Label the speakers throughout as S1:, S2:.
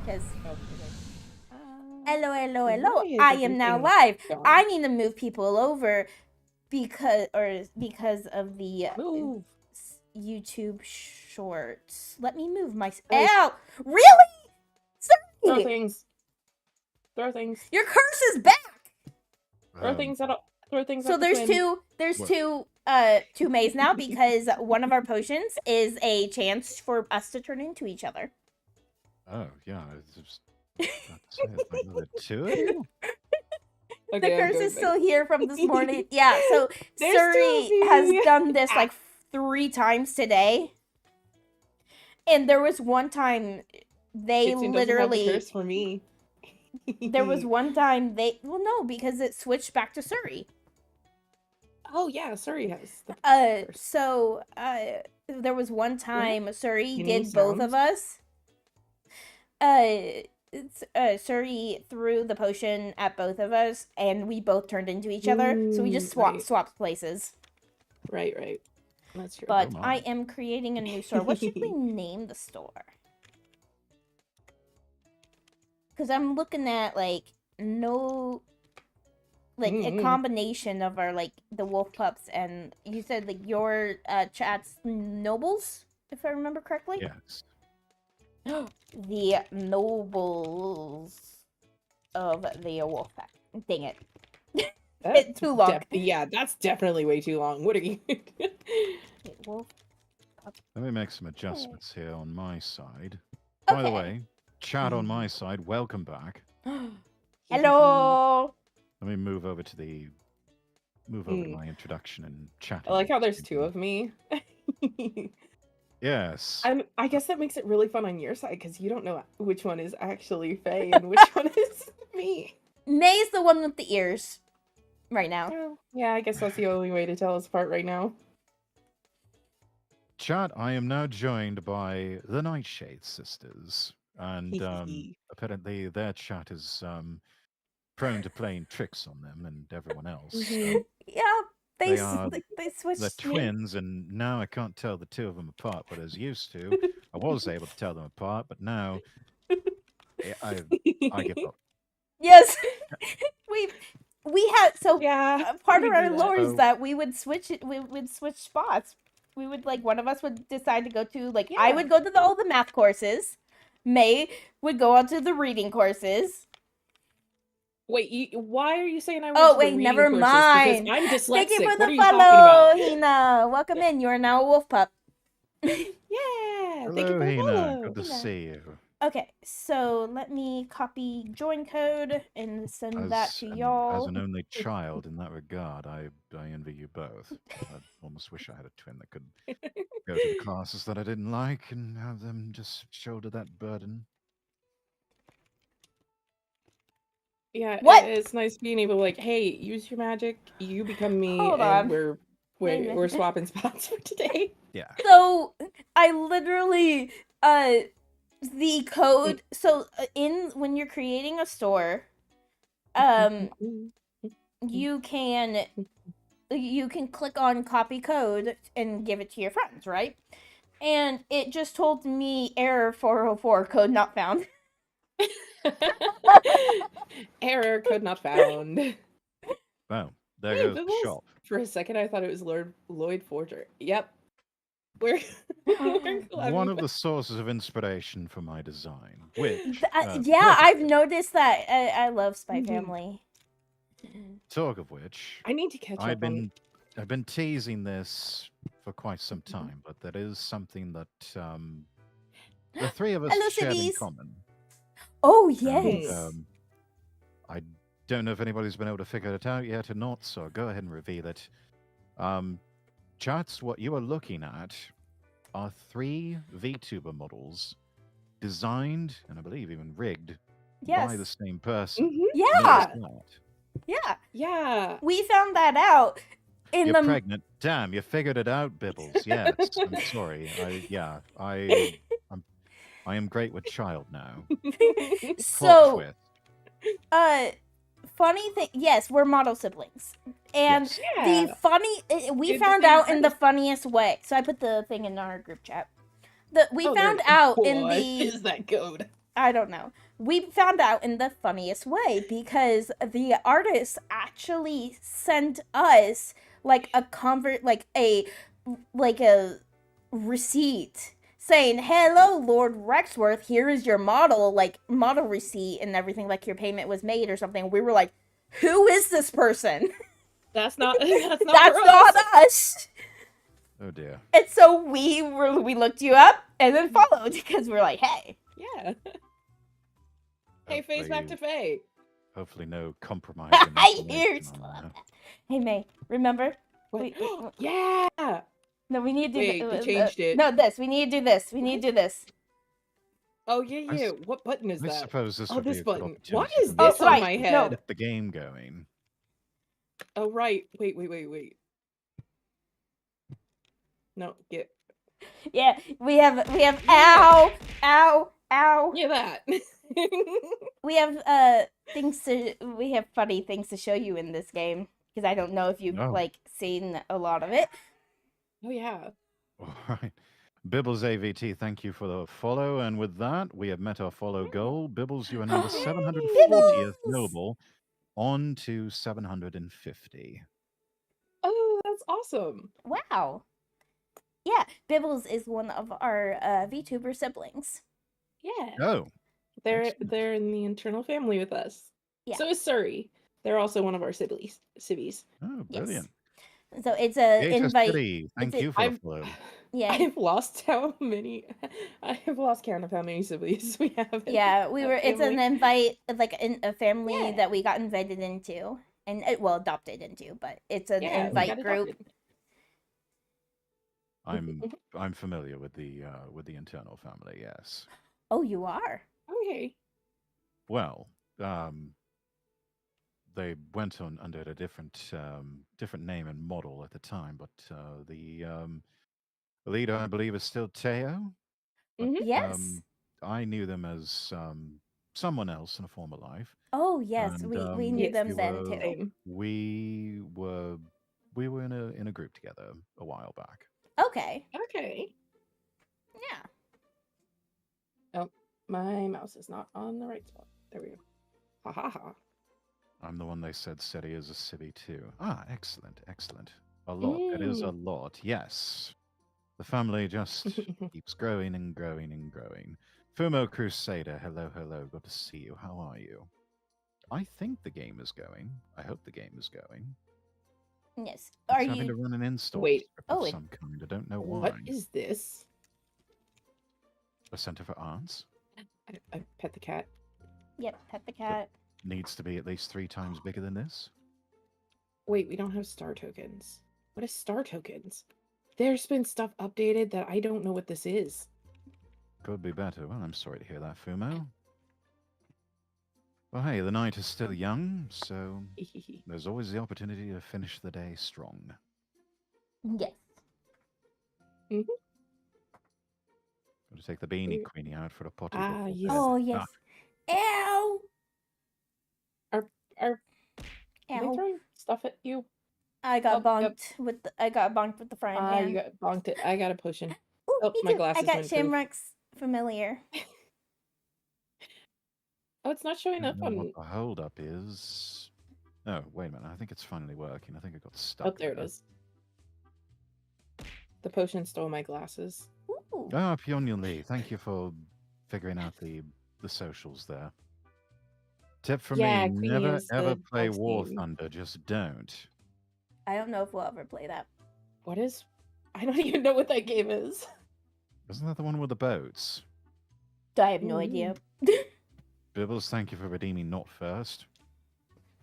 S1: Because
S2: Oh, okay.
S1: hello.
S2: Why is
S1: I am now
S2: everything
S1: live.
S2: gone?
S1: I need to move people over because of the
S2: Move.
S1: YouTube shorts. Let me move my.
S2: Guys.
S1: Ow! Really?
S2: Throw
S1: Sorry.
S2: things. Throw things.
S1: Your curse is back.
S2: Throw things at Throw things
S1: So
S2: at the
S1: there's
S2: twin.
S1: two. There's two maze now because one of our potions is a chance for us to turn into each other.
S3: Oh, yeah. It's just, that's it. Like, the two of you?
S1: The
S2: Okay, I'm
S1: curse
S2: going
S1: is
S2: back.
S1: still here from this morning. Yeah, so
S2: There's two
S1: Suri
S2: of you.
S1: has done this like 3 times today. And there was one time they
S2: Kitsun doesn't have the
S1: literally
S2: curse for me.
S1: there was one time no, because it switched back to Suri.
S2: Oh yeah, Suri has the curse.
S1: So there was one time Suri
S2: Any
S1: did both of us. Suri threw the potion at both of us, and we both turned into each other. So we just swapped places.
S2: Right. That's true.
S1: But I am creating a new store. What should we name the store? Because I'm looking at a combination of our the wolf pups, and you said your chat's nobles, if I remember correctly.
S3: Yes.
S1: The nobles of the wolf pack. Dang it. It's too long.
S2: Yeah, that's definitely way too long. What are you?
S1: Wolf.
S3: Let me make some adjustments here on my side. By the way, chat on my side, welcome back.
S1: Hello.
S3: Let me move over to my introduction and chat.
S2: I like how there's two of me.
S3: Yes.
S2: I guess that makes it really fun on your side because you don't know which one is actually Faye and which one is me.
S1: May's the one with the ears right now.
S2: Yeah, I guess that's the only way to tell us apart right now.
S3: Chat, I am now joined by the Nightshade sisters. And apparently their chat is prone to playing tricks on them and everyone else. So
S1: yeah, they switched.
S3: They're twins, and now I can't tell the two of them apart, but as used to, I was able to tell them apart, but now I give up.
S1: Yes, we had part of our lore is
S3: So-
S1: that we would switch it. We would switch spots. We would one of us would decide to go to I would go to all the math courses. May would go on to the reading courses.
S2: Wait, why are you saying I went
S1: Oh
S2: to the
S1: wait,
S2: reading
S1: never
S2: courses?
S1: mind.
S2: Because I'm dyslexic.
S1: Thank you for
S2: what
S1: the
S2: are you
S1: follow,
S2: talking about?
S1: Hina. Welcome in. You are now a wolf pup.
S2: Yeah.
S3: Hello,
S2: thank you for the
S3: Hina.
S2: follow.
S3: Good to see you.
S1: Okay, so let me copy join code and send that to y'all.
S3: As an only child in that regard, I envy you both. I almost wish I had a twin that could go to the classes that I didn't like and have them just shoulder that burden.
S2: Yeah,
S1: What?
S2: it's nice being able to hey, use your magic, you become me,
S1: Hold
S2: and
S1: on.
S2: we're swapping spots for today.
S3: Yeah.
S1: So I literally the code. So when you're creating a store, you can click on copy code and give it to your friends, right? And it just told me error 404, code not found.
S2: Error, code not found.
S3: Wow, there goes the
S2: Bibbles,
S3: shop.
S2: For a second, I thought it was Lloyd Forger. Yep. We're
S3: One of the sources of inspiration for my design. Which,
S1: I've noticed that. I love Spy Family.
S3: Talk of which,
S2: I need to catch up on.
S3: I've been teasing this for quite some time, but there is something that the three of us
S1: Hello,
S3: share in
S1: Cities.
S3: common.
S1: Oh yes.
S3: And, I don't know if anybody's been able to figure it out yet or not, so I'll go ahead and reveal it. Chats, what you are looking at are 3 VTuber models designed and I believe even rigged by the same person.
S1: Yeah.
S3: Yeah.
S2: Yeah.
S1: We found that out in
S3: You're pregnant. Damn, you figured it out, Bibbles. Yes. I'm sorry. I am great with child now.
S1: So, funny thing, yes, we're model siblings, and the funny we found out in the funniest way. So I put the thing in our group chat. We found out in the
S2: is that code.
S1: I don't know. We found out in the funniest way because the artist actually sent us like a like a receipt saying, "Hello, Lord Rexworth. Here is your model receipt and everything. Like your payment was made or something." We were like, "Who is this person?
S2: That's not that's not
S1: That's
S2: for
S1: not
S2: us.
S1: us."
S3: Oh dear.
S1: And so we looked you up and then followed because we're like, "Hey."
S2: Yeah. Hey, Faye's back to Faye.
S3: Hopefully no compromising
S1: You're
S3: information
S1: so
S3: on there.
S1: Hey May, remember?
S2: What?
S1: We,
S2: Yeah.
S1: no, we need to do
S2: Wait, they changed it.
S1: No, this. We need to do this. We need to do this.
S2: Oh yeah,
S3: I
S2: yeah.
S3: s-
S2: What button is
S3: I
S2: that?
S3: suppose this
S2: Oh,
S3: would be
S2: this
S3: a good
S2: button. Why
S3: opportunity
S2: is
S3: for me
S1: Oh,
S2: this
S3: to
S2: on
S1: right.
S2: my
S1: No.
S2: head?
S3: get the game going.
S2: Oh right. Wait. No, get
S1: Yeah, we have ow, ow.
S2: yeah that.
S1: We have we have funny things to show you in this game because I don't know if you've
S3: Oh.
S1: like seen a lot of it.
S2: Oh yeah.
S3: All right. Bibbles AVT, thank you for the follow. And with that, we have met our follow goal. Bibbles, you are now the 740th
S1: Bibbles!
S3: noble, on to 750.
S2: Oh, that's awesome.
S1: Wow. Yeah, Bibbles is one of our VTuber siblings.
S2: Yeah.
S3: Oh,
S2: They're
S3: excellent.
S2: in the internal family with us.
S1: Yeah.
S2: So is Surrey. They're also one of our civvies.
S3: Oh,
S1: Yes.
S3: brilliant.
S1: So it's a
S3: Gator
S1: invite.
S3: City, thank
S1: It's a,
S3: you for the
S2: I've
S3: follow.
S1: yeah.
S2: I've lost how many. I have lost count of how many siblings we have. In
S1: Yeah,
S2: that
S1: it's an
S2: family.
S1: invite, like a family
S2: Yeah.
S1: that we got invited into, and well, adopted into, but it's an
S2: Yeah, we
S1: invite
S2: got
S1: group.
S2: adopted.
S3: I'm familiar with the internal family, yes.
S1: Oh, you are?
S2: Okay.
S3: Well, they went on under a different name and model at the time, but the leader, I believe, is still Teo. But
S2: Mhm.
S1: Yes.
S3: I knew them as someone else in a former life,
S1: Oh, yes.
S3: and
S1: We knew
S2: Yes,
S1: them then too.
S2: same.
S3: we were in a group together a while back.
S1: Okay.
S2: Okay.
S1: Yeah.
S2: Oh, my mouse is not on the right spot. There we go. Ha ha ha.
S3: I'm the one they said he is a civvy too. Ah, excellent, excellent. A lot. It is a lot. Yes. The family just keeps growing and growing and growing. Fumo Crusader, hello, hello. Good to see you. How are you? I think the game is going. I hope the game is going.
S1: Yes.
S3: It's
S1: Are
S3: having to
S1: you?
S3: run an install
S2: Wait.
S3: script
S1: Oh,
S3: of
S1: it-
S3: some kind. I don't know
S2: What
S3: why.
S2: is this?
S3: A Center for Arts
S2: I pet the cat.
S1: Yep. Pet the cat.
S3: needs to be at least 3 times bigger than this.
S2: Wait, we don't have star tokens. What is star tokens? There's been stuff updated that I don't know what this is.
S3: Could be better. Well, I'm sorry to hear that, Fumo. Well, hey, the night is still young, so there's always the opportunity to finish the day strong.
S1: Yes.
S3: Got to take the beanie queenie out for a potty
S2: Ah,
S3: before
S2: yes.
S3: bed.
S1: Oh, yes. Ow!
S2: Are they
S1: Ow!
S2: throwing stuff at you?
S1: I got
S2: Oh, yep.
S1: bonked with the frying pan.
S2: You got bonked it. I got a potion.
S1: Ooh,
S2: Oh,
S1: me
S2: my
S1: too. I
S2: glasses
S1: got
S2: went poof.
S1: Shamrock's familiar.
S2: Oh, it's not showing
S3: I
S2: up
S3: don't know
S2: on.
S3: what the holdup is. Oh, wait a minute. I think it's finally working. I think I got
S2: Oh,
S3: stuck.
S2: there it is. The potion stole my glasses.
S1: Ooh.
S3: Ah, Pyongyang Lee, thank you for figuring out the socials there. Tip from
S2: Yeah,
S3: me,
S2: Queenie
S3: never
S2: is
S3: ever
S2: the
S3: play
S2: dog's
S3: War
S2: name.
S3: Thunder. Just don't.
S1: I don't know if we'll ever play that.
S2: What is? I don't even know what that game is.
S3: Isn't that the one with the boats?
S1: I have no idea.
S3: Bibbles, thank you for redeeming not first.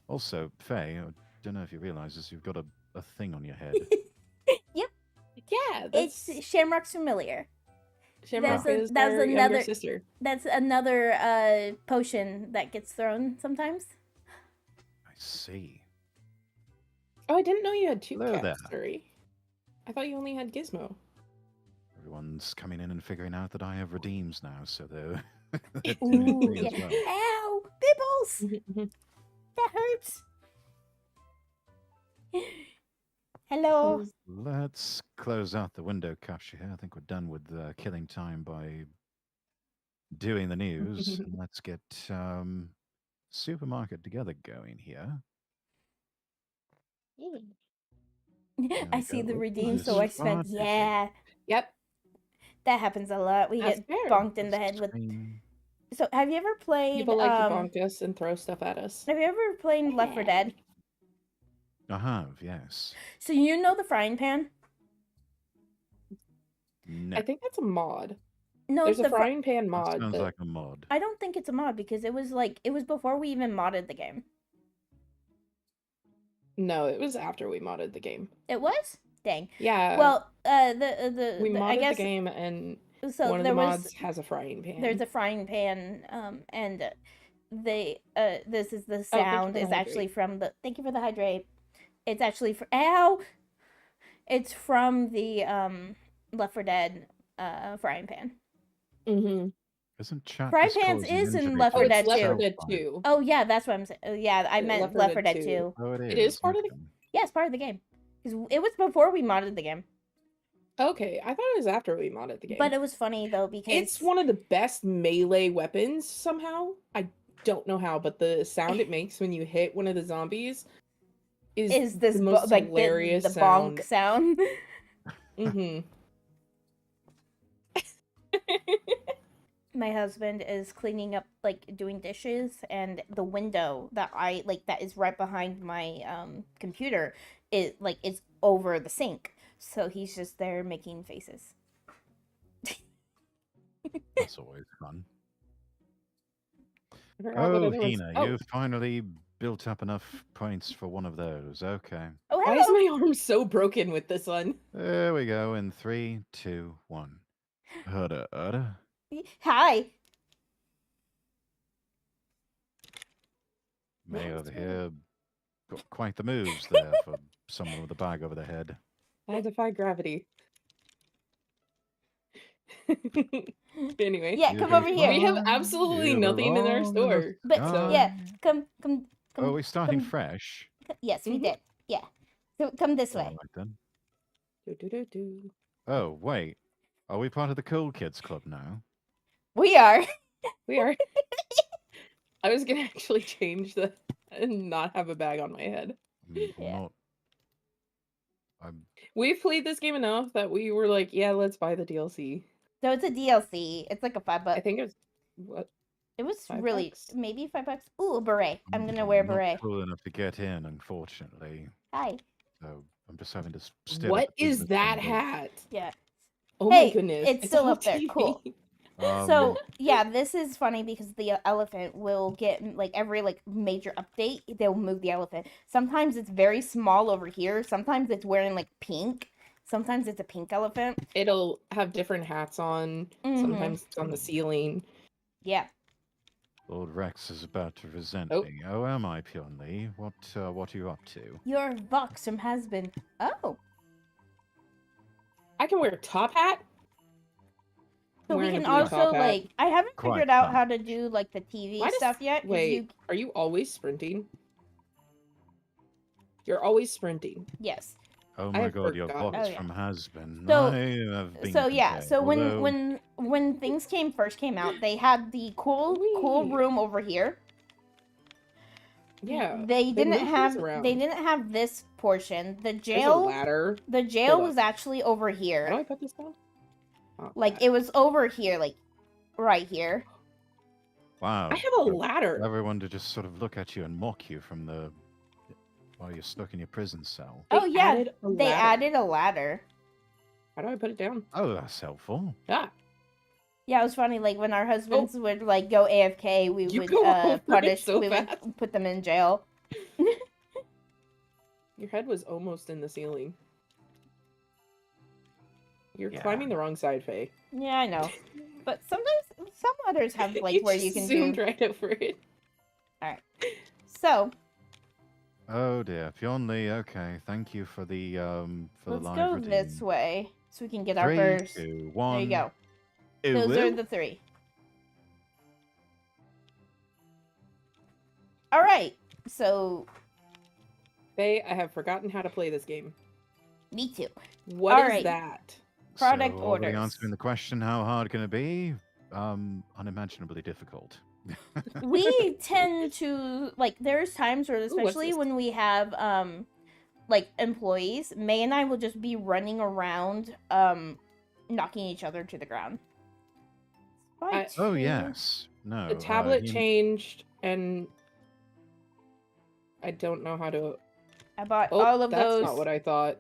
S3: Also, Faye, I don't know if you realize this, you've got a thing on your head.
S1: Yep.
S2: Yeah, that's
S1: It's Shamrock's familiar.
S2: Shamrock
S1: That's
S2: is
S1: that's
S2: their younger
S1: another
S2: sister.
S1: that's another potion that gets thrown sometimes.
S3: I see.
S2: Oh, I didn't know you had two
S3: Hello
S2: cats,
S3: there.
S2: sorry. I thought you only had Gizmo.
S3: Everyone's coming in and figuring out that I have redeems now, so they're
S1: Ooh,
S3: doing it
S1: yeah.
S3: as well.
S1: Ow, Bibbles! That hurts. Hello.
S3: Let's close out the window capture here. I think we're done with killing time by doing the news, and let's get supermarket together going here. There
S1: I
S3: we
S1: see
S3: go.
S1: the
S3: Ooh,
S1: redeem,
S3: this
S1: so I
S3: is far
S1: spent.
S3: too big.
S1: Yeah,
S2: Yep,
S1: that happens a lot. We
S2: that's
S1: get
S2: fair.
S1: bonked in the head with.
S3: Screen.
S1: So, have you ever played?
S2: People like to bonk us and throw stuff at us.
S1: Have you ever played Left 4 Dead?
S3: I have, yes.
S1: So you know the frying pan?
S3: No,
S2: I think that's a mod.
S1: No,
S2: There's a
S1: the fr-
S2: frying pan
S3: that
S2: mod.
S3: sounds
S2: that-
S3: like a mod.
S1: I don't think it's a mod because it was before we even modded the game.
S2: No, it was after we modded the game.
S1: It was? Dang.
S2: Yeah.
S1: Well,
S2: we modded
S1: I guess
S2: the game, and
S1: so.
S2: one of
S1: There
S2: the mods
S1: was
S2: has a frying pan.
S1: there's a frying pan, and this is the
S2: Oh, thank you
S1: sound
S2: for the
S1: is actually
S2: hydrate.
S1: from the. Thank you for the hydrate. It's actually ow. It's from the Left 4 Dead frying pan.
S2: Mm-hmm.
S3: Isn't chat
S1: Fry
S3: just
S1: pans
S3: causing
S1: is in
S3: injury
S1: Left
S3: to
S1: 4
S2: Oh, it's
S1: Dead
S2: Left 4
S1: too.
S2: Dead
S3: itself?
S2: 2.
S1: Oh yeah, that's what I'm saying. Yeah, I meant
S2: Left 4
S1: Left 4
S2: Dead
S1: Dead
S2: 2.
S1: 2.
S3: Oh,
S2: It is part of the.
S3: okay.
S1: Yeah, it's part of the game. Because it was before we modded the game.
S2: Okay, I thought it was after we modded the game.
S1: But it was funny though because
S2: It's one of the best melee weapons somehow. I don't know how, but the sound it makes when you hit one of the zombies
S1: is this
S2: the most
S1: like
S2: hilarious
S1: the bonk sound.
S2: Mm-hmm.
S1: My husband is cleaning up, like doing dishes, and the window that I like that is right behind my computer is over the sink. So he's just there making faces.
S3: That's always fun.
S2: I forgot what
S3: Oh,
S2: other ones-
S3: Hina,
S2: Oh,
S3: you've finally built up enough points for one of those. Okay.
S1: Oh,
S2: why is
S1: hello.
S2: my arm so broken with this one?
S3: There we go. In 3, 2, 1. Udda, udda.
S1: Hi.
S3: May
S2: Well,
S3: over
S2: it's
S3: here got quite the moves there for someone with a bag over the head.
S2: I defy gravity. Anyway,
S1: Yeah,
S3: You
S1: come
S3: can
S1: over here.
S2: we have
S3: fly,
S2: absolutely
S3: you
S2: nothing in our
S3: belong in the
S2: store.
S1: But
S2: So-
S1: yeah,
S3: sky.
S1: come.
S3: Oh, we're starting
S1: come-
S3: fresh.
S1: Yes, we
S2: Mhm.
S1: did. Yeah. So come this
S3: All
S1: way.
S3: right then.
S2: Do.
S3: Oh, wait. Are we part of the cool kids club now?
S1: We are.
S2: We are. I was gonna actually change the and not have a bag on my head.
S3: I'm
S1: Yeah.
S3: not. I'm.
S2: We've played this game enough that we were like, yeah, let's buy the DLC.
S1: So it's a DLC. It's like a $5.
S2: I think it was what?
S1: It was
S2: $5?
S1: really maybe $5. Ooh, a beret. I'm gonna wear a
S3: not
S1: beret.
S3: cool enough to get in, unfortunately.
S1: Hi.
S3: So I'm just having to stare.
S2: What is that hat?
S1: Yeah.
S2: Oh
S1: Hey,
S2: my goodness!
S1: it's still
S2: a
S1: up there.
S2: TV.
S1: Cool. So yeah, this is funny because the elephant will get like every like major update, they'll move the elephant. Sometimes it's very small over here. Sometimes it's wearing like pink. Sometimes it's a pink elephant.
S2: It'll have different hats on.
S1: Mhm.
S2: Sometimes it's on the ceiling.
S1: Yeah.
S3: Lord Rex is about to resent
S2: Oh.
S3: me. Oh, am I, Pionly? What are you up to?
S1: Your Vox from Hasbin. Oh.
S2: I can wear a top hat.
S1: So we
S2: Wearing a
S1: can
S2: blue
S1: also
S2: top hat.
S1: like I haven't
S3: Quite
S1: figured out
S3: fun.
S1: how to do like the TV
S2: Why does-
S1: stuff yet. 'Cause
S2: Wait, are you always sprinting? You're always sprinting.
S1: Yes.
S3: Oh
S2: I
S3: my
S2: have
S3: god, your
S2: forgotten.
S3: box
S1: Oh, yeah.
S3: from Hasbin.
S1: So-
S3: I have been
S1: So yeah,
S3: compared,
S1: so
S3: although-
S1: when things first came out, they had the cool
S2: Wee.
S1: room over here.
S2: Yeah.
S1: They didn't
S2: move things
S1: have
S2: around.
S1: they didn't have this portion. The
S2: There's a
S1: jail
S2: ladder.
S1: the jail
S2: Hold
S1: was
S2: up.
S1: actually over
S2: How do
S1: here.
S2: I put this down? Not
S1: Like
S2: that.
S1: it was over here, like right here.
S3: Wow.
S2: I have a ladder.
S3: Everyone to just sort of look at you and mock you from the while you're stuck in your prison cell.
S1: Oh,
S2: They
S1: yeah,
S2: added a
S1: They
S2: ladder.
S1: added a ladder.
S2: How do I put it down?
S3: Oh, that's helpful.
S2: Ah,
S1: Yeah, it was funny. Like when our husbands would like go AFK, we
S2: You
S1: would
S2: go over it
S1: punish.
S2: so
S1: we
S2: fast.
S1: would put them in jail.
S2: your head was almost in the ceiling. You're
S3: Yeah.
S2: climbing the wrong side, Faye.
S1: Yeah, I know. But sometimes some ladders have like where you
S2: just
S1: can
S2: zoomed
S1: do.
S2: right over it.
S1: So
S3: Oh dear, Pionly. Okay, thank you for the
S1: let's
S3: live
S1: go
S3: redeem.
S1: this way so we can get our
S3: 3,
S1: first.
S3: 2, 1.
S1: There you go.
S3: Ooh,
S1: Those are
S3: ooh.
S1: the 3. All right. So
S2: Faye, I have forgotten how to play this game.
S1: me too.
S2: What is
S1: Alright.
S2: that?
S1: Product
S3: so, are we
S1: orders.
S3: answering the question, how hard can it be? unimaginably difficult.
S1: We tend to like there's times where, especially
S2: this?
S1: when we have like employees, May and I will just be running around knocking each other to the ground.
S3: Oh yes, no.
S2: The tablet changed, and I don't know how to.
S1: I bought
S2: Oh,
S1: all of
S2: that's
S1: those.
S2: not what I thought.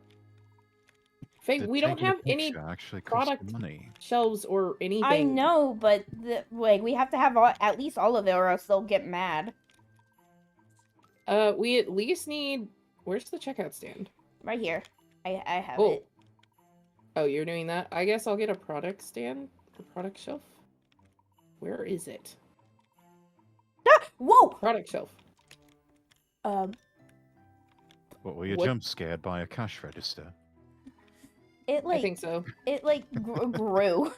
S2: Faye,
S3: Did
S2: we don't
S3: taking a
S2: have any
S3: picture actually cost
S2: product
S3: money.
S2: shelves or anything.
S1: I know, but like we have to have at least all of it, or else they'll get mad.
S2: We at least need. Where's the checkout stand?
S1: Right here, I have
S2: Oh.
S1: it.
S2: Oh, you're doing that? I guess I'll get a product stand, a product shelf. Where is it?
S1: Ah! Whoa!
S2: Product shelf.
S3: What, were you
S2: What?
S3: jump scared by a cash register?
S1: It like
S2: I think so.
S1: it like grew.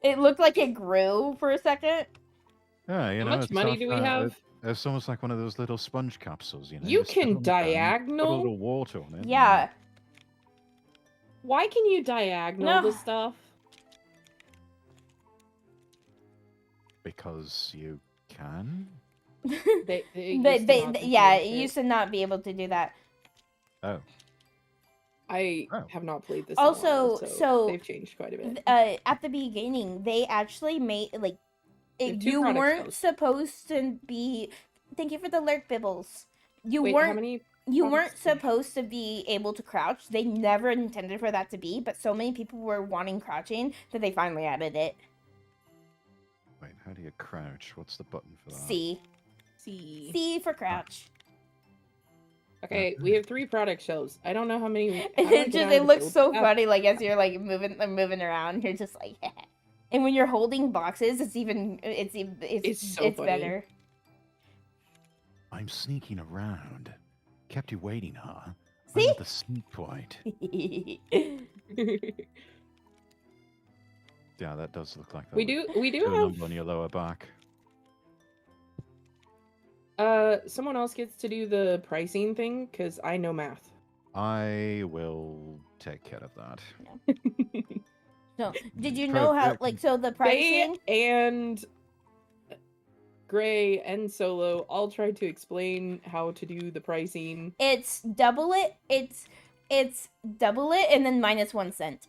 S1: It looked like it grew for a second.
S3: Yeah, you
S2: How
S3: know,
S2: much
S3: it's
S2: money do we have?
S3: It's almost like one of those little sponge capsules, you know.
S2: You
S3: sit
S2: can
S3: on them, put a
S2: diagonal?
S3: little water on it.
S1: Yeah.
S2: Why can you diagonal
S1: No.
S2: the stuff?
S3: Because you can.
S2: They
S1: yeah, it used to not be able to do that.
S3: Oh.
S2: I
S3: Oh.
S2: have not played this.
S1: Also,
S2: in a while,
S1: so
S2: they've changed quite a bit.
S1: At the beginning, they actually made like
S2: have two
S1: you
S2: product
S1: weren't
S2: shelves.
S1: supposed to be. Thank you for the alert, Bibbles. You
S2: Wait, how
S1: weren't.
S2: many
S1: You weren't
S2: products do we have?
S1: supposed to be able to crouch. They never intended for that to be, but so many people were wanting crouching that they finally added it.
S3: Wait, how do you crouch? What's the button for that?
S1: C.
S2: C.
S1: C for crouch.
S2: Okay, we have 3 product shelves. I don't know how many. how do I
S1: It
S2: get
S1: just
S2: out
S1: it
S2: of the
S1: looks
S2: build
S1: so
S2: tab?
S1: funny, like as you're like moving around, you're just like, and when you're holding boxes, it's
S2: so funny.
S1: better.
S3: I'm sneaking around. Kept you waiting, huh?
S1: See?
S3: I'm at the sneak point. Yeah, that does look like that.
S2: we do
S3: a
S2: have.
S3: number on your lower back.
S2: Someone else gets to do the pricing thing because I know math.
S3: I will take care of that.
S1: So, did you know how like so the pricing?
S2: They and Gray and Solo all tried to explain how to do the pricing.
S1: It's double it. It's double it and then minus 1 cent.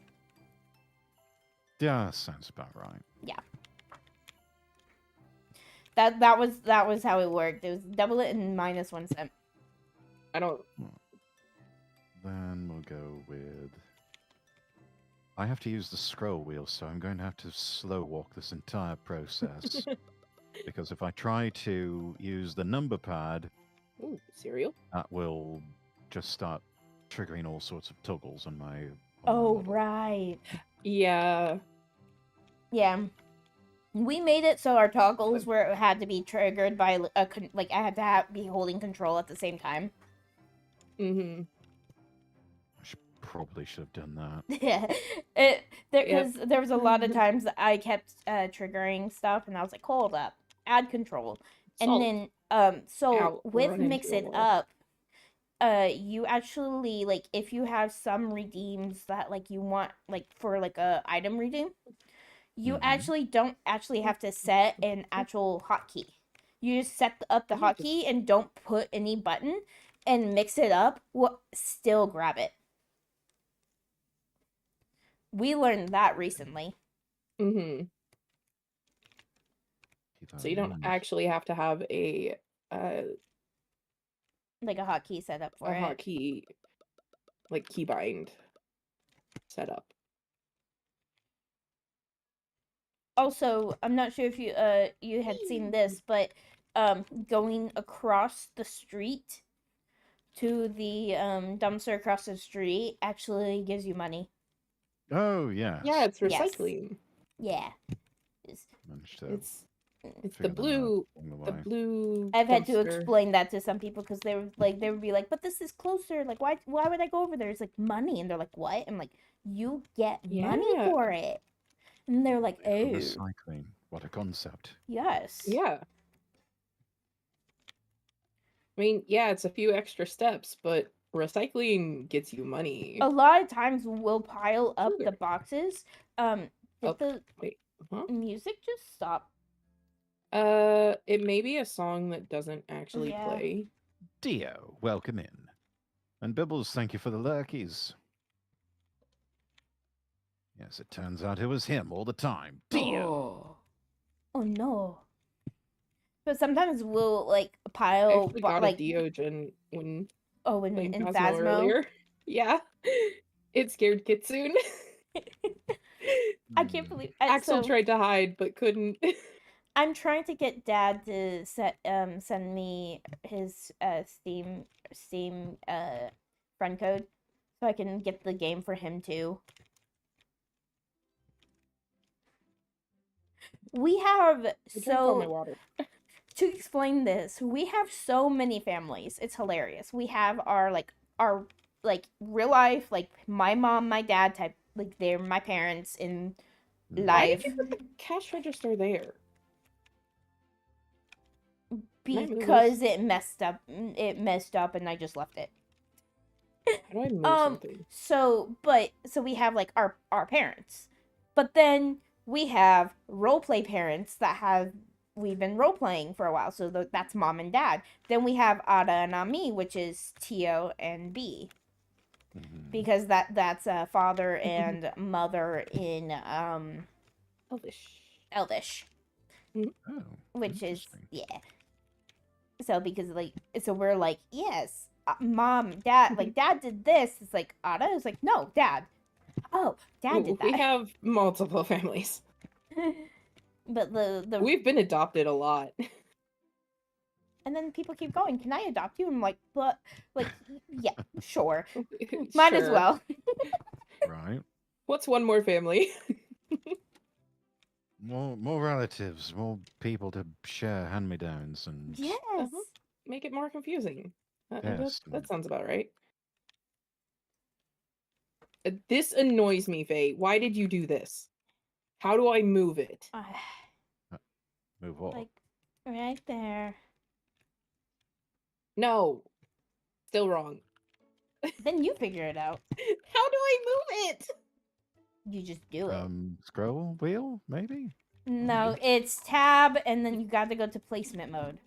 S3: Yeah, sounds about right.
S1: Yeah. That was how it worked. It was double it and minus 1 cent.
S2: I don't.
S3: Then we'll go with. I have to use the scroll wheel, so I'm going to have to slow walk this entire process. Because if I try to use the number pad,
S2: Ooh, cereal.
S3: that will just start triggering all sorts of toggles on my.
S1: Oh
S3: model.
S1: right.
S2: Yeah.
S1: Yeah. We made it so our toggles had to be triggered by like I had to be holding control at the same time.
S2: Mm-hmm.
S3: Probably should have done that.
S1: Yeah, because there was a lot of times that I kept triggering stuff, and I was like, "Hold up, add control," and then so
S2: Ow,
S1: with
S2: run into
S1: mix
S2: a
S1: it
S2: wall.
S1: up, you actually like if you have some redeems that like you want like for like a item redeem, you actually don't actually have to set an actual hotkey. You just set up the hotkey and don't put any button, and mix it up. Will still grab it. We learned that recently.
S2: Mm-hmm. So you don't actually have to have a
S1: like a hotkey set up for it.
S2: hotkey, like keybind set up.
S1: Also, I'm not sure if you had seen this, but going across the street to the dumpster across the street actually gives you money.
S3: Oh yeah.
S2: Yeah, it's
S1: Yes.
S2: recycling.
S1: Yeah.
S2: It's the blue
S1: I've had to
S2: dumpster.
S1: explain that to some people because they would be like, but this is closer. Like, why would I go over there? It's like money, and they're like, what? I'm like, you get money
S2: Yeah.
S1: for it, and they're like, oh,
S3: Recycling. What a concept.
S1: yes,
S2: Yeah. I mean, yeah, it's a few extra steps, but recycling gets you money.
S1: A lot of times we'll pile up
S2: Sugar.
S1: the boxes.
S2: Oh,
S1: The
S2: wait. Huh?
S1: Music just stopped.
S2: It may be a song that doesn't actually
S1: Yeah.
S2: play.
S3: Dio, welcome in. And Bibbles, thank you for the lurkies. Yes, it turns out it was him all the time. Dio!
S1: Oh no. But sometimes we'll like
S2: I
S1: pile
S2: actually got a
S1: like
S2: Diogen when
S1: in
S2: playing Phasmo
S1: Phasmo.
S2: earlier. Yeah. It scared Kitsune.
S1: I can't believe
S2: Axel
S1: so
S2: tried to hide but couldn't.
S1: I'm trying to get Dad to send me his Steam friend code so I can get the game for him too. We have
S2: I drank all my
S1: so
S2: water.
S1: to explain this, we have so many families. It's hilarious. We have our real life, like my mom, my dad type, like they're my parents in
S2: Why
S1: life.
S2: did you put the cash register there? Can I move
S1: Because
S2: this?
S1: it messed up. It messed up, and I just left it.
S2: How do I move something?
S1: So we have like our parents, but then we have role play parents that have we've been role playing for a while. So that's mom and dad. Then we have Ada and Ami, which is Tio and B, because that's a father and mother in Elvish,
S3: Oh,
S1: which is
S3: interesting.
S1: yeah. So because so we're like yes, mom, dad, like dad did this. It's like Ada is like no, dad. Oh, dad did that.
S2: We have multiple families.
S1: But the
S2: We've been adopted a lot.
S1: and then people keep going. Can I adopt you? I'm like, but like yeah, sure, might as
S2: Sure.
S1: well.
S3: Right.
S2: What's one more family?
S3: More relatives, more people to share hand-me-downs and
S1: Yes.
S2: Make it more confusing.
S3: Yes.
S2: That sounds about right. This annoys me, Faye. Why did you do this? How do I move it?
S3: move what?
S1: Like right there.
S2: No. Still wrong.
S1: Then you figure it out.
S2: How do I move it?
S1: You just do it.
S3: Scroll wheel, maybe?
S1: No, it's tab, and then you got to go to placement mode.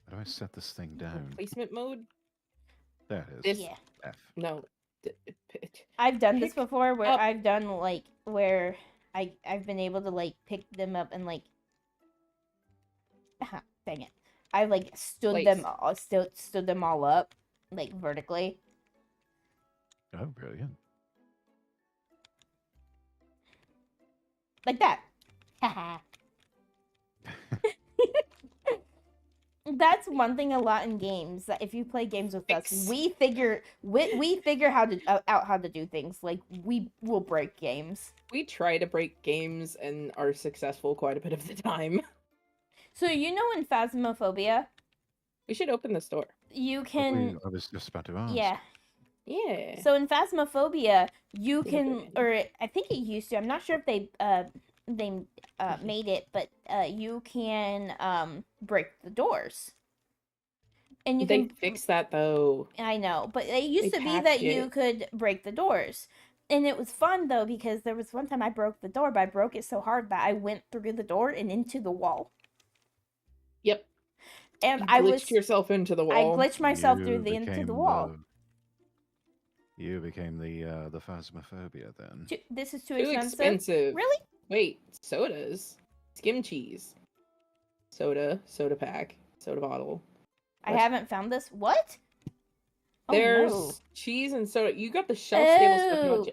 S3: How do I set this thing down?
S2: Placement mode?
S3: There it is.
S1: Yeah.
S3: F.
S2: No.
S1: I've done this
S2: Pick
S1: before where
S2: up.
S1: I've done like where I've been able to like pick them up and like dang it. I like stood them all up like vertically.
S3: Oh, brilliant.
S1: Like that. Haha. That's one thing a lot in games that if you play games with us, we figure how to out how to do things. Like we will break games.
S2: We try to break games and are successful quite a bit of the time.
S1: So you know in Phasmophobia,
S2: We should open the store.
S1: you can
S3: I was just about to ask.
S1: yeah.
S2: Yeah.
S1: So in Phasmophobia, you
S2: Little
S1: can,
S2: bit.
S1: or I think it used to. I'm not sure if they made it, but you can break the doors, and you
S2: They
S1: can
S2: fixed that though.
S1: I know, but it used
S2: They
S1: to be that
S2: patched
S1: you
S2: it.
S1: could break the doors, and it was fun though because there was one time I broke the door, but I broke it so hard that I went through the door and into the wall.
S2: Yep.
S1: And
S2: You
S1: I
S2: glitched yourself into the
S1: I
S2: wall.
S1: glitched myself
S3: You
S1: through into the wall.
S3: You became the phasmophobia then.
S1: This is too
S2: Too expensive.
S1: Really?
S2: Wait, sodas. Skim cheese. Soda pack. Soda bottle.
S1: I
S2: What?
S1: haven't found this. What?
S2: There's
S1: Oh, no.
S2: cheese and soda. You got the shelf-stable stuff.
S1: Oh.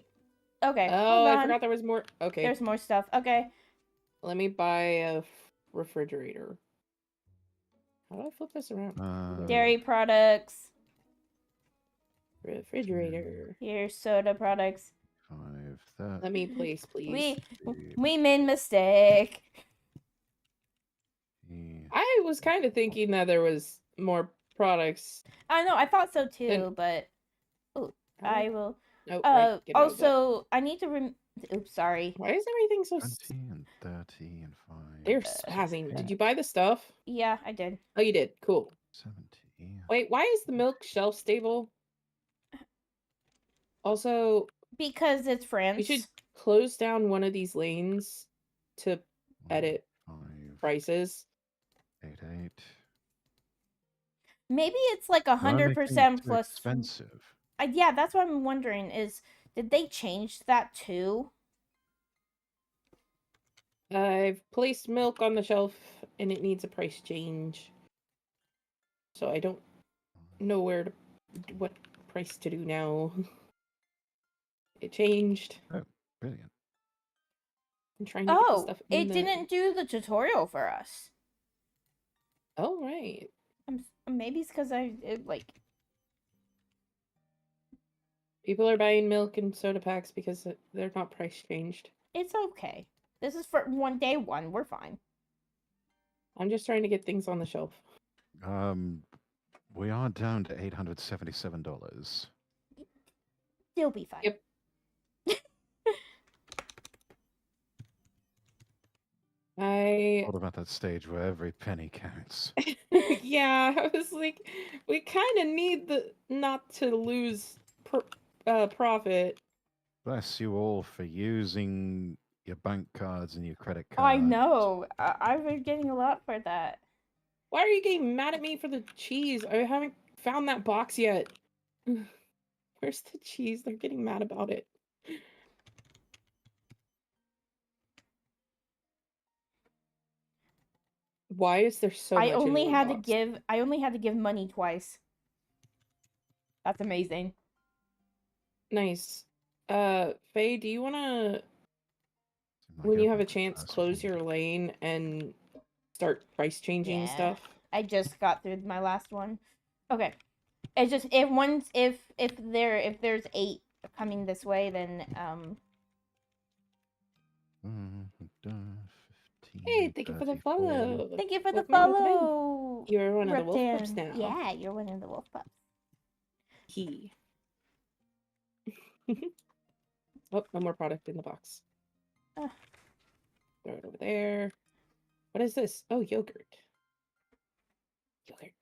S2: Not
S1: Okay.
S2: oh,
S1: hold
S2: I
S1: on.
S2: forgot there was more. Okay.
S1: There's more stuff. Okay.
S2: Let me buy a refrigerator. How do I flip this around?
S1: Dairy products.
S2: Refrigerator.
S1: Here's soda products.
S3: 5, that.
S2: Let me place, please.
S1: We made mistake.
S2: I was kind of thinking that there was more products.
S1: I know. I thought so too,
S2: And-
S1: but I will.
S2: Nope, right, get out of that.
S1: Also, I need to. Oops, sorry.
S2: Why is everything so?
S3: 20 and 30 and 5.
S2: They're spazzing. Did you buy the stuff?
S1: Yeah, I did.
S2: Oh, you did. Cool.
S3: 70.
S2: Wait, why is the milk shelf stable? Also,
S1: Because it's
S2: We
S1: France.
S2: should close down one of these lanes to edit
S3: 5,
S2: prices.
S3: 8, 8.
S1: Maybe it's like
S3: They're only being
S1: 100%
S3: too
S1: plus.
S3: expensive.
S1: Yeah, that's what I'm wondering. Did they change that too?
S2: I've placed milk on the shelf and it needs a price change. So I don't know what price to do now. It changed.
S3: Oh, brilliant.
S2: I'm trying to get the
S1: Oh,
S2: stuff in
S1: it didn't do the tutorial for us.
S2: Oh, right.
S1: Maybe it's because like.
S2: People are buying milk and soda packs because they're not price changed.
S1: It's okay. This is for day one. We're fine.
S2: I'm just trying to get things on the shelf.
S3: We are down to $877.
S1: You'll be fine.
S2: Yep.
S3: What about that stage where every penny counts?
S2: Yeah, I was like, we kind of need not to lose profit.
S3: Bless you all for using your bank cards and your credit cards.
S1: I know. I've been getting a lot for that.
S2: Why are you getting mad at me for the cheese? I haven't found that box yet. Where's the cheese? They're getting mad about it. Why is there so much?
S1: I only had
S2: box?
S1: to give money twice. That's amazing.
S2: Nice. Faye, do you wanna, when you have a chance, close your lane and start price changing stuff?
S1: I just got through my last one. Okay. It's just if there's 8 coming this way, then
S2: Hey, thank you for the follow.
S1: Thank you for the
S2: Welcome.
S1: follow.
S2: You're one of the wolf pups
S1: Reptan.
S2: now.
S1: Yeah, you're one of the wolf pups.
S2: He. Oh, no more product in the box. Throw it over there. What is this? Oh, yogurt. Yogurt.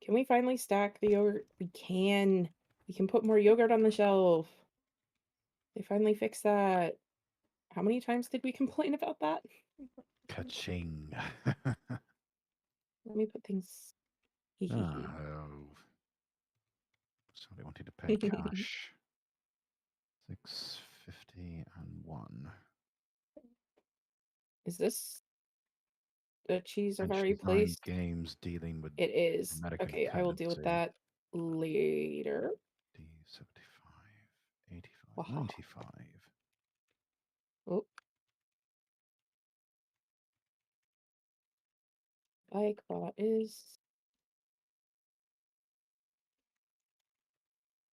S2: Can we finally stack the yogurt? We can. We can put more yogurt on the shelf. They finally fixed that. How many times did we complain about that?
S3: Ka-ching.
S2: Let me put things.
S3: Oh. Somebody wanted to pay cash. 650 and 1.
S2: Is this the cheese I've
S3: French
S2: already
S3: design
S2: placed?
S3: games dealing with
S2: It is.
S3: American
S2: Okay, I will deal with
S3: currency.
S2: that later.
S3: D75, 85,
S2: Waha.
S3: 95.
S2: Oh. Bike bot is.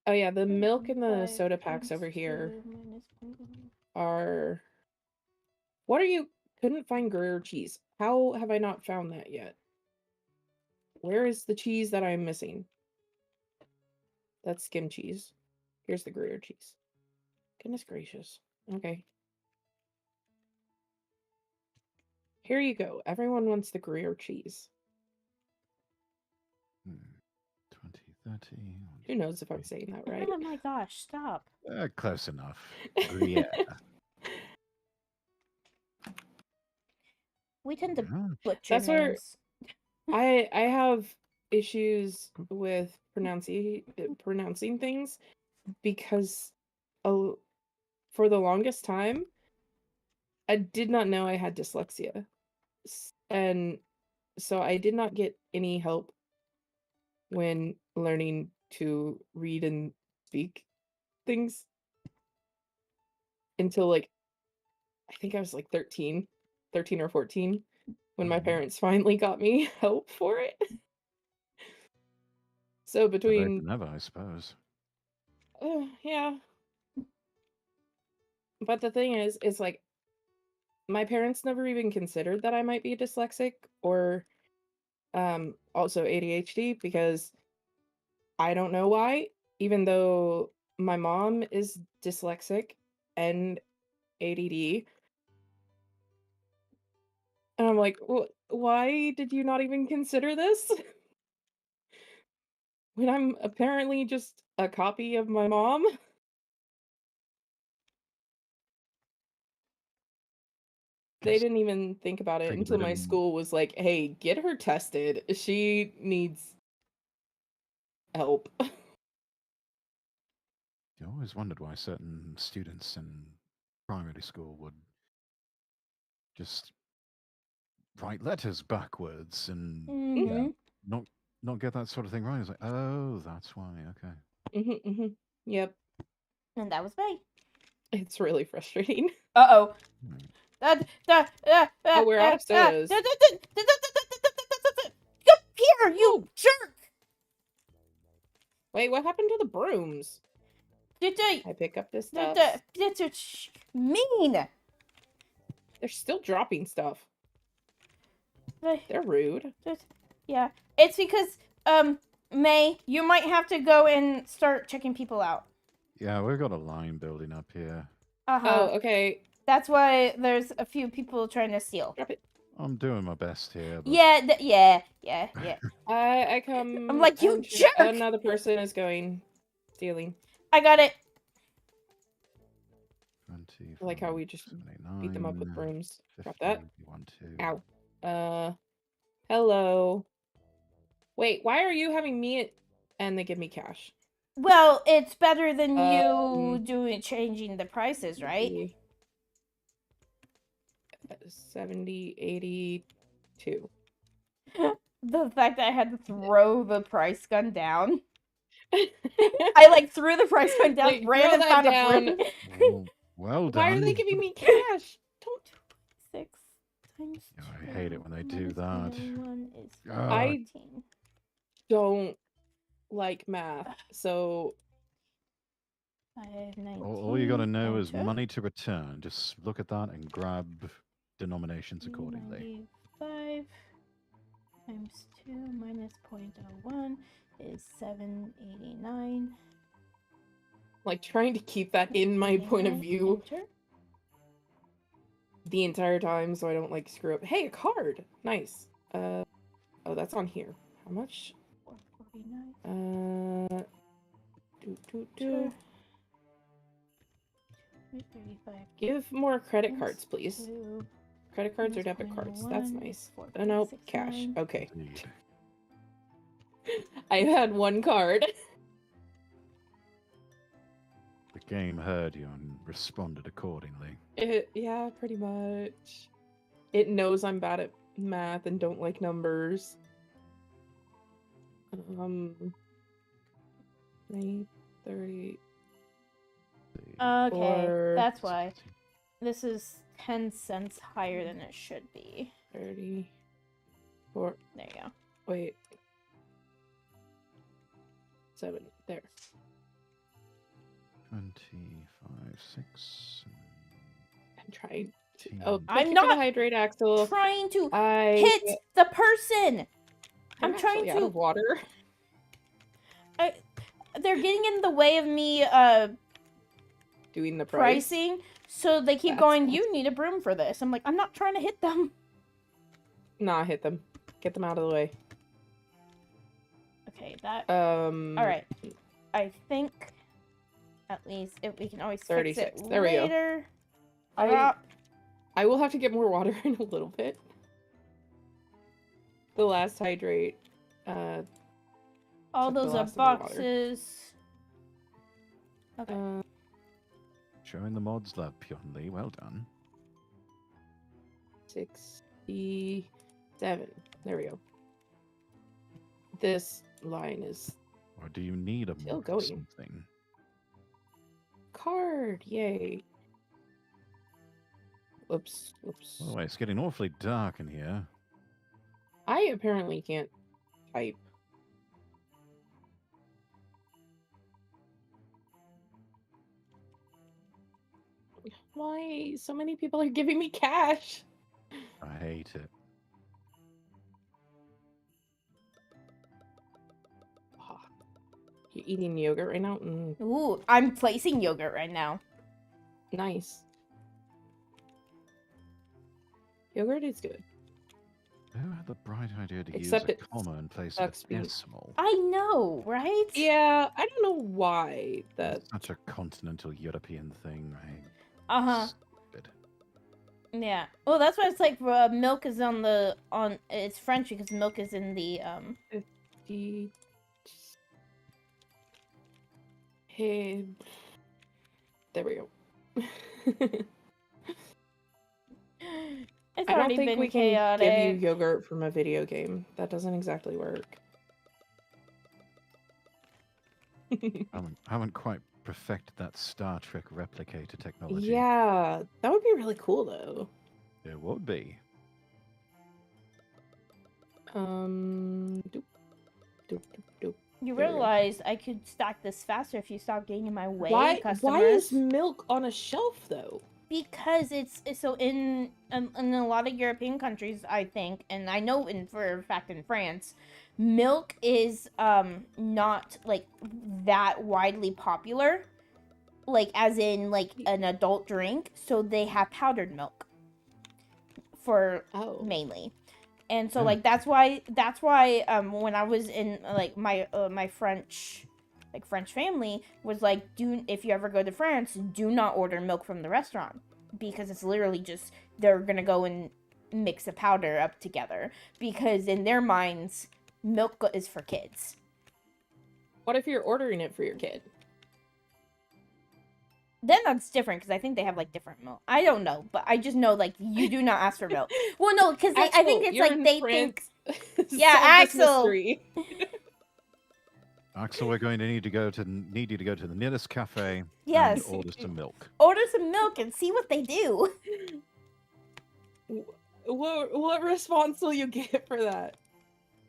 S2: Oh yeah, the milk and the soda packs over here are. What are you? Couldn't find Gruyere cheese. How have I not found that yet? Where is the cheese that I'm missing? That's skim cheese. Here's the Gruyere cheese. Goodness gracious. Okay. Here you go. Everyone wants the Gruyere cheese.
S3: 20, 30.
S2: Who knows if I'm saying that right?
S1: Oh my gosh, stop.
S3: Close enough. Gruyere.
S1: We tend to
S3: Yeah.
S1: butcher
S2: That's where
S1: names.
S2: I have issues with pronouncing things because for the longest time I did not know I had dyslexia. And so I did not get any help when learning to read and speak things until like I think I was like 13 or 14 when my parents finally got me help for it. So between
S3: never, I suppose.
S2: yeah. But the thing is, it's like my parents never even considered that I might be dyslexic or also ADHD because I don't know why, even though my mom is dyslexic and ADD. And I'm like, why did you not even consider this? When I'm apparently just a copy of my mom? They
S3: Just
S2: didn't even think about it
S3: figured
S2: until
S3: they
S2: my
S3: didn't.
S2: school was like, "Hey, get her tested. She needs help."
S3: I always wondered why certain students in primary school would just write letters backwards and
S2: Mm-hmm.
S1: Mm-hmm.
S3: not not get that sort of thing right. It's like, oh, that's why. Okay.
S2: Mm-hmm. Yep.
S1: And that was me.
S2: It's really frustrating.
S1: Uh-oh.
S3: Right.
S2: Oh, we're out of sodas.
S1: Come here, you
S2: Oh,
S1: jerk!
S2: wait, what happened to the brooms? I pick up this stuff.
S1: That's mean.
S2: They're still dropping stuff. They're rude.
S1: Yeah, it's because May, you might have to go and start checking people out.
S3: Yeah, we've got a line building up here.
S2: Oh, okay.
S1: That's why there's a few people trying to steal.
S2: Drop it.
S3: I'm doing my best here. But...
S1: Yeah, yeah.
S2: I come.
S1: I'm like, you jerk!
S2: Another person is going stealing.
S1: I got it.
S3: 20,
S2: I like how we just beat them up with brooms. Drop that.
S3: 1, 2.
S2: Ow. Hello. Wait, why are you having me and they give me cash?
S1: Well, it's better than you changing the prices, right?
S2: 70, 82.
S1: The fact that I had to throw the price gun down. I like threw the price gun down,
S2: Like,
S1: ran
S2: throw
S1: and
S2: that
S1: found
S2: down.
S1: a broom.
S3: Oh, well done.
S2: Why are they giving me cash? Don't.
S1: 6 times
S3: Oh, I hate it when they do that.
S1: 1 is
S2: I
S1: 14.
S2: don't like math, so
S1: 5,
S3: All you got to know is
S1: enter.
S3: money to return. Just look at that and grab denominations accordingly.
S1: 5 times 2 minus 0.01 is 789.
S2: like trying to keep that in my point of view
S1: Enter.
S2: the entire time so I don't like screw up. Hey, a card. Nice. Oh, that's on here. How much?
S1: 449.
S2: Do.
S1: 35.
S2: Give more credit
S1: Times
S2: cards, please.
S1: 2
S2: Credit cards or
S1: minus
S2: debit cards? That's
S1: 0.01
S2: nice.
S1: is
S2: Oh no, cash.
S1: 4.69.
S2: Okay.
S3: Indeed.
S2: I had one card.
S3: The game heard you and responded accordingly.
S2: Yeah, pretty much. It knows I'm bad at math and don't like numbers. 30.
S1: Okay, that's why. This is 10 cents higher than it should be.
S2: 34.
S1: There you go.
S2: Wait. 7. There.
S3: 25, 6.
S2: I'm trying to.
S3: 18.
S2: Oh,
S1: I'm
S2: thank you for
S1: not
S2: the hydrate, Axel.
S1: Trying to
S2: I
S1: hit the person. I'm trying
S2: actually out
S1: to.
S2: of water.
S1: They're getting in the way of me
S2: Doing the price.
S1: pricing, so they keep
S2: That's
S1: going,
S2: awesome.
S1: you need a broom for this. I'm like, I'm not trying to hit them.
S2: Nah, hit them. Get them out of the way.
S1: Okay, that.
S2: All
S1: Alright. I think at least if we can always
S2: 36.
S1: fix it
S2: There we go.
S1: later.
S2: I will have to get more water in a little bit. The last hydrate.
S1: All
S2: took the
S1: those are
S2: last of the water.
S1: boxes. Okay.
S3: Showing the mods love, Pionly. Well done.
S2: 67. There we go. This line is
S3: Or do you need a
S2: Still
S3: mod or
S2: going.
S3: something?
S2: card. Yay. Oops.
S3: By the way, it's getting awfully dark in here.
S2: I apparently can't type. Why so many people are giving me cash?
S3: I hate it.
S2: You eating yogurt right now?
S1: Ooh, I'm placing yogurt right now.
S2: Nice. Yogurt is good.
S3: Who had the bright idea to
S2: Except
S3: use
S2: it
S3: a comma in place of
S2: sucks
S3: a
S2: being-
S3: decimal?
S1: I know, right?
S2: Yeah, I don't know why that.
S3: It's such a continental European thing, right?
S1: Uh-huh.
S3: Stupid.
S1: Yeah. Well, that's why it's like milk is on. It's French because milk is in the
S2: 50. Hey, there we go.
S1: It's
S2: I don't
S1: already
S2: think
S1: been
S2: we can give you
S1: chaotic.
S2: yogurt from a video game. That doesn't exactly work.
S3: I haven't quite perfected that Star Trek replicator technology.
S2: Yeah, that would be really cool though.
S3: It would be.
S2: Doop, doop, doop, doop.
S1: You
S2: There we go.
S1: realize I could stack this faster if you stop getting in my way,
S2: Why
S1: customers.
S2: is milk on a shelf though?
S1: Because it's so in a lot of European countries, I think, and I know for a fact in France, milk is not like that widely popular, like as in like an adult drink. So they have powdered milk for mainly. And so like that's why when I was in like my French family was like, if you ever go to France, do not order milk from the restaurant, because it's literally just they're gonna go and mix a powder up together, because in their minds milk is for kids.
S2: What if you're ordering it for your kid?
S1: Then that's different, because I think they have like different milk. I don't know, but I just know like you do not ask for milk. Well, no, because I think it's like they think. Yeah, Axel.
S3: Axel, we're going to need you to go to the nearest cafe.
S1: Yes.
S3: And order some milk.
S1: Order some milk and see what they do.
S2: What response will you get for that?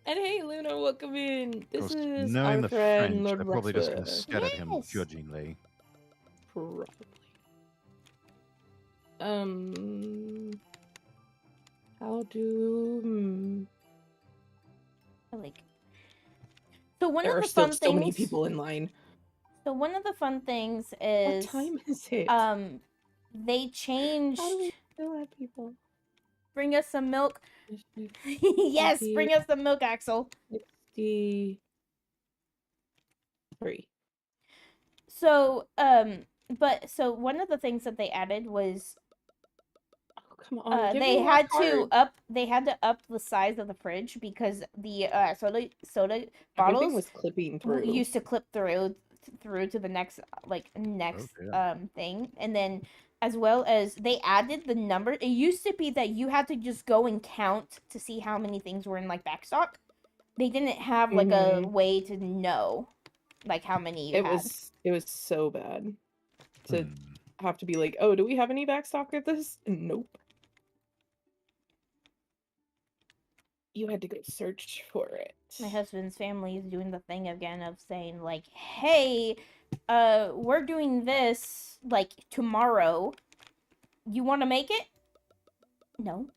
S2: And hey, Luna, welcome in. This is
S3: knowing
S2: our
S3: the
S2: friend
S3: French,
S2: Lord
S3: they're probably just going to
S2: Rexwood.
S3: stare at him grudgingly.
S2: Probably. How do
S1: like? So one
S2: there
S1: of
S2: are
S1: the
S2: still
S1: fun
S2: so many
S1: things.
S2: people in line.
S1: So one of the fun things is
S2: What time is it?
S1: they changed.
S2: How do we still have people?
S1: Bring us some milk. Yes, bring us some milk, Axel.
S2: 63.
S1: So so one of the things that they added was
S2: come on,
S1: they had to up the size of the fridge, because the soda bottles
S2: was clipping through.
S1: Used to clip through to the next thing, and then as well as they added the number. It used to be that you had to just go and count to see how many things were in like backstock. They didn't have like a way to know like how many you had.
S2: It was so bad to have to be like, oh, do we have any backstock of this? Nope. You had to go search for it.
S1: My husband's family is doing the thing again of saying like, hey, we're doing this like tomorrow. You want to make it? No.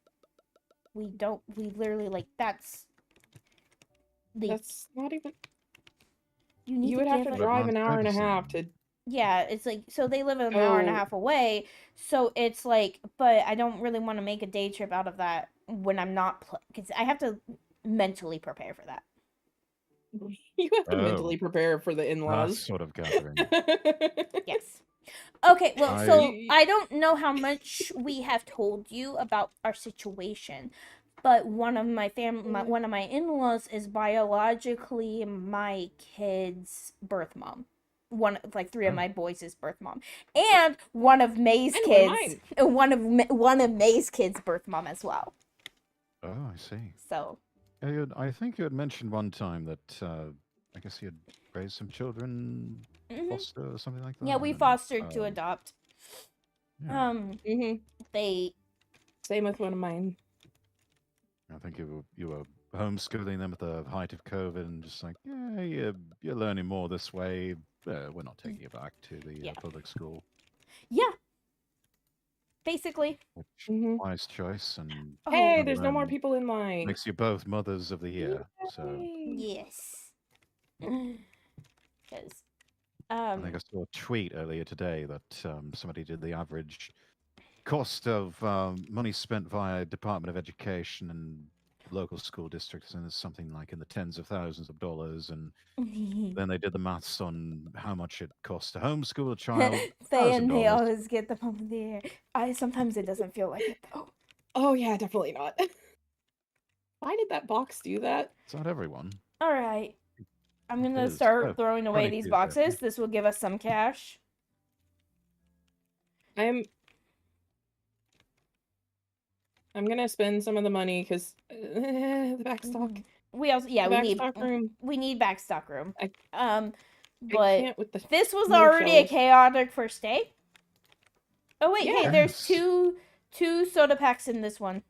S1: We don't. We literally like that's
S2: not even.
S1: You
S2: would have to drive an hour and a half to.
S1: Yeah, it's like, so they live an hour and a half away, so it's like, but I don't really want to make a day trip out of that when I'm not, because I have to mentally prepare for that.
S2: You have to mentally prepare for the in-laws.
S3: Sort of gathering.
S1: Yes. Okay, well, so I don't know how much we have told you about our situation, but one of my one of my in-laws is biologically my kid's birth mom. Three of my boys' birth mom, and one of May's kids, one of May's kids' birth mom as well.
S3: Oh, I see.
S1: So,
S3: I think you had mentioned one time that I guess you had raised some children, foster or something like that.
S1: Yeah, we fostered to adopt.
S3: Yeah.
S1: They.
S2: Same with one of mine.
S3: I think you were homeschooling them at the height of COVID, and just like, yeah, you're learning more this way. We're not taking you back to the public school.
S1: Yeah. Basically.
S3: Which wise choice, and
S2: hey, there's no more people in line.
S3: Makes you both mothers of the year. Yay. So
S1: yes. Because
S3: I think I saw a tweet earlier today that somebody did the average cost of money spent via Department of Education and local school districts, and it's something like in the tens of thousands of dollars. And then they did the maths on how much it costs to homeschool a child.
S1: They
S3: $1,000.
S1: always get them over there. Sometimes it doesn't feel like it though.
S2: Oh yeah, definitely not. Why did that box do that?
S3: It's not everyone.
S1: All right. I'm going
S3: It
S1: to
S3: is.
S1: start
S3: Oh,
S1: throwing away these
S3: 22
S1: boxes.
S3: there.
S1: This will give us some cash.
S2: I'm gonna spend some of the money because the back stock.
S1: We also
S2: The back stock room.
S1: we need back stock room.
S2: I
S1: But
S2: can't with the
S1: this was
S2: no
S1: already a
S2: shelves.
S1: chaotic first day. Oh wait, hey,
S2: Yeah.
S1: there's
S3: Yes.
S1: two soda packs in this one.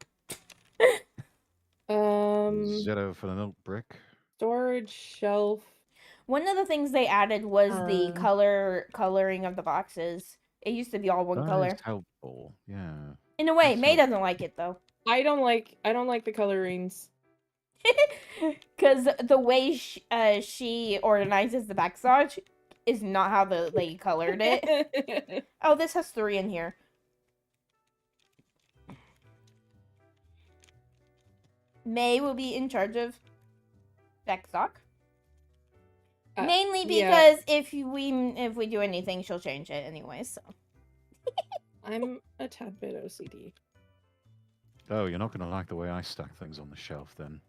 S3: Zero for the milk brick.
S2: Storage shelf.
S1: One of the things they added was the
S2: Uh,
S1: coloring of the boxes. It used to be all one
S3: That
S1: color.
S3: is helpful. Yeah.
S1: In a way,
S3: That's
S1: May
S3: helpful.
S1: doesn't like it though.
S2: I don't like the colorings.
S1: Because the way she organizes the backstage is not how they colored it. Oh, this has 3 in here. May will be in charge of backstock. Mainly
S2: yeah.
S1: because if we do anything, she'll change it anyway. So
S2: I'm a tad bit OCD.
S3: Oh, you're not going to like the way I stack things on the shelf then.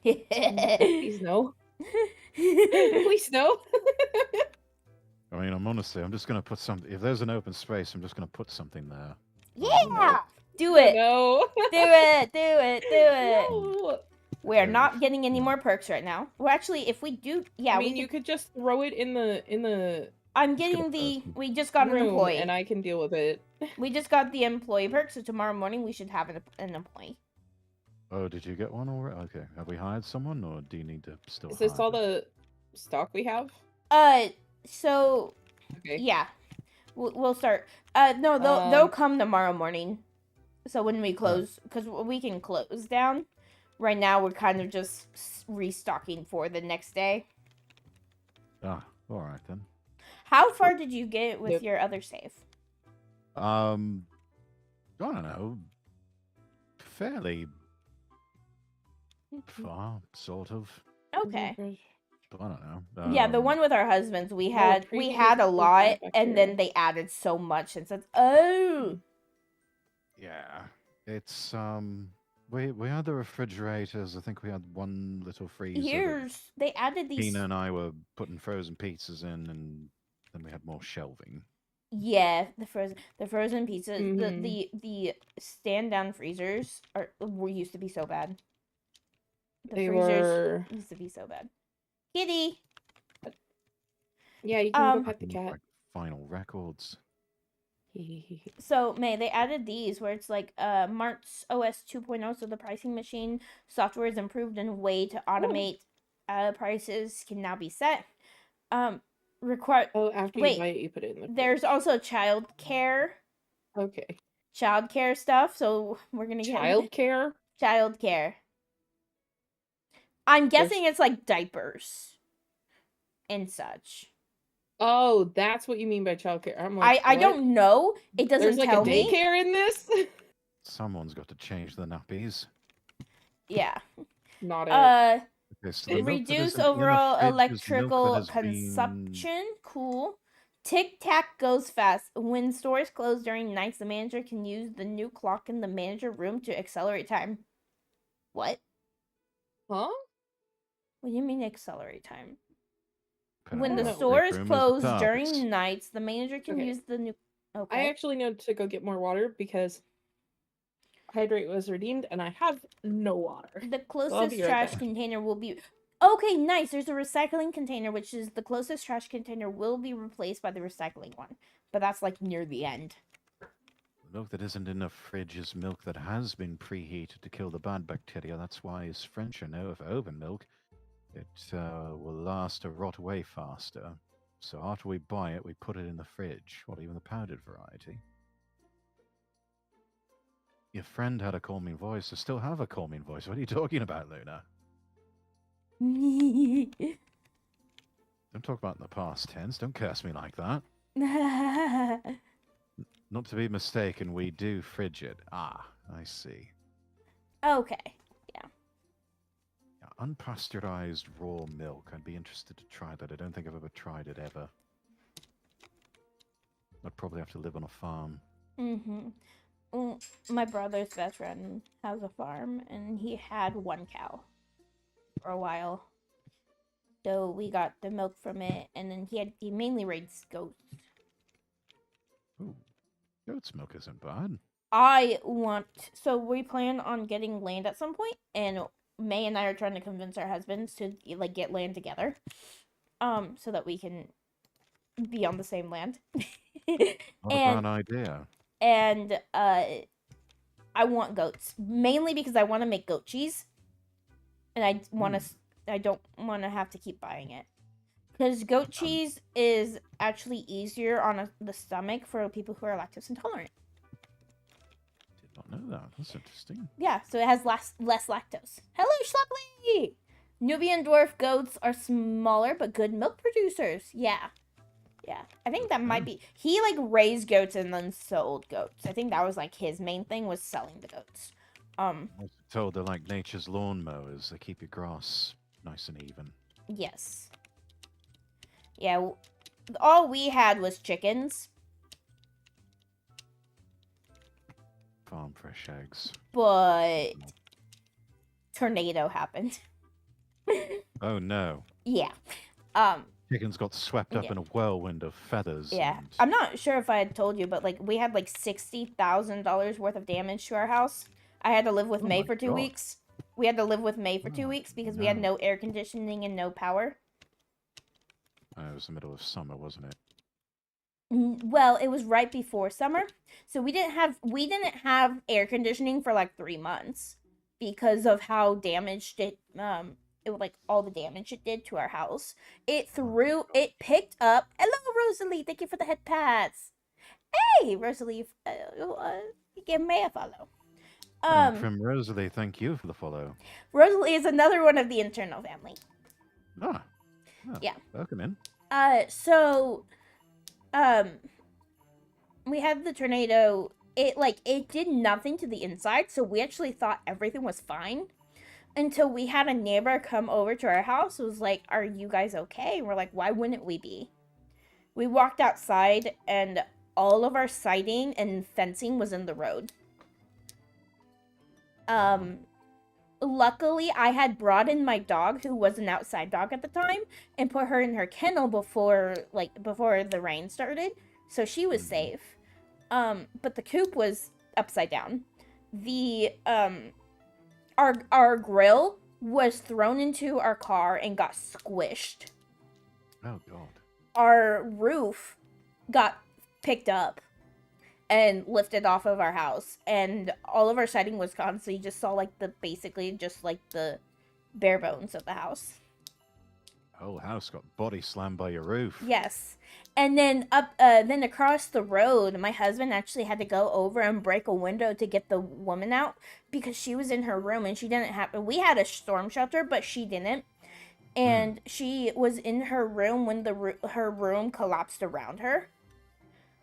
S2: Please no. Please no.
S3: I mean, I'm just going to put something. If there's an open space, I'm just going to put something there.
S1: Yeah, do it,
S2: No.
S1: do it, do it, do it.
S2: No.
S1: We're not getting any more perks right now. Well, actually, if we do, yeah,
S2: I mean, you could just throw it in the
S1: I'm getting we just got an
S2: room,
S1: employee.
S2: and I can deal with it.
S1: We just got the employee perk, so tomorrow morning we should have an employee.
S3: Oh, did you get one already? Okay. Have we hired someone, or do you need to still
S2: Is this
S3: hire
S2: all
S3: them?
S2: the stock we have?
S1: So
S2: Okay.
S1: yeah, we'll start. No, they'll come tomorrow morning. So when we close, because we can close down. Right now, we're kind of just restocking for the next day.
S3: Ah, all right then.
S1: How far did you get with your other save?
S3: I don't know. Fairly far, sort of.
S1: Okay.
S3: I don't know.
S1: Yeah, the one with our husbands, we
S2: no,
S1: had
S2: preheated
S1: a lot,
S2: back
S1: and
S2: here.
S1: then they added so much and said, "Oh,
S3: Yeah, it's we had the refrigerators. I think we had one little freezer.
S1: here's they added these."
S3: Tina and I were putting frozen pizzas in, and then we had more shelving.
S1: Yeah, the frozen pizzas,
S2: Mhm.
S1: the stand down freezers were used to be so bad. The
S2: They
S1: freezers
S2: were.
S1: used to be so bad. Kitty.
S2: Yeah, you can go pet the
S3: Look
S2: cat.
S3: like final records.
S1: So May, they added these where it's like March OS 2.0, so the pricing machine software is improved in a way to automate prices can now be set. After
S2: you buy it, you put it in the
S1: there's also child care stuff, so we're gonna get
S2: child care.
S1: child care. I'm guessing it's like diapers and such.
S2: Oh, that's what you mean by childcare. I'm like,
S1: I don't know. It doesn't
S2: There's like
S1: tell
S2: a
S1: me.
S2: daycare in this.
S3: Someone's got to change the nappies.
S1: Yeah.
S2: Not it.
S3: Okay, so the milk that
S1: Reduce
S3: isn't in the
S1: overall
S3: fridge is milk that
S1: electrical
S3: has been-
S1: consumption. Cool. Tic Tac goes fast. When stores close during nights, the manager can use the new clock in the manager room to accelerate time. What?
S2: Huh?
S1: What do you mean accelerate time?
S3: Put it
S1: When
S3: in
S1: the
S3: break
S1: stores
S3: room as
S1: close
S3: the
S1: during
S3: TARDIS.
S1: nights, the manager can
S2: Okay.
S1: use the new.
S2: I
S1: Okay.
S2: actually know to go get more water because hydrate was redeemed and I have no water.
S1: The
S2: I'll
S1: closest
S2: be right
S1: trash
S2: back.
S1: container will be. Okay, nice. There's a recycling container, which is the closest trash container will be replaced by the recycling one. But that's like near the end.
S3: The milk that isn't in the fridge is milk that has been preheated to kill the bad bacteria. That's why, as French know, if oven milk, it will last or rot away faster. So after we buy it, we put it in the fridge, or even the powdered variety. Your friend had a calming voice. I still have a calming voice. What are you talking about, Luna? Don't talk about in the past tense. Don't curse me like that. Not to be mistaken, we do fridge it. Ah, I see.
S1: Okay, yeah.
S3: unpasteurized raw milk. I'd be interested to try that. I don't think I've ever tried it ever. I'd probably have to live on a farm.
S1: Mm-hmm. Well, my brother's best friend has a farm, and he had one cow for a while. So we got the milk from it, and then he mainly raised goats.
S3: Ooh, goat's milk isn't bad.
S1: So we plan on getting land at some point, and May and I are trying to convince our husbands to like get land together, so that we can be on the same land.
S3: Not a
S1: and
S3: bad idea.
S1: and I want goats mainly because I want to make goat cheese, and I don't want to have to keep buying it. Because goat cheese is actually easier on the stomach for people who are lactose intolerant.
S3: Did not know that. That's interesting.
S1: Yeah, so it has less lactose. Hello, Schlepply! Nubian dwarf goats are smaller but good milk producers. Yeah. Yeah. I think that might be... He, like, raised goats and then sold goats. I think that was, like, his main thing was selling the goats.
S3: I was told they're like nature's lawnmowers. They keep your grass nice and even.
S1: Yes. Yeah, all we had was chickens.
S3: Farm fresh eggs.
S1: But tornado happened.
S3: Oh no.
S1: Yeah.
S3: Chickens got swept up in a whirlwind of feathers.
S1: Yeah.
S3: And...
S1: I'm not sure if I had told you, but like we had like $60,000 worth of damage to our house. I had to live with May for 2 weeks. We had to live with May for 2 weeks because we had no air conditioning and no power.
S3: It was the middle of summer, wasn't it?
S1: Well, it was right before summer, so we didn't have air conditioning for like 3 months because of how damaged it like all the damage it did to our house. It picked up. Hello, Rosalie. Thank you for the head pats. Hey, Rosalie, give me a follow.
S3: From Rosalie, thank you for the follow.
S1: Rosalie is another one of the internal family.
S3: Yeah. Welcome in.
S1: We had the tornado. It did nothing to the inside, so we actually thought everything was fine until we had a neighbor come over to our house. It was like, "Are you guys okay?" And we're like, "Why wouldn't we be?" We walked outside, and all of our siding and fencing was in the road. Luckily, I had brought in my dog, who was an outside dog at the time, and put her in her kennel before the rain started, so she was safe. But the coop was upside down. Our grill was thrown into our car and got squished.
S3: Oh God.
S1: Our roof got picked up and lifted off of our house, and all of our siding was gone, so you just saw basically the bare bones of the house.
S3: Whole house got body slammed by your roof.
S1: Yes. And then then across the road, my husband actually had to go over and break a window to get the woman out because she was in her room and she didn't have. We had a storm shelter, but she didn't, and she was in her room when her room collapsed around her.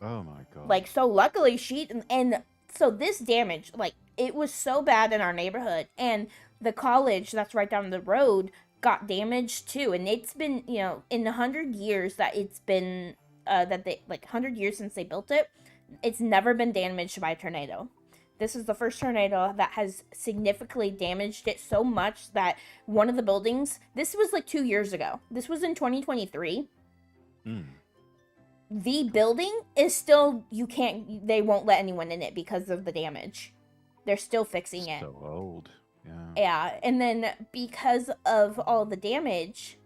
S3: Oh my God.
S1: So luckily so this damage, it was so bad in our neighborhood, and the college that's right down the road got damaged too, and it's been, in 100 years that it's been, 100 years since they built it, it's never been damaged by a tornado. This is the first tornado that has significantly damaged it so much that one of the buildings, this was 2 years ago. This was in 2023. The building is still, they won't let anyone in it because of the damage. They're still fixing it.
S3: So old. Yeah.
S1: Yeah, and then because of all the damage,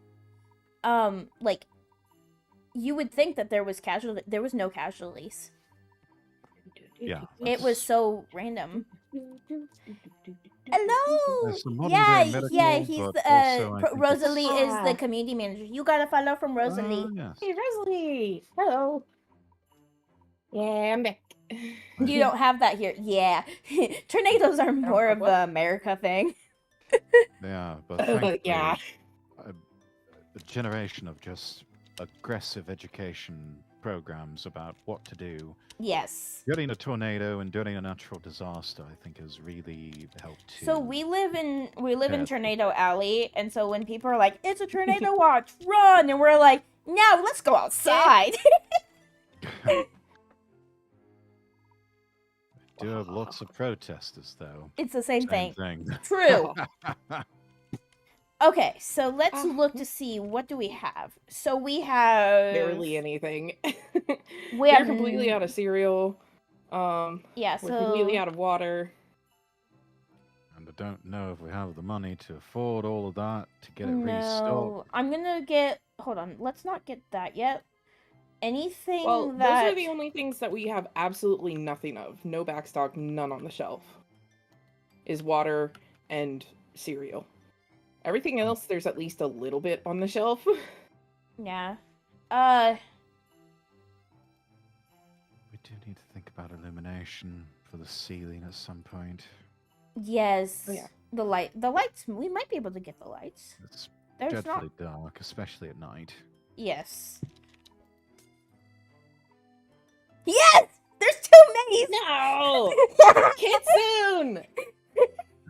S1: you would think that there was no casualties.
S3: Yeah.
S1: It was so random. Hello. Rosalie is the community manager. You got a follow from Rosalie.
S3: Yes.
S2: Hey, Rosalie. Hello. Yeah, I'm back.
S1: You don't have that here. Yeah. Tornadoes are more of an America thing.
S3: Yeah, but thankfully,
S2: yeah.
S3: a generation of just aggressive education programs about what to do.
S1: Yes.
S3: During a tornado and during a natural disaster, I think has really helped to.
S1: So we live in
S3: Yeah.
S1: Tornado Alley, and so when people are like, "It's a tornado watch, run!" and we're like, "No, let's go outside."
S3: Do have lots of protesters though.
S1: It's the same thing.
S3: thing.
S1: True. Okay, so let's look to see what do we have. So we have
S2: Barely anything.
S1: We
S2: They're
S1: have
S2: completely out of cereal.
S1: Yeah,
S2: We're completely
S1: so
S2: out of water.
S3: And I don't know if we have the money to afford all of that to get it
S1: no,
S3: restocked.
S1: I'm gonna get. Hold on, let's not get that yet. Anything
S2: Well,
S1: that
S2: those are the only things that we have absolutely nothing of. No backstock, none on the shelf. Is water and cereal. Everything else, there's at least a little bit on the shelf.
S1: Yeah.
S3: We do need to think about illumination for the ceiling at some point.
S1: Yes.
S2: Oh, yeah.
S1: The lights. We might be able to get the lights.
S3: It's
S1: There's
S3: dreadfully
S1: not.
S3: dark, especially at night.
S1: Yes. Yes! There's too many!
S2: No! Kitsune!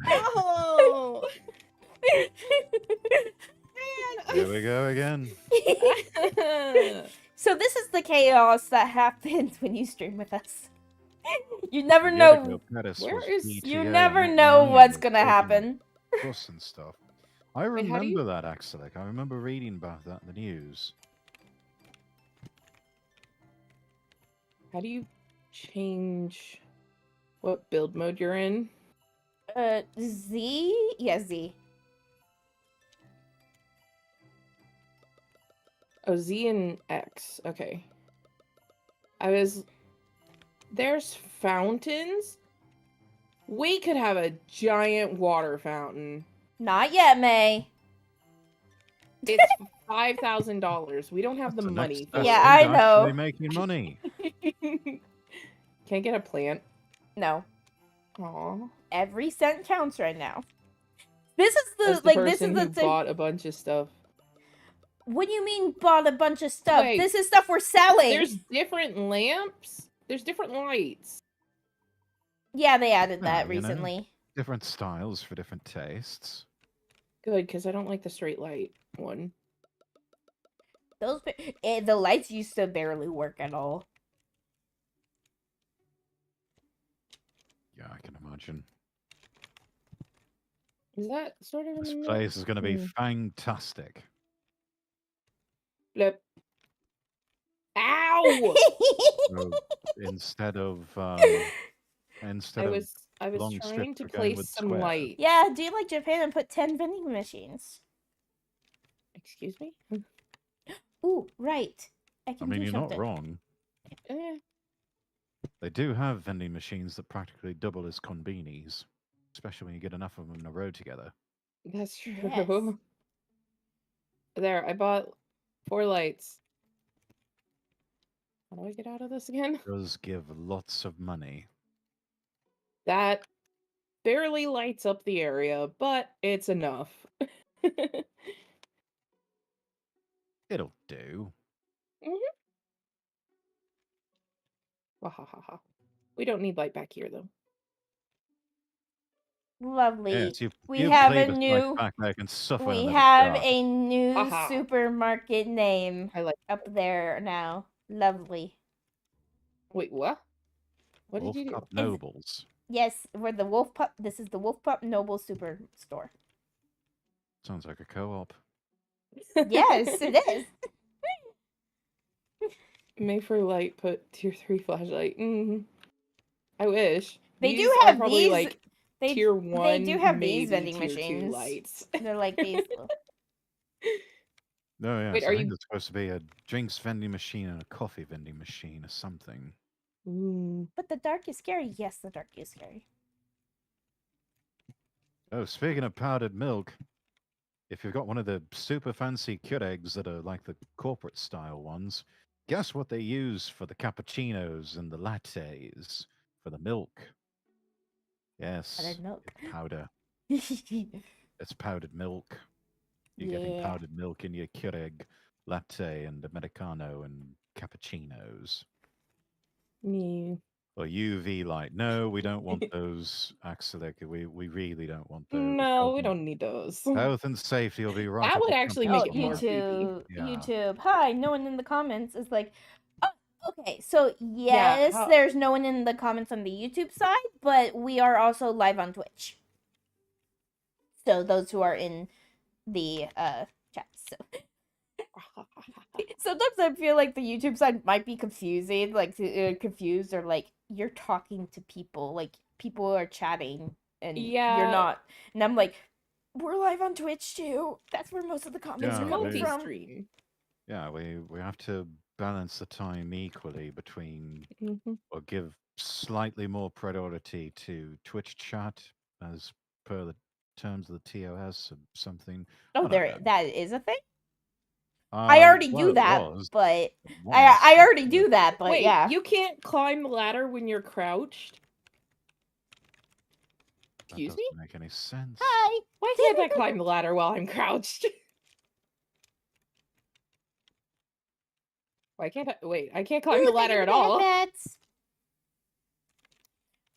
S2: No!
S3: Here we go again.
S1: So this is the chaos that happens when you stream with us. You never
S3: The
S1: know.
S3: Yetigo Pettis
S2: Where
S3: was
S2: is-
S1: You
S3: PTA,
S1: never
S3: not
S1: know
S3: mine,
S1: what's
S3: was
S1: gonna
S3: taking
S1: happen.
S3: Bus and stuff. I
S2: Wait, how do you-
S3: remember that actually. I remember reading about that in the news.
S2: How do you change what build mode you're in?
S1: Z? Yeah, Z.
S2: Oh, Z and X. Okay. There's fountains? We could have a giant water fountain.
S1: Not yet, May.
S2: It's $5,000. We don't have the
S3: That's the
S2: money.
S3: next
S2: for
S3: best
S1: Yeah,
S2: it.
S3: thing
S1: I
S3: to
S1: know.
S3: actually making money.
S2: Can't get a plant.
S1: No.
S2: Aww.
S1: Every cent counts right now. This is
S2: As the
S1: this
S2: person
S1: is the
S2: who
S1: thing.
S2: bought a bunch of stuff.
S1: What do you mean bought a bunch of stuff?
S2: Wait.
S1: This is stuff we're selling.
S2: There's different lamps. There's different lights.
S1: Yeah, they added that
S3: you know.
S1: recently.
S3: Different styles for different tastes.
S2: Good, because I don't like the straight light one.
S1: The lights used to barely work at all.
S3: Yeah, I can imagine.
S2: Is that sort of
S3: This
S2: in the
S3: place is going to be
S2: Hmm.
S3: fantastic.
S2: Blip. Ow!
S3: So instead of
S2: I
S3: instead of
S2: was
S3: long
S2: trying
S3: strips,
S2: to
S3: we're going
S2: place
S3: with
S2: some
S3: square.
S2: light.
S1: Yeah, do you like Japan and put 10 vending machines?
S2: Excuse me?
S1: Ooh, right. I
S3: I
S1: can
S3: mean,
S1: do
S3: you're
S1: something.
S3: not wrong.
S2: Eh,
S3: They do have vending machines that practically double as convenis, especially when you get enough of them in a row together.
S2: that's true.
S1: Yes.
S2: There, I bought 4 lights. How do I get out of this again?
S3: It does give lots of money.
S2: That barely lights up the area, but it's enough.
S3: It'll do.
S2: Wahahaha. We don't need light back here, though.
S1: Lovely.
S3: Yes,
S1: we
S3: you
S1: have a
S3: plebeians
S1: new
S3: back there can suffer
S1: we
S3: in the
S1: have
S3: dark.
S1: a new
S2: Aha.
S1: supermarket name
S2: I like.
S1: up there now. Lovely.
S2: Wait, what? What did
S3: Wolf
S2: you do?
S3: Cup Nobles.
S1: Yes, we're the Wolf Pup. This is the Wolf Pup Noble Superstore.
S3: Sounds like a co-op.
S1: Yes, it is.
S2: May for light, put tier 3 flashlight. I wish.
S1: They
S2: These
S1: do
S2: are
S1: have
S2: probably
S1: these.
S2: like
S1: They
S2: tier 1.
S1: do have
S2: maybe
S1: these vending
S2: tier 2
S1: machines.
S2: lights.
S1: They're like these.
S3: No, yes,
S2: Wait,
S3: I
S2: are
S3: think
S2: you-
S3: there's supposed to be a drinks vending machine and a coffee vending machine or something.
S2: Ooh.
S1: But the dark is scary. Yes, the dark is scary.
S3: Oh, speaking of powdered milk, if you've got one of the super fancy Keurigs that are like the corporate style ones, guess what they use for the cappuccinos and the lattes for the milk? Yes,
S1: Powdered milk.
S3: it's powder. It's powdered milk. You're getting
S1: Yeah.
S3: powdered milk in your Keurig latte and Americano and cappuccinos.
S2: Me.
S3: Or UV light. No, we don't want those, Axelic. We really don't want those.
S2: No, we don't need those.
S3: Health and safety will be right
S2: That
S3: up
S2: would
S3: the
S2: actually
S3: company's
S1: Oh,
S2: make it more
S3: mind.
S2: creepy.
S1: YouTube,
S3: Yeah.
S1: YouTube. Hi, no one in the comments is like, oh, okay. So
S2: Yeah,
S1: yes,
S2: how-
S1: there's no one in the comments on the YouTube side, but we are also live on Twitch. So those who are in the chat. So sometimes I feel like the YouTube side might be confusing, like confused, or like you're talking to people, like people are chatting and you're
S2: Yeah.
S1: not, and I'm like, we're live on Twitch too. That's where most of the comments
S3: Yeah,
S1: are coming
S3: they-
S1: from.
S2: multi-stream.
S3: Yeah, we have to balance the time equally between, or give slightly more priority to Twitch chat as per the terms of the TOS or something. I
S1: Oh,
S3: don't
S1: there,
S3: know.
S1: that is a thing. I already
S3: Well,
S1: do
S3: it
S1: that,
S3: was.
S1: but
S3: It was,
S1: I
S3: but,
S1: already do that, but
S2: Wait,
S1: yeah.
S2: you can't climb the ladder when you're crouched?
S3: That
S2: Excuse
S3: doesn't
S2: me?
S3: make any sense.
S1: Hi.
S2: Why can't I climb the ladder while I'm crouched? Why can't I? Wait, I can't climb the ladder at all.
S1: Pets.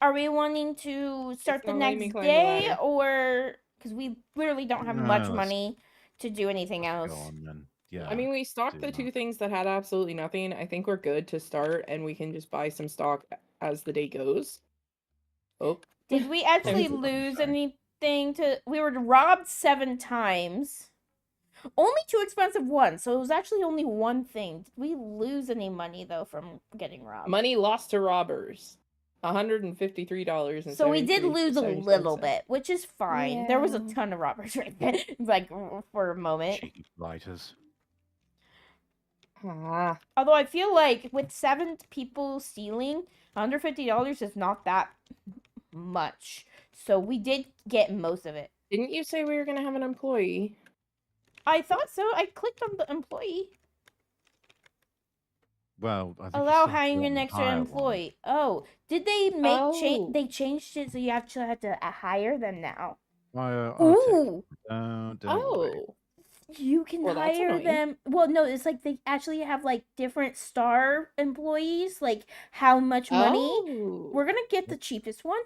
S1: Are we wanting to start the
S2: not letting me
S1: next
S2: climb the
S1: day,
S2: ladder.
S1: or because we literally don't have
S3: No,
S1: much
S3: let's-
S1: money to do anything
S3: Let's
S1: else?
S3: go on then. Yeah.
S2: I mean, we stocked
S3: do
S2: the
S3: that.
S2: 2 things that had absolutely nothing. I think we're good to start, and we can just buy some stock as the day goes. Oh.
S1: Did we actually
S3: Thanks.
S1: lose anything to? We were robbed 7 times. Only 2 expensive ones, so it was actually only one thing. Did we lose any money though from getting robbed?
S2: Money lost to robbers. $153.
S1: So we did lose a little bit, which is fine. There was a
S2: Yeah.
S1: ton of robbers right there, like for a moment.
S3: Cheap writers.
S2: Ah.
S1: Although I feel like with 7 people stealing, $150 is not that much. So we did get most of it.
S2: Didn't you say we were gonna have an employee?
S1: I thought so. I clicked on the employee.
S3: Well, I think
S1: Allow
S3: it's
S1: hiring an extra employee. Oh, did they make change?
S2: Oh.
S1: They changed it so you actually have to hire them now.
S3: I'll take it.
S1: Ooh,
S3: Don't worry.
S2: Oh.
S1: you can
S2: Well, that's
S1: hire
S2: annoying.
S1: them. Well, no, it's like they actually have like different star employees, like how much money.
S2: Oh.
S1: We're gonna get the cheapest one.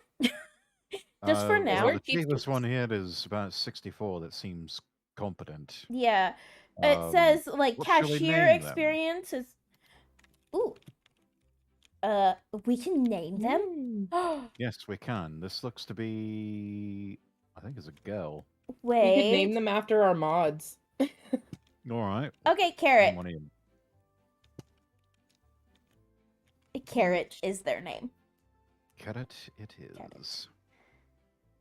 S1: Just for now.
S3: Well,
S2: We're
S3: the cheapest
S2: cheapskates.
S3: one here is about 64. That seems competent.
S1: Yeah. It
S3: Um,
S1: says like
S3: what shall we
S1: cashier
S3: name them?
S1: experience is. Ooh. We can name them.
S2: Mm.
S3: Yes, we can. This looks to be, I think it's a girl.
S1: Wait.
S2: We could name them after our mods.
S3: All right.
S1: Okay,
S3: name
S1: Carrot.
S3: one of 'em.
S1: Carrot is their name.
S3: Carrot it
S1: Carrot.
S3: is.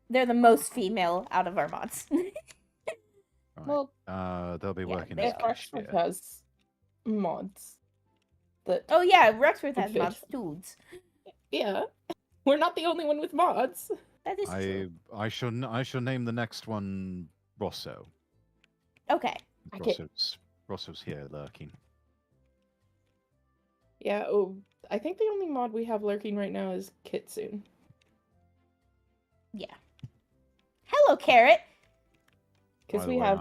S1: They're the most female out of our mods.
S3: Right.
S2: Well,
S3: They'll be
S1: yeah,
S3: working
S1: they
S3: as
S1: are.
S3: cashier.
S2: Rexford has mods. That
S1: Oh yeah, Rexworth has
S2: Good.
S1: mods dudes.
S2: yeah, we're not the only one with mods.
S1: That is true.
S3: I shall name the next one Rosso.
S1: Okay.
S2: Okay.
S3: Rosso's here lurking.
S2: Yeah. Oh, I think the only mod we have lurking right now is Kitsune.
S1: Yeah. Hello, Carrot.
S2: Because
S3: By the
S2: we
S3: way,
S2: have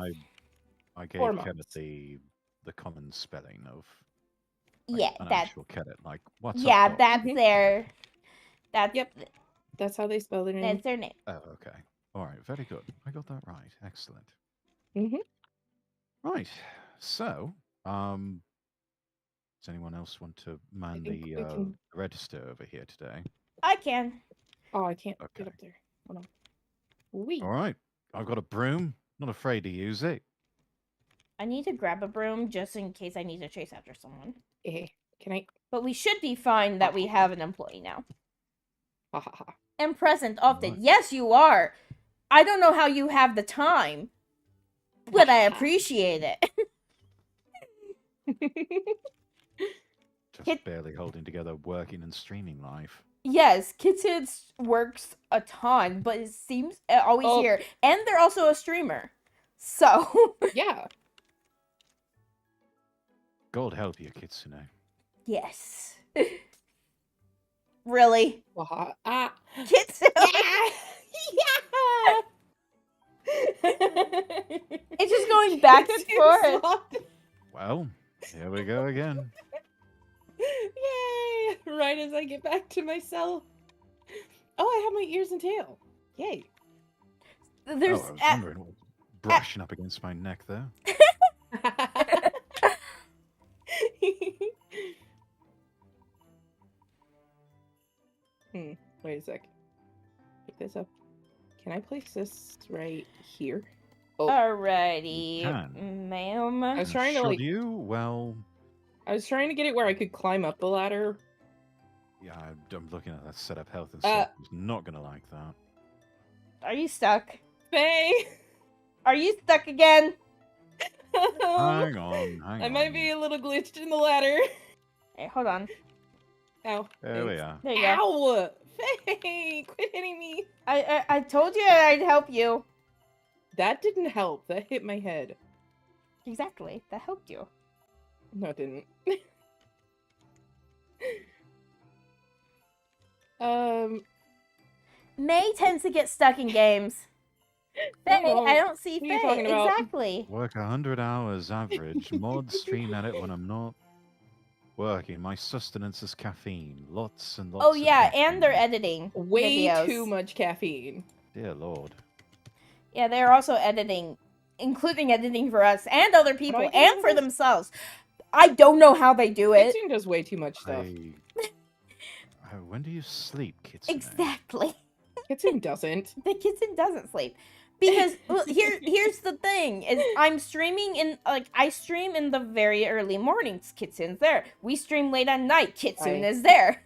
S3: I gave
S2: 4
S3: Carrot
S2: mods.
S3: the common spelling of like,
S1: Yeah,
S3: an
S1: that's
S3: actual Carrot. Like what's
S1: yeah,
S3: up, Doc?
S1: that's
S2: Mhm.
S1: their. That's
S2: Yep. That's how they spell their name.
S1: that's their name.
S3: Oh, okay. All right. Very good. I got that right. Excellent.
S2: Mhm.
S3: Right. So, does anyone else want to man
S2: think
S3: the
S2: we can-
S3: register over here today?
S1: I can.
S2: Oh, I can't
S3: Okay.
S2: get up there. Hold on. Wee.
S3: All right. I've got a broom. Not afraid to use it.
S1: I need to grab a broom just in case I need to chase after someone.
S2: Can I?
S1: But we should be fine that we have an employee now.
S2: Ha ha ha.
S1: And present often.
S3: Right.
S1: Yes, you are. I don't know how you have the time, but I appreciate it.
S3: Just
S1: Hit-
S3: barely holding together working and streaming life.
S1: Yes, Kids works a ton, but it seems always
S2: Oh.
S1: here. And they're also a streamer. So,
S2: Yeah.
S3: God help you, Kitsune.
S1: yes. Really?
S2: Ah.
S1: Kitsune?
S2: Yeah.
S1: It's just going back and forth.
S3: Well, here we go again.
S2: right as I get back to myself. Oh, I have my ears and tail. Yay.
S1: There's
S3: Oh, I was wondering what was brushing up against my neck there.
S2: Wait a sec. Pick this up. Can I place this right here? Oh,
S1: Alrighty,
S3: can.
S1: ma'am.
S2: I was trying to
S3: Should
S2: like.
S3: you? Well,
S2: I was trying to get it where I could climb up the ladder.
S3: yeah, I'm looking at that setup health and stuff. He's not gonna like that.
S1: Are you stuck?
S2: Faye!
S1: Are you stuck again?
S3: Hang on, hang
S2: I
S3: on.
S2: might be a little glitched in the ladder.
S1: Hey, hold on.
S2: Ow.
S3: There we
S2: thanks.
S3: are.
S1: There you go.
S2: Ow! Faye! Quit hitting me!
S1: I told you I'd help you.
S2: That didn't help. That hit my head.
S1: Exactly. That helped you.
S2: No, it didn't.
S1: May tends to get stuck in games. Faye,
S2: Oh,
S1: I don't see
S2: what are you
S1: Faye.
S2: talking about?
S1: Exactly.
S3: Work 100 hours average. Mod stream at it when I'm not working. My sustenance is caffeine. Lots and lots
S1: Oh
S3: of
S1: yeah, and they're
S3: caffeine.
S1: editing
S2: Way
S1: videos.
S2: too much caffeine.
S3: Dear Lord.
S1: Yeah, they're also editing, including editing for us and other people,
S2: do
S1: and for
S2: this?
S1: themselves. I don't know how they do it.
S2: Kitsune does way too much stuff.
S3: When do you sleep, Kitsune?
S1: Exactly.
S2: Kitsune doesn't.
S1: The kitten doesn't sleep. Because well, here's the thing is I'm streaming in I stream in the very early mornings. Kitsune's there. We stream late at night. Kitsune is there.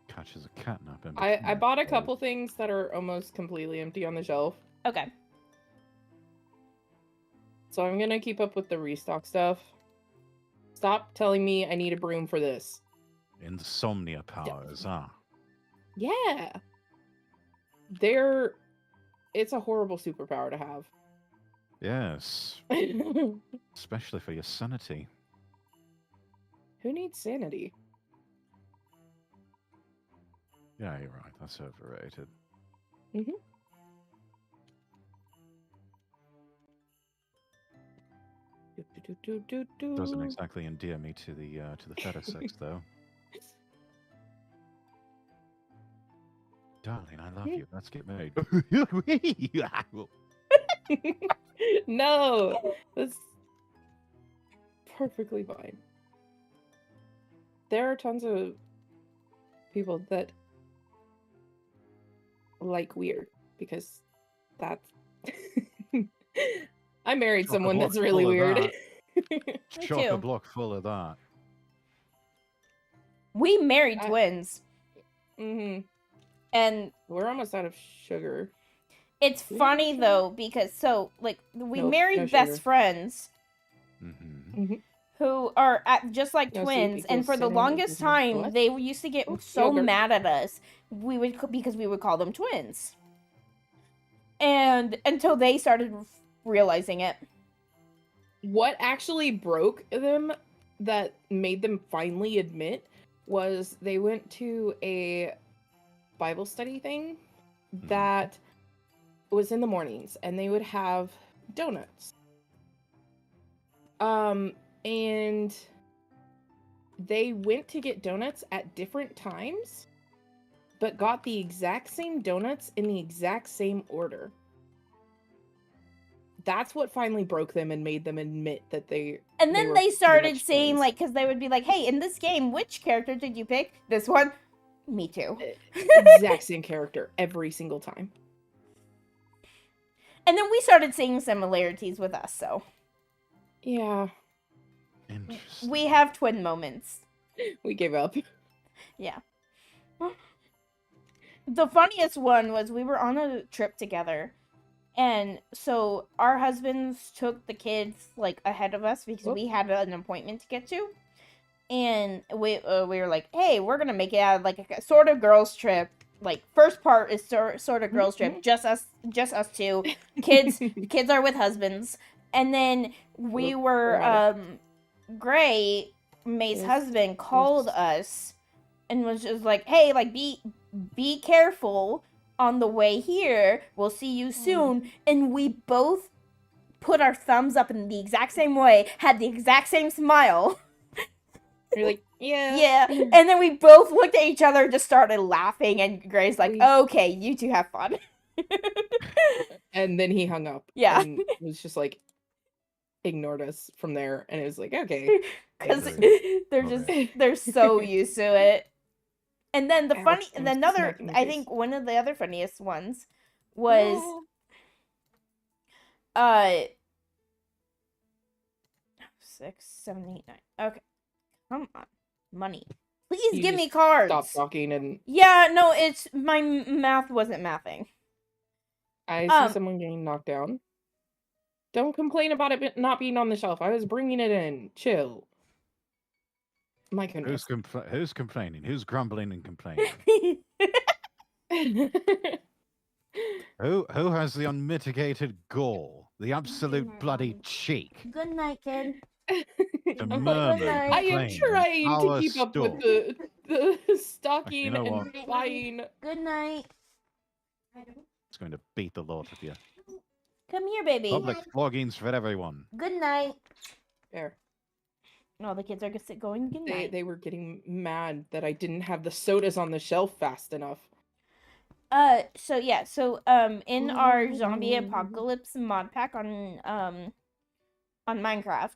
S3: Catches a catnap in
S2: I
S3: between.
S2: bought a couple things that are almost completely empty on the shelf.
S1: Okay.
S2: So I'm gonna keep up with the restock stuff. Stop telling me I need a broom for this.
S3: Insomnia powers,
S2: Yeah. It's a horrible superpower to have.
S3: Yes. Especially for your sanity.
S2: Who needs sanity?
S3: Yeah, you're right. That's overrated. Doesn't exactly endear me to the feta sex, though. Darling, I love you. Let's get married.
S2: No, that's perfectly fine. There are tons of people that like weird because that's. I married someone that's really weird.
S3: Chock a block full of that.
S1: We married twins.
S2: Mm-hmm.
S1: And
S2: we're almost out of sugar.
S1: It's funny though because we married best friends who are just like twins, and for the longest time they used to get so mad at us. Because we would call them twins, and until they started realizing it.
S2: What actually broke them, that made them finally admit, was they went to a Bible study thing that was in the mornings, and they would have donuts. And they went to get donuts at different times, but got the exact same donuts in the exact same order. That's what finally broke them and made them admit that they.
S1: And then they started saying, like, because they would be like, "Hey, in this game, which character did you pick? This one? Me too."
S2: Exact same character every single time.
S1: And then we started seeing similarities with us, so.
S2: Yeah.
S3: Interesting.
S1: We have twin moments.
S2: We gave up.
S1: Yeah. The funniest one was we were on a trip together. And so our husbands took the kids like ahead of us because we had an appointment to get to. And we were like, "Hey, we're going to make it out of like a sort of girls trip. Like first part is sort of girls trip, just us two. Kids are with husbands." And then we were Gray, May's husband, called us and was just like, "Hey, like be careful on the way here. We'll see you soon." And we both put our thumbs up in the exact same way, had the exact same smile.
S2: You're like,
S1: Yeah. And then we both looked at each other and just started laughing, and Gray's like, okay, you two have fun.
S2: And then he hung up.
S1: Yeah.
S2: And was just like, ignored us from there. And it was like, okay.
S1: Because
S3: Thanks.
S1: they're so used to it. And then the
S2: Ouch,
S1: funny,
S2: I'm
S1: another,
S2: smacking your
S1: I
S2: face.
S1: think one of the other funniest ones was,
S2: Ah.
S1: 6, 7, 8, 9. Okay, come on, money. Please
S2: You
S1: give me
S2: just
S1: cards.
S2: Stop talking and
S1: Yeah, no, it's my math wasn't mathing.
S2: I see someone getting knocked down. Don't complain about it not being on the shelf. I was bringing it in. Chill. My goodness.
S3: Who's complaining? Who's grumbling and complaining? Who has the unmitigated gall, the absolute bloody cheek
S1: Good night, kid.
S3: to murmur and
S2: I am
S3: complain
S2: trying
S3: in
S2: to
S3: our
S2: keep up with
S3: store?
S2: the stocking
S3: You know
S2: and
S3: what?
S2: buying.
S1: Good night.
S3: It's going to beat the lot of you.
S1: Come here, baby.
S3: Public floggings for everyone.
S1: Good night.
S2: There.
S1: No, the kids are going good night.
S2: They were getting mad that I didn't have the sodas on the shelf fast enough.
S1: In our zombie apocalypse mod pack on Minecraft,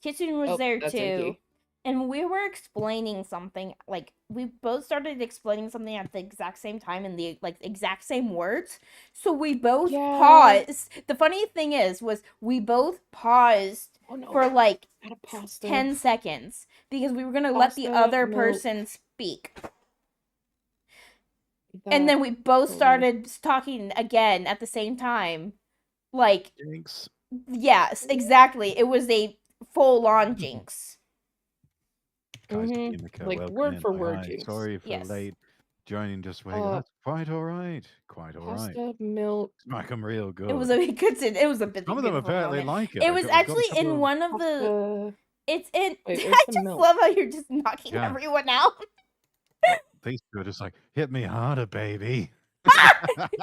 S1: Kitchen was there too.
S2: Empty.
S1: And we were explaining something, like, we both started explaining something at the exact same time in the, like, exact same words. So we both paused. The funny thing was we both paused for, like, 10 seconds. Because we were going to let the other person speak. And then we both started talking again at the same time. Like,
S3: Jinx.
S1: Yes, exactly. It was a full-on jinx.
S2: Like word for word jinx.
S3: Sorry for late joining. Just wait. That's quite all right. Quite all right.
S2: Pasta, milk.
S3: Smack them real good.
S1: It was a bit.
S3: Some of them apparently like it.
S1: It was actually in one of the. It's in.
S2: Wait,
S1: I just love how you're just knocking everyone out.
S3: These two are just like, hit me harder, baby.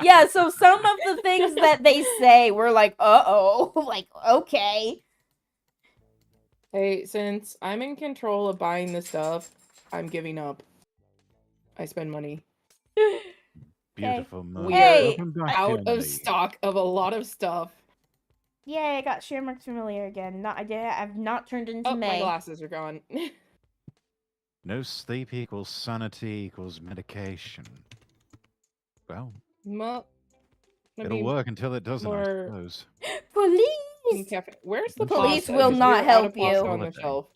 S1: Yeah, so some of the things that they say were like, uh-oh, like, okay.
S2: Hey, since I'm in control of buying the stuff, I'm giving up. I spend money.
S3: Beautiful money.
S1: Hey,
S2: out of stock of a lot of stuff.
S1: Yay, I got Shamrock's Familiar again. I've not turned into May.
S2: My glasses are gone.
S3: No sleep equals sanity equals medication. Well, it'll work until it doesn't, I suppose.
S1: Police!
S2: Where's the
S1: police will not help you.
S2: On the shelf.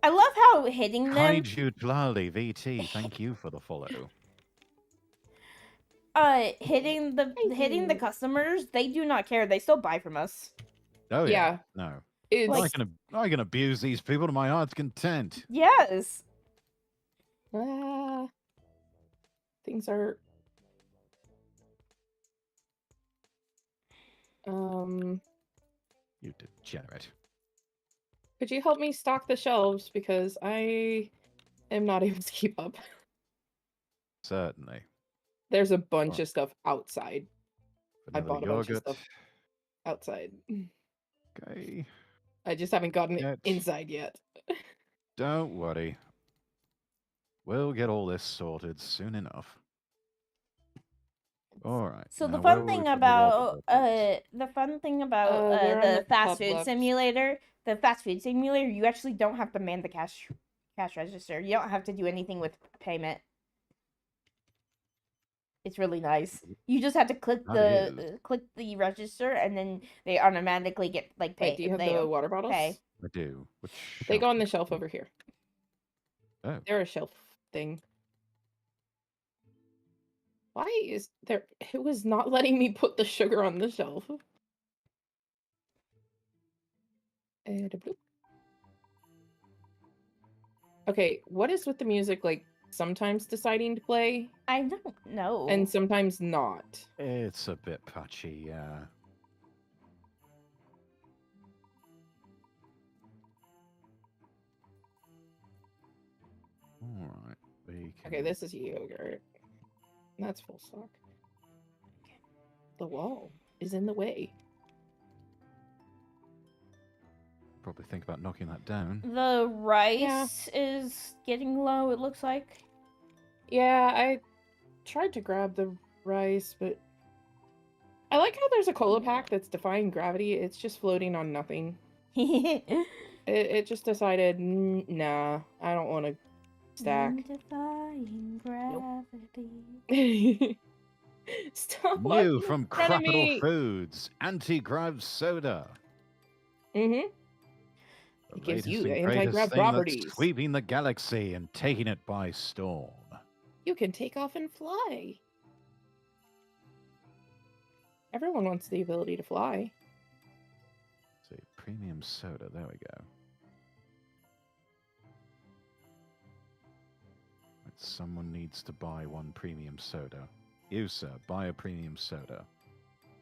S1: I love how hitting them.
S3: Kaiju Tlali VT, thank you for the follow.
S1: Hitting the customers, they do not care. They still buy from us.
S3: Oh yeah. No. I can abuse these people to my heart's content.
S1: Yes.
S2: Things are
S3: You degenerate.
S2: Could you help me stock the shelves because I am not able to keep up.
S3: Certainly.
S2: There's a bunch of stuff outside.
S3: I bought a bunch of stuff
S2: outside.
S3: Okay.
S2: I just haven't gotten it inside yet.
S3: Don't worry. We'll get all this sorted soon enough. All right.
S1: So the fun thing about the fast food simulator, you actually don't have to man the cash register. You don't have to do anything with payment. It's really nice. You just have to click the register, and then they automatically get like paid.
S2: Wait, do you have the water bottles?
S3: I do.
S2: They go on the shelf over here.
S3: Oh.
S2: They're a shelf thing. Why is there? It was not letting me put the sugar on the shelf. Okay, what is with the music like? Sometimes deciding to play?
S1: I don't know.
S2: And sometimes not.
S3: It's a bit patchy, yeah. Alright.
S2: Okay, this is yogurt. That's full stock. The wall is in the way.
S3: Probably think about knocking that down.
S1: The rice is getting low, it looks like.
S2: Yeah, I tried to grab the rice, but I like how there's a cola pack that's defying gravity. It's just floating on nothing. It just decided, nah, I don't want to stack.
S1: Defying gravity.
S2: Nope. Stop
S3: New
S2: walking
S3: from
S2: in front of
S3: Capital
S2: me.
S3: Foods, anti-grav soda.
S2: Mm-hmm.
S3: The
S2: It gives
S3: latest
S2: you
S3: and
S2: anti-grav
S3: greatest thing
S2: properties.
S3: that's sweeping the galaxy and taking it by storm.
S2: You can take off and fly. Everyone wants the ability to fly.
S3: See, premium soda. There we go. Someone needs to buy one premium soda. You, sir, buy a premium soda.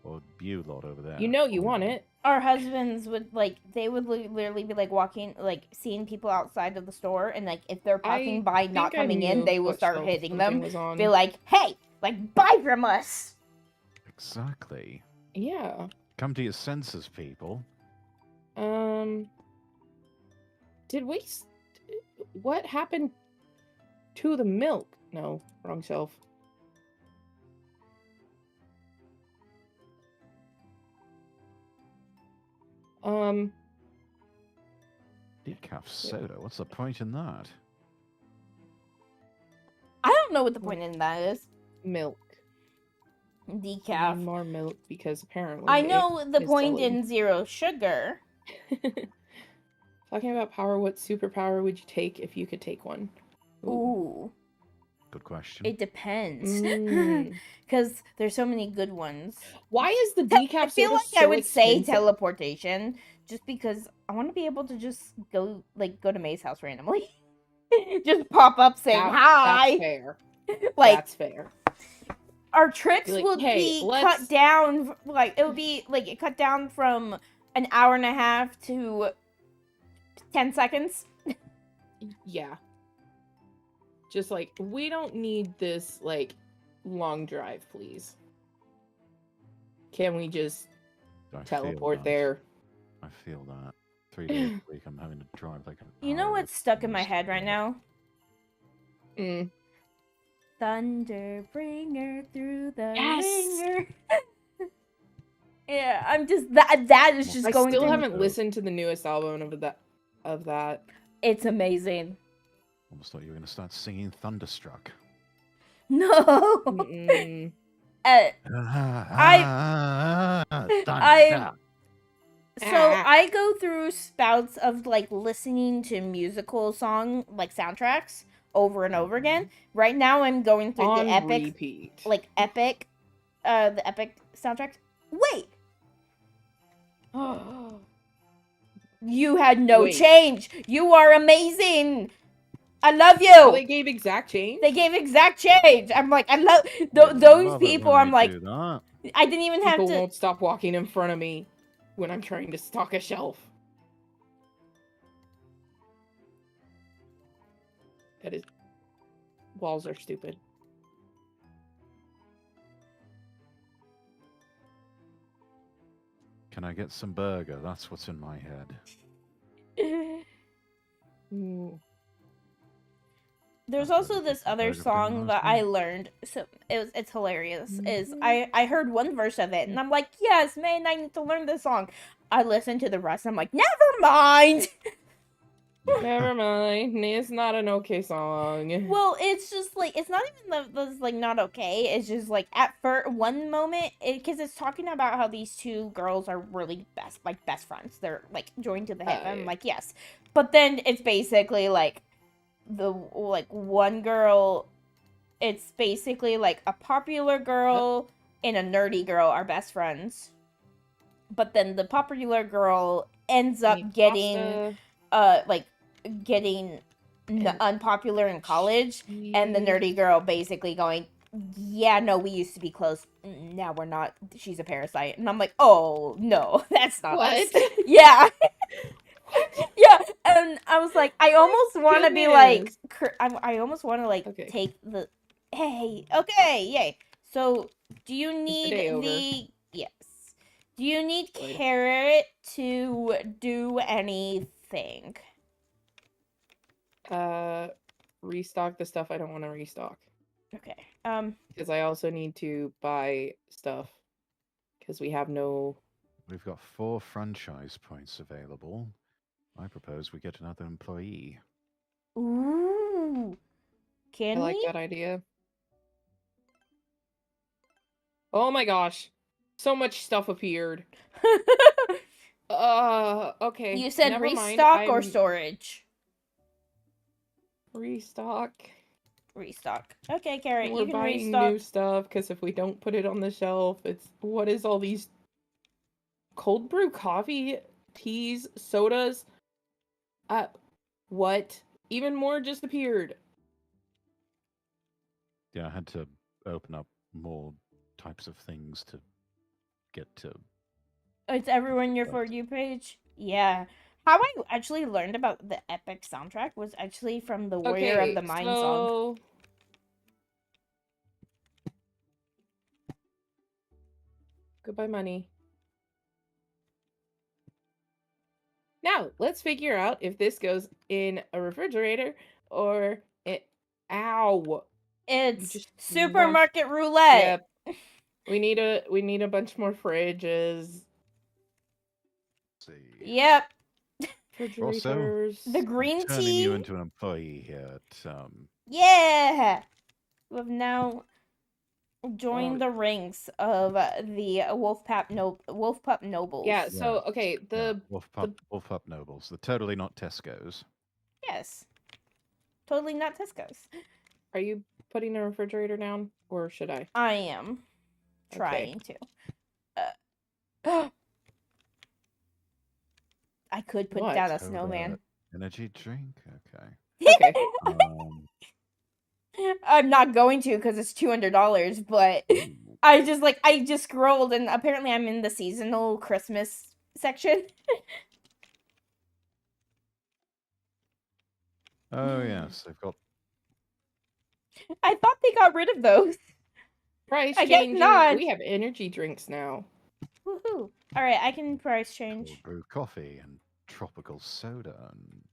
S3: Or you lot over there.
S2: You know you want it.
S1: Our husbands would, like, they would literally be, like, walking, like, seeing people outside of the store, and, like, if they're passing by not coming in, they will start hitting them. Be like, hey, like, buy from us!
S3: Exactly.
S2: Yeah.
S3: Come to your senses, people.
S2: Did we... What happened to the milk? No, wrong shelf.
S3: Decaf soda. What's the point in that?
S1: I don't know what the point in that is.
S2: Milk.
S1: Decaf.
S2: Need more milk because apparently
S1: I know the point
S2: silly.
S1: in zero sugar.
S2: Talking about power, what superpower would you take if you could take one?
S1: Ooh.
S3: Good question.
S1: It depends.
S2: Mm.
S1: Because there's so many good ones.
S2: Why is the decaf
S1: I feel
S2: soda
S1: like
S2: so
S1: I would say
S2: expensive?
S1: teleportation, just because I want to be able to just go to May's house randomly. Just pop up saying hi.
S2: That's fair.
S1: Like,
S2: that's fair.
S1: our trips
S2: Like,
S1: would
S2: hey,
S1: be
S2: let's-
S1: cut down, like, it would be, like, it cut down from an hour and a half to 10 seconds.
S2: Yeah. Just like, we don't need this, like, long drive, please. Can we just
S3: I
S2: teleport
S3: feel that.
S2: there?
S3: I feel that. 3 days a week I'm having to drive like an
S1: You know
S3: hour
S1: what's stuck in my
S3: almost
S1: head right
S3: to
S1: now?
S2: Mm.
S1: Thunder bringer through the
S2: Yes!
S1: ringer. Yeah, I'm just that is just
S2: I
S1: going
S2: still
S1: through.
S2: haven't listened to the newest album of that.
S1: It's amazing.
S3: Almost thought you were going to start singing Thunderstruck.
S1: No.
S2: Mm-mm.
S1: So I go through spouts of, like, listening to musical song, like, soundtracks over and over again. Right now I'm going through
S2: On
S1: the epic
S2: repeat.
S1: the epic soundtracks. Wait. You had no
S2: Wait.
S1: change. You are amazing. I love you.
S2: Oh, they gave exact change?
S1: They gave exact change. I'm like, I love those
S3: Love it
S1: people.
S3: when
S1: I'm
S3: they
S1: like,
S3: do that.
S1: I didn't even have
S2: People
S1: to.
S2: won't stop walking in front of me when I'm trying to stock a shelf. That is... Walls are stupid.
S3: Can I get some burger? That's what's in my head.
S2: Ooh.
S1: There's
S3: I've
S1: also
S3: heard
S1: this
S3: people
S1: other
S3: burger
S1: song
S3: thing
S1: that
S3: last
S1: I
S3: night.
S1: learned. So it's hilarious. Is
S2: Mm-hmm.
S1: I heard one verse of it and I'm like, yes, man, I need to learn this song. I listened to the rest. I'm like, never mind.
S2: Never mind. It's not an okay song.
S1: Well, it's just like it's not even that's like not okay. It's just like at first one moment, because it's talking about how these two girls are really best friends. They're like joined to the hip. I'm
S2: yeah.
S1: like, yes, but then it's basically like one girl. It's basically like a popular girl and a nerdy girl are best friends, but then the popular girl ends up getting getting unpopular in college, and the nerdy girl basically going, yeah, no, we used to be close, now we're not, she's a parasite. And I'm like, oh no, that's not
S2: What?
S1: us. Yeah. Yeah, and I was like, I almost want to be like, I almost want to like take the, hey, okay, yay. So do you need
S2: day over.
S1: yes, Do you need
S2: Good.
S1: carrot to do anything?
S2: Restock the stuff I don't want to restock.
S1: Okay.
S2: Because I also need to buy stuff. Because we have no...
S3: We've got 4 franchise points available. I propose we get another employee.
S1: Ooh.
S2: I
S1: Can
S2: like
S1: we?
S2: that idea. Oh my gosh. So much stuff appeared. Okay.
S1: You said
S2: Never mind.
S1: restock or storage?
S2: Restock.
S1: Restock. Okay, carrot,
S2: We're
S1: you can
S2: buying
S1: restock.
S2: new stuff, because if we don't put it on the shelf, it's... What is all these... Cold brew coffee, teas, sodas? What? Even more just appeared.
S3: Yeah, I had to open up more types of things to get to.
S1: It's everywhere in your For You page? Yeah. How I actually learned about the epic soundtrack was actually from the Warrior of the Mind song.
S2: Goodbye, money. Now, let's figure out if this goes in a refrigerator or it... Ow!
S1: It's
S2: just
S1: supermarket roulette.
S2: Yep. We need a bunch more fridges.
S3: See.
S1: Yep.
S2: Refrigerators.
S1: The green
S3: turning
S1: tea.
S3: you into an employee here at
S1: Yeah. We have now joined the ranks of the Wolf Pup Nobles.
S2: Yeah. So okay,
S3: Wolf Pup Nobles. They're totally not Tesco's.
S1: Yes. Totally not Tesco's.
S2: Are you putting a refrigerator down, or should I?
S1: I am trying to. I could put down a snowman.
S3: Energy drink? Okay.
S2: Okay.
S1: I'm not going to because it's $200, but I just scrolled and apparently I'm in the seasonal Christmas section.
S3: Oh yes, they've got.
S1: I thought they got rid of those.
S2: Price
S1: I guess
S2: changer.
S1: not.
S2: We have energy drinks now.
S1: Woohoo! All right, I can price change.
S3: Cold brew coffee and tropical soda and.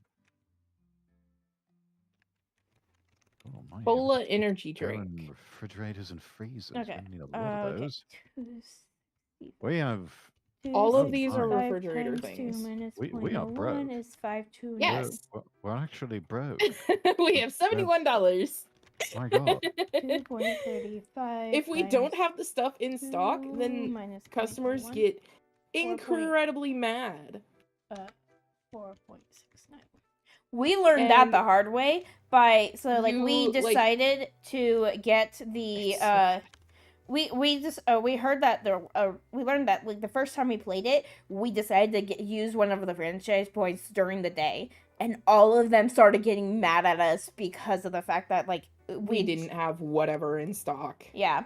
S3: Oh my!
S2: Bola energy drink.
S3: Refrigerators and freezers.
S1: Okay.
S3: We need a lot of those.
S1: Okay.
S3: We have.
S2: All of these are refrigerator things.
S3: We are broke.
S1: Is 529.
S2: Yes.
S3: We're actually broke.
S2: We have $71.
S3: My God.
S1: 2.35.
S2: If we don't have the stuff in stock, then customers get incredibly mad.
S1: 4.69. We learned that the hard way we decided to get the we heard that we learned that the first time we played it, we decided to use one of the franchise points during the day, and all of them started getting mad at us because of the fact that
S2: we didn't have whatever in stock.
S1: Yeah,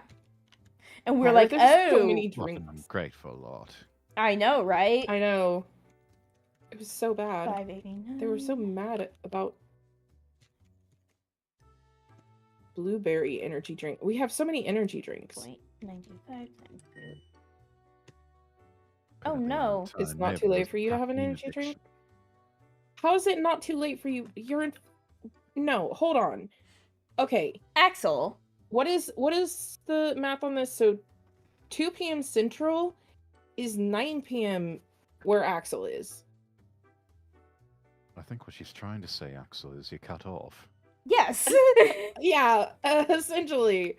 S1: and we're like,
S2: so many drinks.
S3: I'm grateful, lot.
S1: I know, right?
S2: I know. It was so bad.
S1: 589.
S2: They were so mad about blueberry energy drink. We have so many energy drinks.
S1: 0.95. Oh no!
S2: It's not too late for you to have an energy drink. How is it not too late for you? You're in. No, hold on. Okay,
S1: Axel.
S2: What is the math on this? So, 2 p.m. Central is 9 p.m. where Axel is.
S3: I think what she's trying to say, Axel, is you're cut off.
S1: Yes.
S2: Yeah, essentially.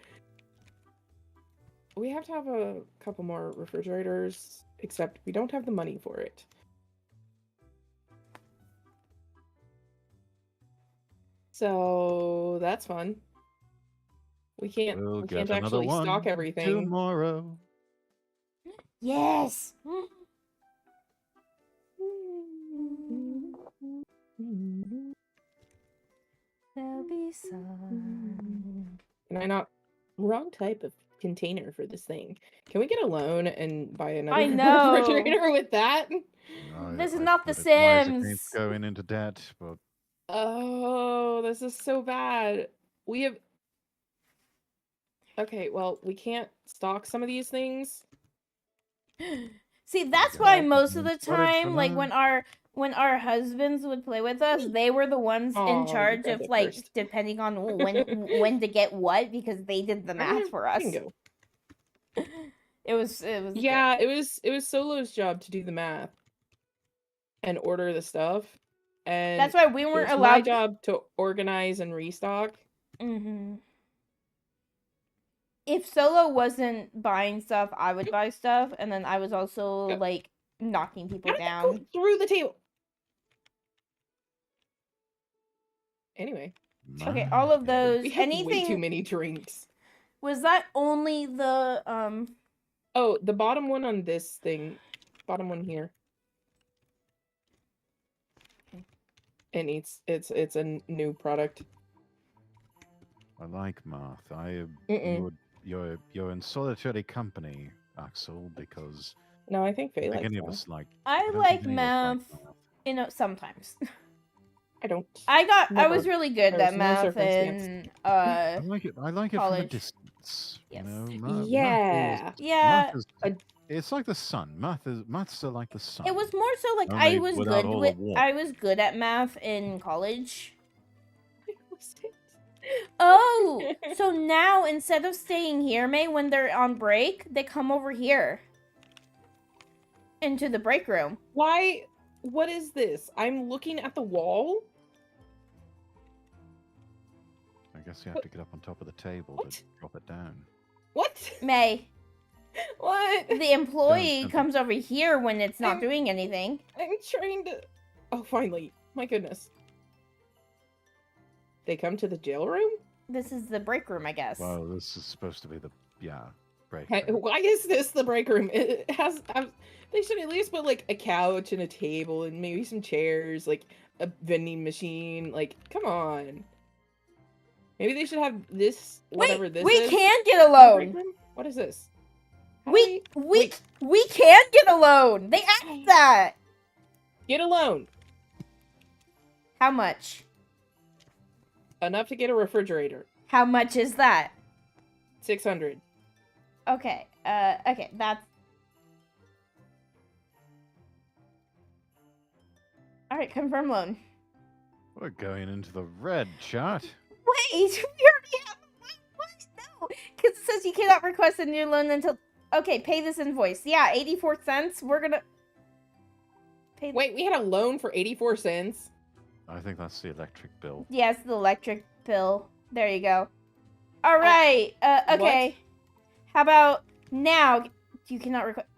S2: We have to have a couple more refrigerators, except we don't have the money for it. So that's fun. We can't actually stock everything
S3: tomorrow.
S1: Yes. There'll be sun.
S2: Can I not? Wrong type of container for this thing. Can we get a loan and buy another refrigerator with that?
S1: This is not The Sims.
S3: Going into debt, but
S2: oh, this is so bad. We have. Okay, well, we can't stock some of these things.
S1: See, that's
S3: go.
S1: why most of
S3: No
S1: the
S3: storage for
S1: time, like
S3: that.
S1: when our husbands would play with us, they were the ones in
S2: Oh, you
S1: charge
S2: grabbed
S1: of
S2: it
S1: like
S2: first.
S1: depending on when to get what because they did the math for us.
S2: Bingo.
S1: It was good.
S2: Yeah, it was Solo's job to do the math and order the stuff, and
S1: That's why we
S2: it
S1: weren't
S2: was my
S1: allowed.
S2: job to organize and restock.
S1: Mm-hmm. If Solo wasn't buying stuff, I would buy stuff, and then I was also
S2: Go.
S1: like knocking
S2: How
S1: people
S2: did that go
S1: down.
S2: through the table? Anyway,
S1: Okay, all of those.
S2: we have way too
S1: Anything
S2: many drinks.
S1: was that only the
S2: Oh, the bottom one on this thing, bottom one here. It needs it's a new product.
S3: I like math.
S2: Mm-mm.
S3: You're in solitary company, Axel, because
S2: No, I think Faye
S3: I think
S2: likes
S3: any of
S2: math.
S3: us like.
S1: I
S3: don't think
S1: like
S3: any of us like
S1: math. You know, sometimes.
S2: I don't.
S1: I
S2: Never.
S1: was really good
S2: There's
S1: at
S2: no
S1: math
S2: circumstance.
S1: in
S3: I like it. I like it from a
S1: college.
S3: distance.
S1: Yes.
S3: You know,
S2: Yeah.
S1: Yeah.
S3: math is.
S2: A-
S3: It's like the sun. Math's still like the sun.
S1: It was more so like
S3: Only
S1: I was
S3: without
S1: good
S3: all
S1: with
S3: the warmth.
S1: I was good at math in college.
S2: Was it?
S1: Oh, so now instead of staying here, May, when they're on break, they come over here into the break room.
S2: Why? What is this? I'm looking at the wall.
S3: I guess you have to get up on top of the table
S2: What?
S3: to drop it down.
S2: What?
S1: May,
S2: What?
S1: the employee
S3: Don't-
S1: comes over here when it's not
S2: I'm-
S1: doing anything.
S2: I'm trying to. Oh, finally! My goodness. They come to the jail room.
S1: This is the break room, I guess.
S3: Well, this is supposed to be the break.
S2: Hey,
S3: room.
S2: why is this the break room? It has. They should at least put like a couch and a table and maybe some chairs, like a vending machine. Like, come on. Maybe they should have this. Whatever
S1: Wait,
S2: this
S1: we
S2: is.
S1: can get a
S2: the break
S1: loan.
S2: room? What is this? How do
S1: We
S2: wait.
S1: can get a loan. They asked that.
S2: Get a loan.
S1: How much?
S2: Enough to get a refrigerator.
S1: How much is that?
S2: 600.
S1: Okay. Okay, that's all right. Confirm loan.
S3: We're going into the red, chat.
S1: Wait, we already have. What? No, because it says you cannot request a new loan until. Okay, pay this invoice. Yeah, 84 cents. We're gonna pay.
S2: Wait, we had a loan for 84 cents?
S3: I think that's the electric bill.
S1: Yes, the electric bill. There you go. All right. Okay. How about now? You cannot request.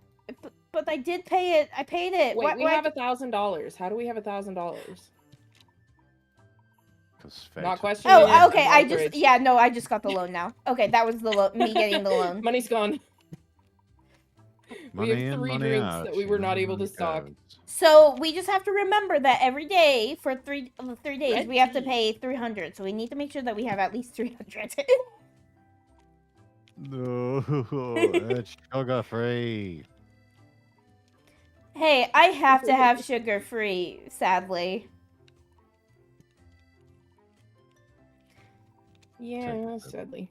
S1: But I did pay it. I paid it.
S2: Wait, we
S1: Why-
S2: have $1,000. How do we have $1,000?
S3: Because
S2: Not questioning it.
S1: Oh, okay.
S2: I'm
S1: I
S2: not
S1: just
S2: rich.
S1: yeah. No, I just got the loan now. Okay, that was the me getting the loan.
S2: Money's gone. We have
S3: Money in,
S2: 3
S3: money
S2: drinks
S3: out,
S2: that we
S3: you
S2: were
S3: know
S2: not
S3: how
S2: able to
S3: it
S2: stock.
S3: goes.
S1: So we just have to remember that every day for three days
S2: Red
S1: we have to
S2: tea.
S1: pay 300. So we need to make sure that we have at least 300.
S3: No, it's sugar free.
S1: Hey, I have to have sugar free. Sadly.
S2: Yeah, sadly.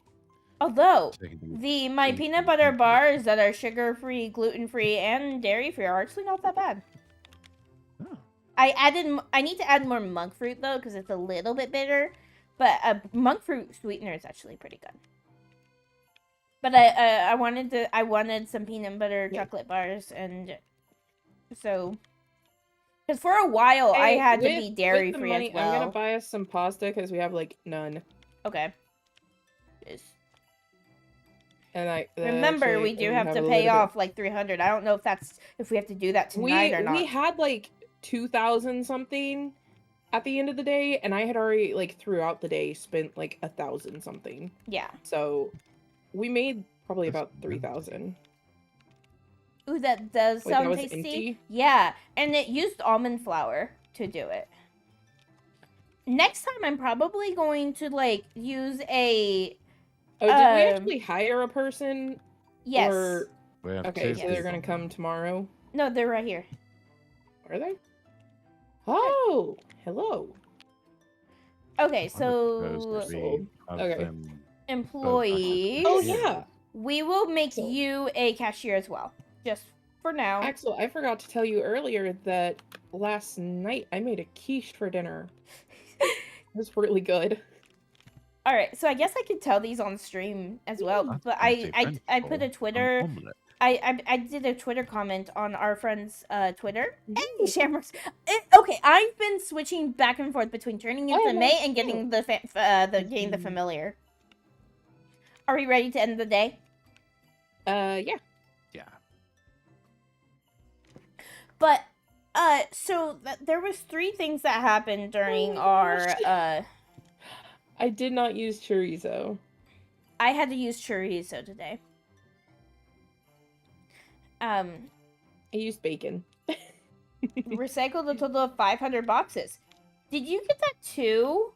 S1: Although
S3: Taking
S1: my peanut butter bars that are sugar free, gluten free, and dairy free are actually not that bad.
S3: Oh.
S1: I need to add more monk fruit though because it's a little bit bitter, but monk fruit sweetener is actually pretty good. But I wanted some peanut butter
S2: Yeah.
S1: chocolate bars, and so because for a while I
S2: Hey,
S1: had to
S2: with-
S1: be dairy
S2: with the
S1: free
S2: money,
S1: as well.
S2: I'm gonna buy us some pasta because we have like none.
S1: Okay. Yes.
S2: And I
S1: Remember,
S2: actually,
S1: we do have
S2: a
S1: to
S2: little
S1: pay
S2: bit.
S1: off like 300. I don't know if we have to do that tonight or not.
S2: We had like 2,000 something at the end of the day, and I had already like throughout the day spent like 1,000 something.
S1: Yeah.
S2: So we made probably
S3: That's
S2: about 3,000.
S1: Ooh, that does
S2: Wait, that
S1: sound
S2: was
S1: tasty.
S2: empty?
S1: Yeah, and it used almond flour to do it. Next time, I'm probably going to like use a
S2: Oh, did we
S1: Um,
S2: actually hire a person?
S1: yes.
S2: Or
S3: We have
S2: okay,
S3: two
S2: so they're
S3: people.
S2: gonna come tomorrow.
S1: No, they're right here.
S2: Are they? Oh, hello.
S1: Okay,
S3: I would
S1: so
S3: propose that we have
S2: Okay.
S3: them
S1: employees.
S2: Oh
S3: Yeah.
S2: yeah.
S1: We will make
S2: So-
S1: you a cashier as well, just for now.
S2: Axel, I forgot to tell you earlier that last night I made a quiche for dinner. It was really good.
S1: All right, so I guess I could tell these on stream as well.
S3: That's
S1: But
S3: fancy
S1: I
S3: French
S1: put
S3: for
S1: a Twitter.
S3: an omelette.
S1: I did a Twitter comment on our friend's Twitter. Hey,
S2: Ooh.
S1: Shamrocks. Okay, I've been switching back and forth between turning into
S2: Oh,
S1: May and
S2: cool.
S1: getting the getting the familiar. Are we ready to end the day?
S2: Yeah.
S3: Yeah.
S1: But so there was 3 things that happened during our
S2: I did not use chorizo.
S1: I had to use chorizo today.
S2: I used bacon.
S1: Recycled a total of 500 boxes. Did you get that too?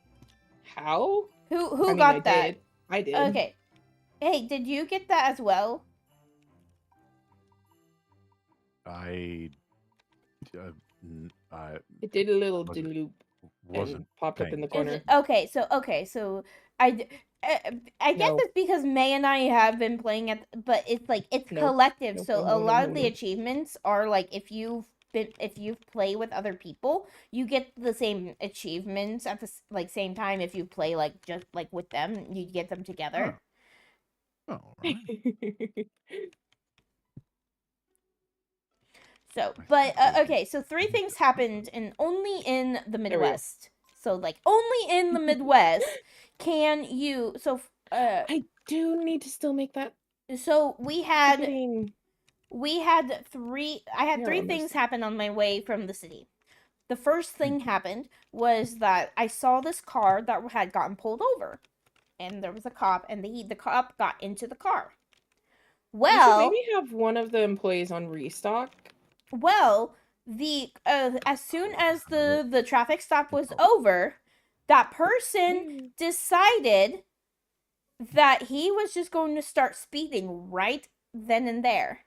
S2: How?
S1: Who
S2: I mean,
S1: got
S2: I
S1: that?
S2: did. I did.
S1: Okay. Hey, did you get that as well?
S3: I
S2: It did a little
S3: Wasn't-
S2: loop
S3: wasn't
S2: and popped up in the
S3: paying
S2: corner.
S1: Okay, so I guess
S2: No.
S1: it's because May and I have been playing it, but it's like it's
S2: No.
S1: collective.
S2: No,
S1: So
S2: no,
S1: a
S2: no,
S1: lot
S2: no,
S1: of the
S2: no.
S1: achievements are like if you've play with other people, you get the same achievements at the same time. If you play like just like with them, you get them together.
S3: Oh, all right.
S1: So,
S3: I
S1: but
S3: think we
S1: okay, so 3 things happened only in the
S2: we go.
S1: Midwest. So like only in the Midwest can you
S2: I do need to still make that.
S1: so we had
S2: Forgetting.
S1: I had
S2: Yeah,
S1: 3
S2: almost.
S1: things happen on my way from the city. The first thing happened was that I saw this car that had gotten pulled over. And there was a cop, and the cop got into the car.
S2: We should
S1: Well,
S2: maybe have one of the employees on restock.
S1: well, the as soon as the traffic stop was over, that person decided that he was just going to start speeding right then and there.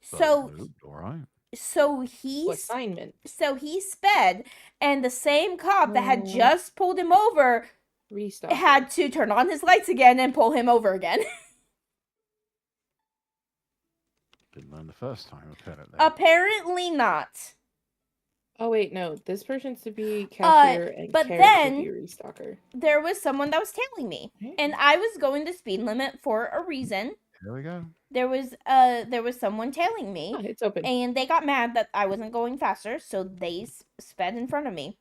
S1: So
S3: all right.
S2: Assignment.
S1: So he sped, and the same cop that had
S2: Oh.
S1: just pulled him over
S2: Restock.
S1: had to turn on his lights again and pull him over again.
S3: Didn't learn the first time, apparently.
S1: Apparently not.
S2: Oh wait, no. This person's to be cashier and
S1: but
S2: Carrot
S1: then-
S2: to be restocker.
S1: There was someone that was tailing me, and I was going the speed limit for a reason.
S3: Here we go.
S1: There was someone tailing me,
S2: Ah, it's open.
S1: and they got mad that I wasn't going faster, so they sped in front of me.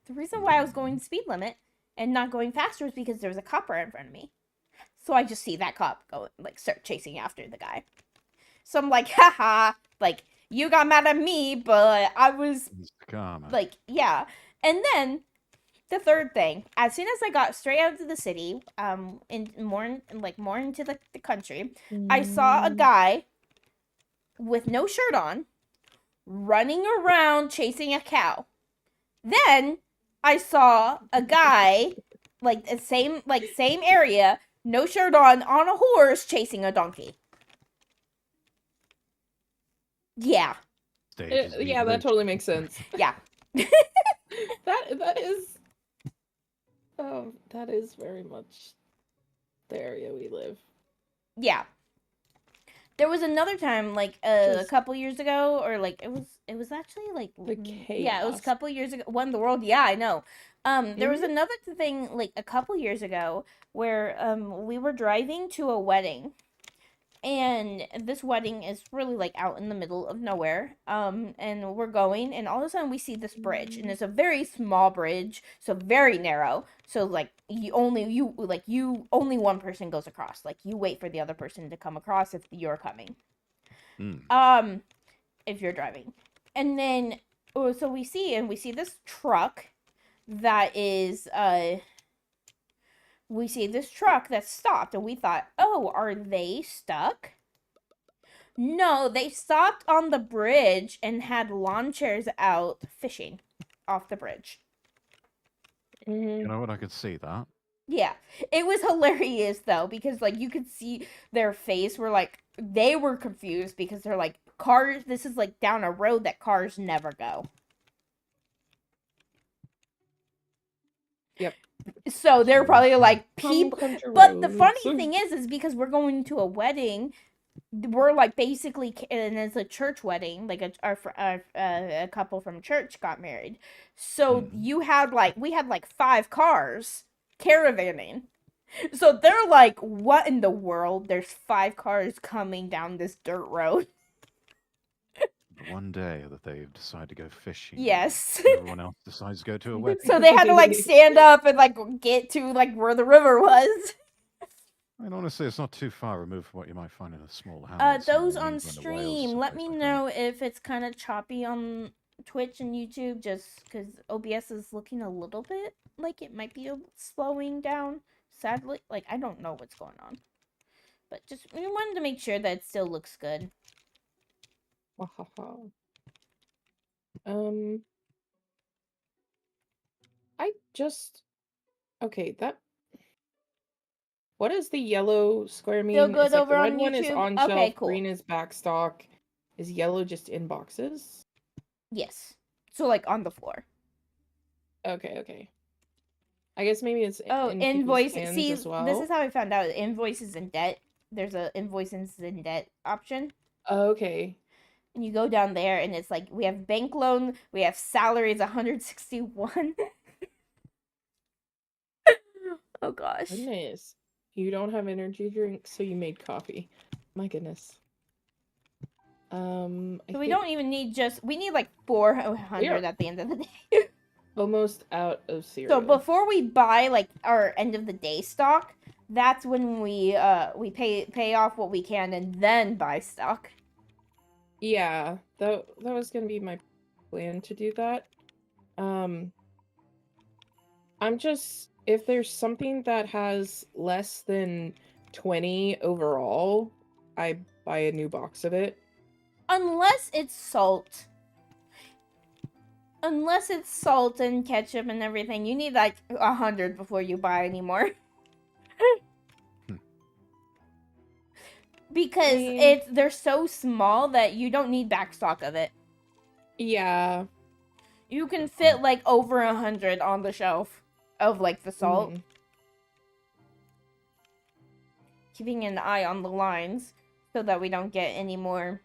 S1: The reason why I was going the speed limit and not going faster is because there was a cop right in front of me. So I just see that cop go start chasing after the guy. So I'm like, haha, like you got mad at me, but I was like, yeah. And then the third thing, as soon as I got straight out of the city, more into the country, I saw a guy with no shirt on running around chasing a cow. Then I saw a guy the same area, no shirt on a horse chasing a donkey. Yeah.
S2: Yeah, that totally makes sense.
S1: Yeah.
S2: that is. Oh, that is very much the area we live.
S1: Yeah. There was another time, a couple years ago, or it was actually yeah, it was a couple years ago. What in the world? Yeah, I know. There was another thing a couple years ago where we were driving to a wedding, and this wedding is really out in the middle of nowhere. And we're going, and all of a sudden we see this bridge, and it's a very small bridge, so very narrow. So only one person goes across. You wait for the other person to come across if you're coming. If you're driving. And then so we see this truck that is we see this truck that's stopped, and we thought, oh, are they stuck? No, they stopped on the bridge and had lawn chairs out fishing off the bridge.
S3: You know what? I could see that.
S1: Yeah, it was hilarious though, because you could see their face were they were confused because they're cars. This is down a road that cars never go.
S2: Yep.
S1: So they're probably like people.
S2: country
S1: But the
S2: roads.
S1: funny thing is because we're going to a wedding, we're like basically, and it's a church wedding. Like a couple from church got married. So you had we had like 5 cars caravanning. So they're like, what in the world? There's 5 cars coming down this dirt road.
S3: The one day that they decide to go fishing.
S1: Yes.
S3: Everyone else decides to go to a wedding.
S1: So they had to like stand up and like get to like where the river was.
S3: And honestly, it's not too far removed from what you might find in a small hamlet.
S1: Those on stream, let me know if it's kind of choppy on Twitch and YouTube, just because OBS is looking a little bit like it might be slowing down. Sadly, like I don't know what's going on, but just we wanted to make sure that it still looks good.
S2: I just that. What does the yellow square mean?
S1: Still good
S2: it's like
S1: over
S2: the red
S1: on
S2: one is
S1: YouTube?
S2: on
S1: Okay,
S2: shelf,
S1: cool.
S2: green is backstock. Is yellow just in boxes?
S1: Yes. So like on the floor.
S2: Okay. I guess maybe it's in
S1: invoice.
S2: See, as well.
S1: This is how I found out. Invoices in debt. There's a invoices in debt option.
S2: Okay.
S1: And you go down there, and it's like we have bank loan, we have salaries 161. Oh gosh.
S2: Goodness. You don't have energy drinks, so you made coffee. My goodness.
S1: So we don't even need we need like 400 at the end of the day.
S2: Almost out of cereal.
S1: So before we buy like our end of the day stock, that's when we pay off what we can and then buy stock.
S2: Yeah, that was gonna be my plan to do that. I'm just, if there's something that has less than 20 overall, I buy a new box of it.
S1: Unless it's salt. Unless it's salt and ketchup and everything, you need like 100 before you buy anymore. Because they're so small that you don't need backstock of it.
S2: Yeah.
S1: You can fit like over 100 on the shelf of like the salt. Keeping an eye on the lines so that we don't get any more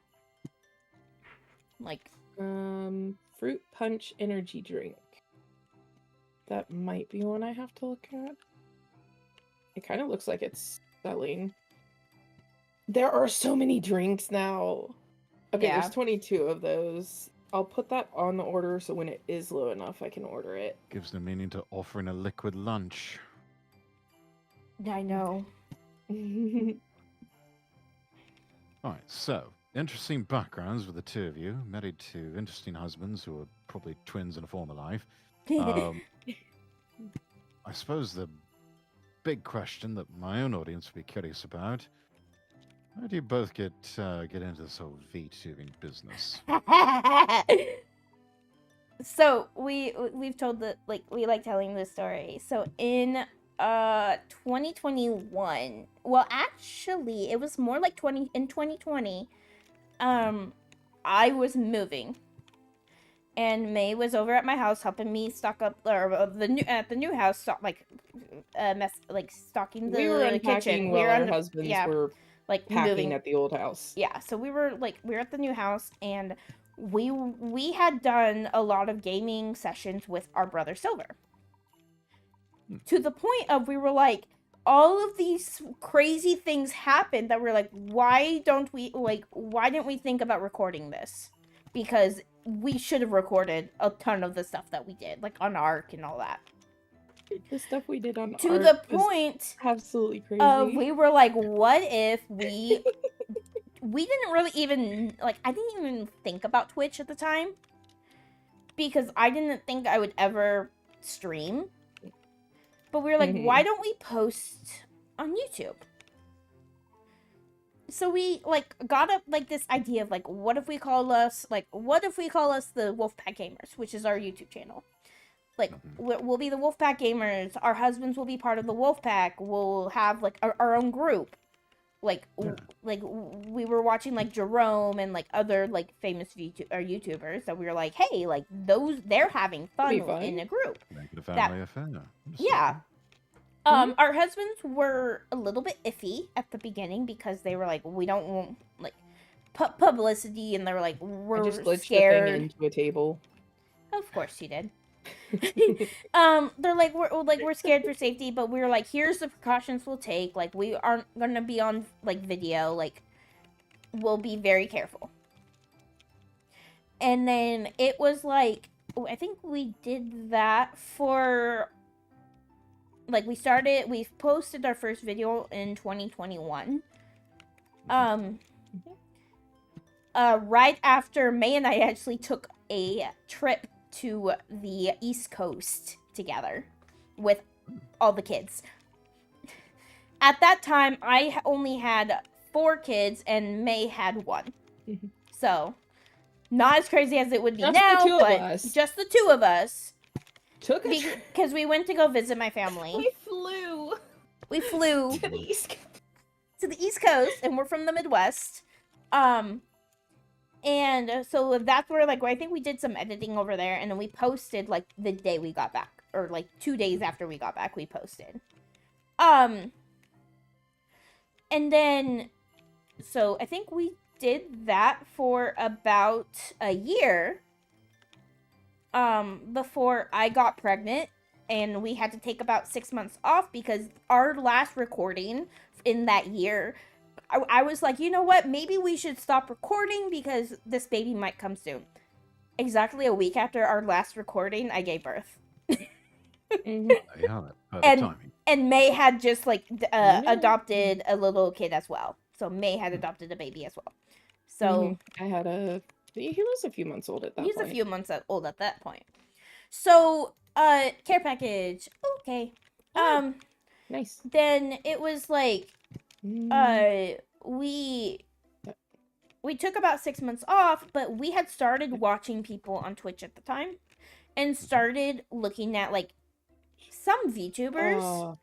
S1: like
S2: fruit punch energy drink. That might be one I have to look at. It kind of looks like it's selling. There are so many drinks now. Okay,
S1: yeah.
S2: There's 22 of those. I'll put that on the order so when it is low enough I can order it.
S3: Gives the meaning to offering a liquid lunch.
S1: I know.
S3: Alright, so, interesting backgrounds with the two of you. Married to interesting husbands who are probably twins in a former life. I suppose the big question that my own audience would be curious about: how do you both get into this whole VTubing business?
S1: So we've told that we like telling this story. So in 2021, well actually it was more like 2020. I was moving, and May was over at my house helping me stock up at the new house, stocking the kitchen.
S2: While our husbands were
S1: like
S2: packing
S1: moving
S2: at the old house.
S1: Yeah, so we were at the new house, and we had done a lot of gaming sessions with our brother Silver. To the point of we were like, all of these crazy things happened that we're like, why didn't we think about recording this? Because we should have recorded a ton of the stuff that we did, like on Ark and all that.
S2: The stuff we did on
S1: to the point
S2: absolutely crazy.
S1: We were like, what if we didn't really even I didn't even think about Twitch at the time, because I didn't think I would ever stream. But we were like, why don't we post on YouTube? So we got up this idea of what if we call us the Wolfpack Gamers, which is our YouTube channel. We'll be the Wolfpack Gamers. Our husbands will be part of the Wolfpack. We'll have our own group. We were watching Jerome and other famous YouTubers that we were like, hey, they're having fun in a group.
S3: Make it a family affair.
S1: Yeah. Our husbands were a little bit iffy at the beginning because they were like, we don't want like publicity, and they were like,
S2: I
S1: we're
S2: just glitched the thing
S1: scared.
S2: into a table.
S1: Of course you did. They're like, we're scared for safety, but we're like, here's the precautions we'll take. Like, we aren't gonna be on like video. Like, we'll be very careful. And then it was like, I think we did that for like we posted our first video in 2021. Right after May and I actually took a trip to the East Coast together with all the kids. At that time, I only had 4 kids and May had 1. So, not as crazy as it would be
S2: Just
S1: now,
S2: the 2
S1: but
S2: of us.
S1: just the 2 of us.
S2: Took a
S1: because we went to go visit my family. We flew
S2: to the East
S1: Coast, and we're from the Midwest. And so that's where like I think we did some editing over there, and then we posted like the day we got back, or like 2 days after we got back, we posted. And then so I think we did that for about a year. Before I got pregnant, and we had to take about 6 months off because our last recording in that year, I was like, you know what? Maybe we should stop recording because this baby might come soon. Exactly a week after our last recording, I gave birth.
S3: Yeah,
S1: and May had just like adopted a little kid as well. So May had adopted a baby as well. So
S2: I had he was a few months old at that point.
S1: He was a few months old at that point. So, care package. Okay.
S2: Nice.
S1: Then it was like, we took about 6 months off, but we had started watching people on Twitch at the time and started looking at like some VTubers.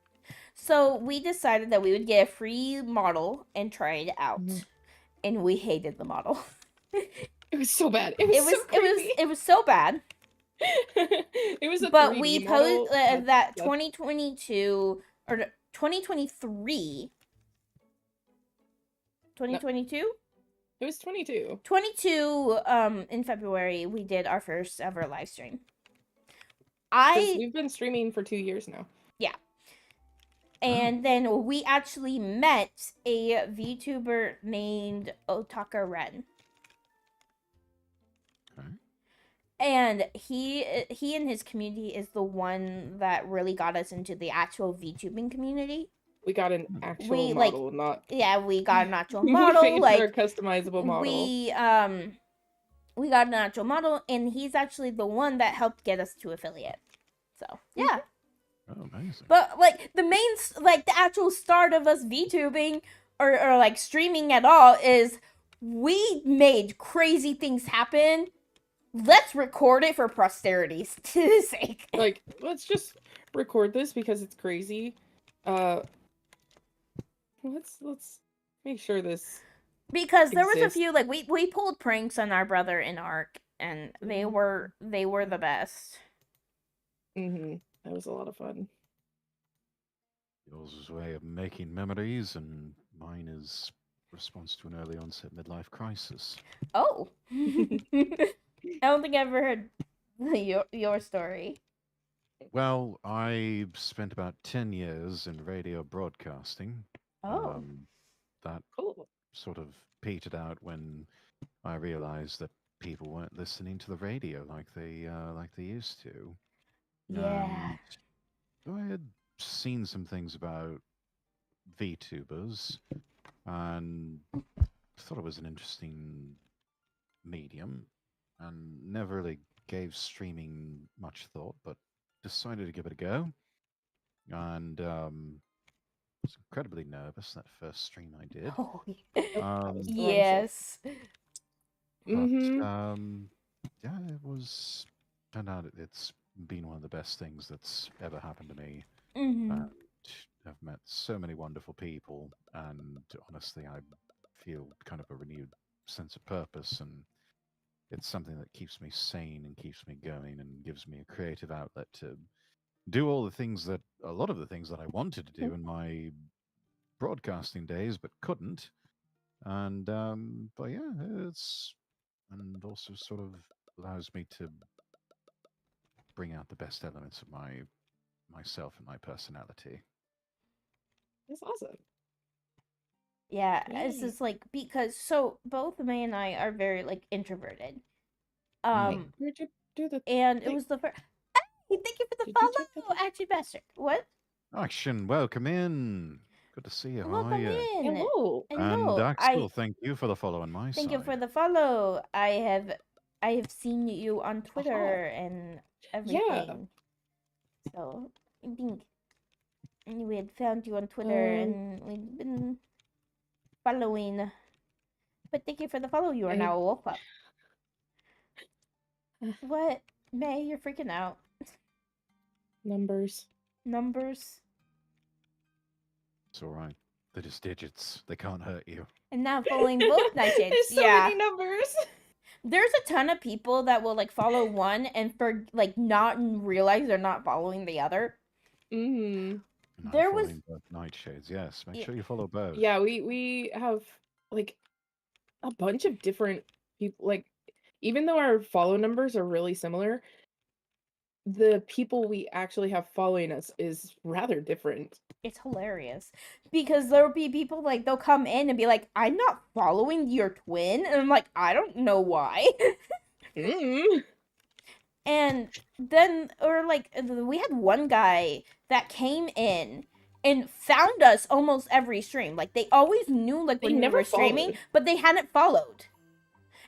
S1: So we decided that we would get a free model and try it out. And we hated the model.
S2: It was so bad. It was
S1: so bad.
S2: It was a
S1: but
S2: 3D
S1: we
S2: model,
S1: posted that 2022 or 2023. 2022?
S2: No. It was 22.
S1: 22 in February we did our first ever live stream.
S2: We've been streaming for 2 years now.
S1: Yeah. And then we actually met a VTuber named Otaka Ren. And he and his community is the one that really got us into the actual VTubing community.
S2: We got an actual model,
S1: we got an actual model, like
S2: a customizable model.
S1: We got an actual model, and he's actually the one that helped get us to affiliate. So yeah.
S3: Oh, amazing.
S1: But like the actual start of us VTubing or like streaming at all is we made crazy things happen. Let's record it for posterity's sake.
S2: Like, let's just record this because it's crazy. Let's make sure this
S1: because there was a few like we pulled pranks on our brother in Ark, and they were the best.
S2: That was a lot of fun.
S3: Yours is a way of making memories, and mine is response to an early onset midlife crisis.
S1: Oh. I don't think I've ever heard your story.
S3: Well, I spent about 10 years in radio broadcasting.
S1: Oh.
S3: That sort of petered out when I realized that people weren't listening to the radio like they used to.
S1: Yeah.
S3: I had seen some things about VTubers and thought it was an interesting medium, and never really gave streaming much thought, but decided to give it a go. And was incredibly nervous that first stream I did.
S1: Oh,
S2: yes.
S3: But yeah, it was turned out it's been one of the best things that's ever happened to me. And I've met so many wonderful people, and honestly, I feel kind of a renewed sense of purpose, and it's something that keeps me sane and keeps me going and gives me a creative outlet to do all the things that a lot of the things that I wanted to do in my broadcasting days, but couldn't. And but yeah, it's and also sort of allows me to bring out the best elements of myself and my personality.
S2: That's awesome.
S1: Yeah, it's
S2: Yay.
S1: just like because so both May and I are very like introverted.
S3: Mm.
S2: Where'd you do the
S1: And it
S2: thing?
S1: was the first. Hey, thank you for the
S2: Did you check the
S1: follow,
S2: thing?
S1: Action Bastard. What?
S3: Action, welcome in. Good to see you. How are
S1: Welcome
S3: you?
S1: in.
S2: Hello.
S3: And
S1: Hello.
S3: Axel, thank you for the follow on my
S1: Thank you for
S3: side.
S1: the follow. I have seen you on
S2: Aha.
S1: Twitter and
S2: Yeah.
S1: everything. So I think we had found you on Twitter and we've been following. But thank you for the follow. You are now a wolf pup. What? May, you're freaking out.
S2: Numbers.
S1: Numbers.
S3: It's all right. They're just digits. They can't hurt you.
S1: And now following both Nightshades.
S2: There's so
S1: Yeah.
S2: many numbers.
S1: There's a ton of people that will like follow one and for like not realize they're not following the other.
S2: Mm.
S3: Not
S1: There was
S3: following both nightshades. Yes, make
S1: Yeah.
S3: sure you follow both.
S2: Yeah, we have like a bunch of different people. Like, even though our follow numbers are really similar, the people we actually have following us is rather different.
S1: It's hilarious because there'll be people like they'll come in and be like, "I'm not following your twin," and I'm like, "I don't know why."
S2: Mm.
S1: And then, or like, we had one guy that came in and found us almost every stream. Like, they always knew like
S2: They
S1: when we
S2: never
S1: were streaming,
S2: followed.
S1: but they hadn't followed.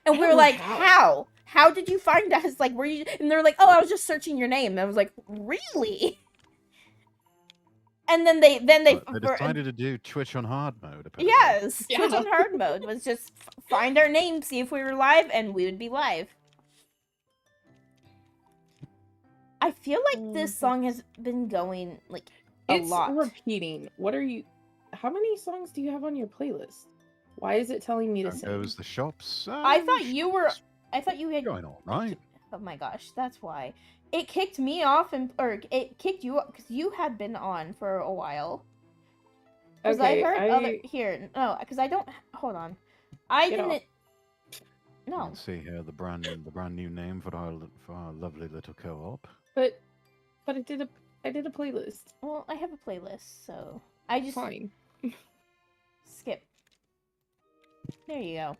S1: And
S2: I
S1: we
S2: don't
S1: were
S2: know
S1: like,
S2: how.
S1: "How? How did you find us? Like, were you?" And they're like, "Oh, I was just searching your name." And I was like, "Really?" And then they
S3: But they decided to do Twitch on hard mode. Apparently.
S1: yes,
S2: Yeah.
S1: Twitch on hard mode was just find our name, see if we were live, and we would be live. I feel like this song has been going like a lot.
S2: It's repeating. What are you? How many songs do you have on your playlist? Why is it telling me to
S3: There
S2: sing?
S3: goes the shops.
S1: I thought you were.
S3: shops
S1: I thought you had.
S3: going all right.
S1: Oh my gosh, that's why it kicked me off, and or it kicked you because you had been on for a while. Because
S2: Okay,
S1: I heard other here. No, because I don't. Hold on, I
S2: Get
S1: didn't.
S2: off.
S3: You
S1: No,
S3: can see here the brand new name for our lovely little co-op.
S2: but I did a playlist.
S1: well, I have a playlist, so I just
S2: Fine.
S1: skip. There you go.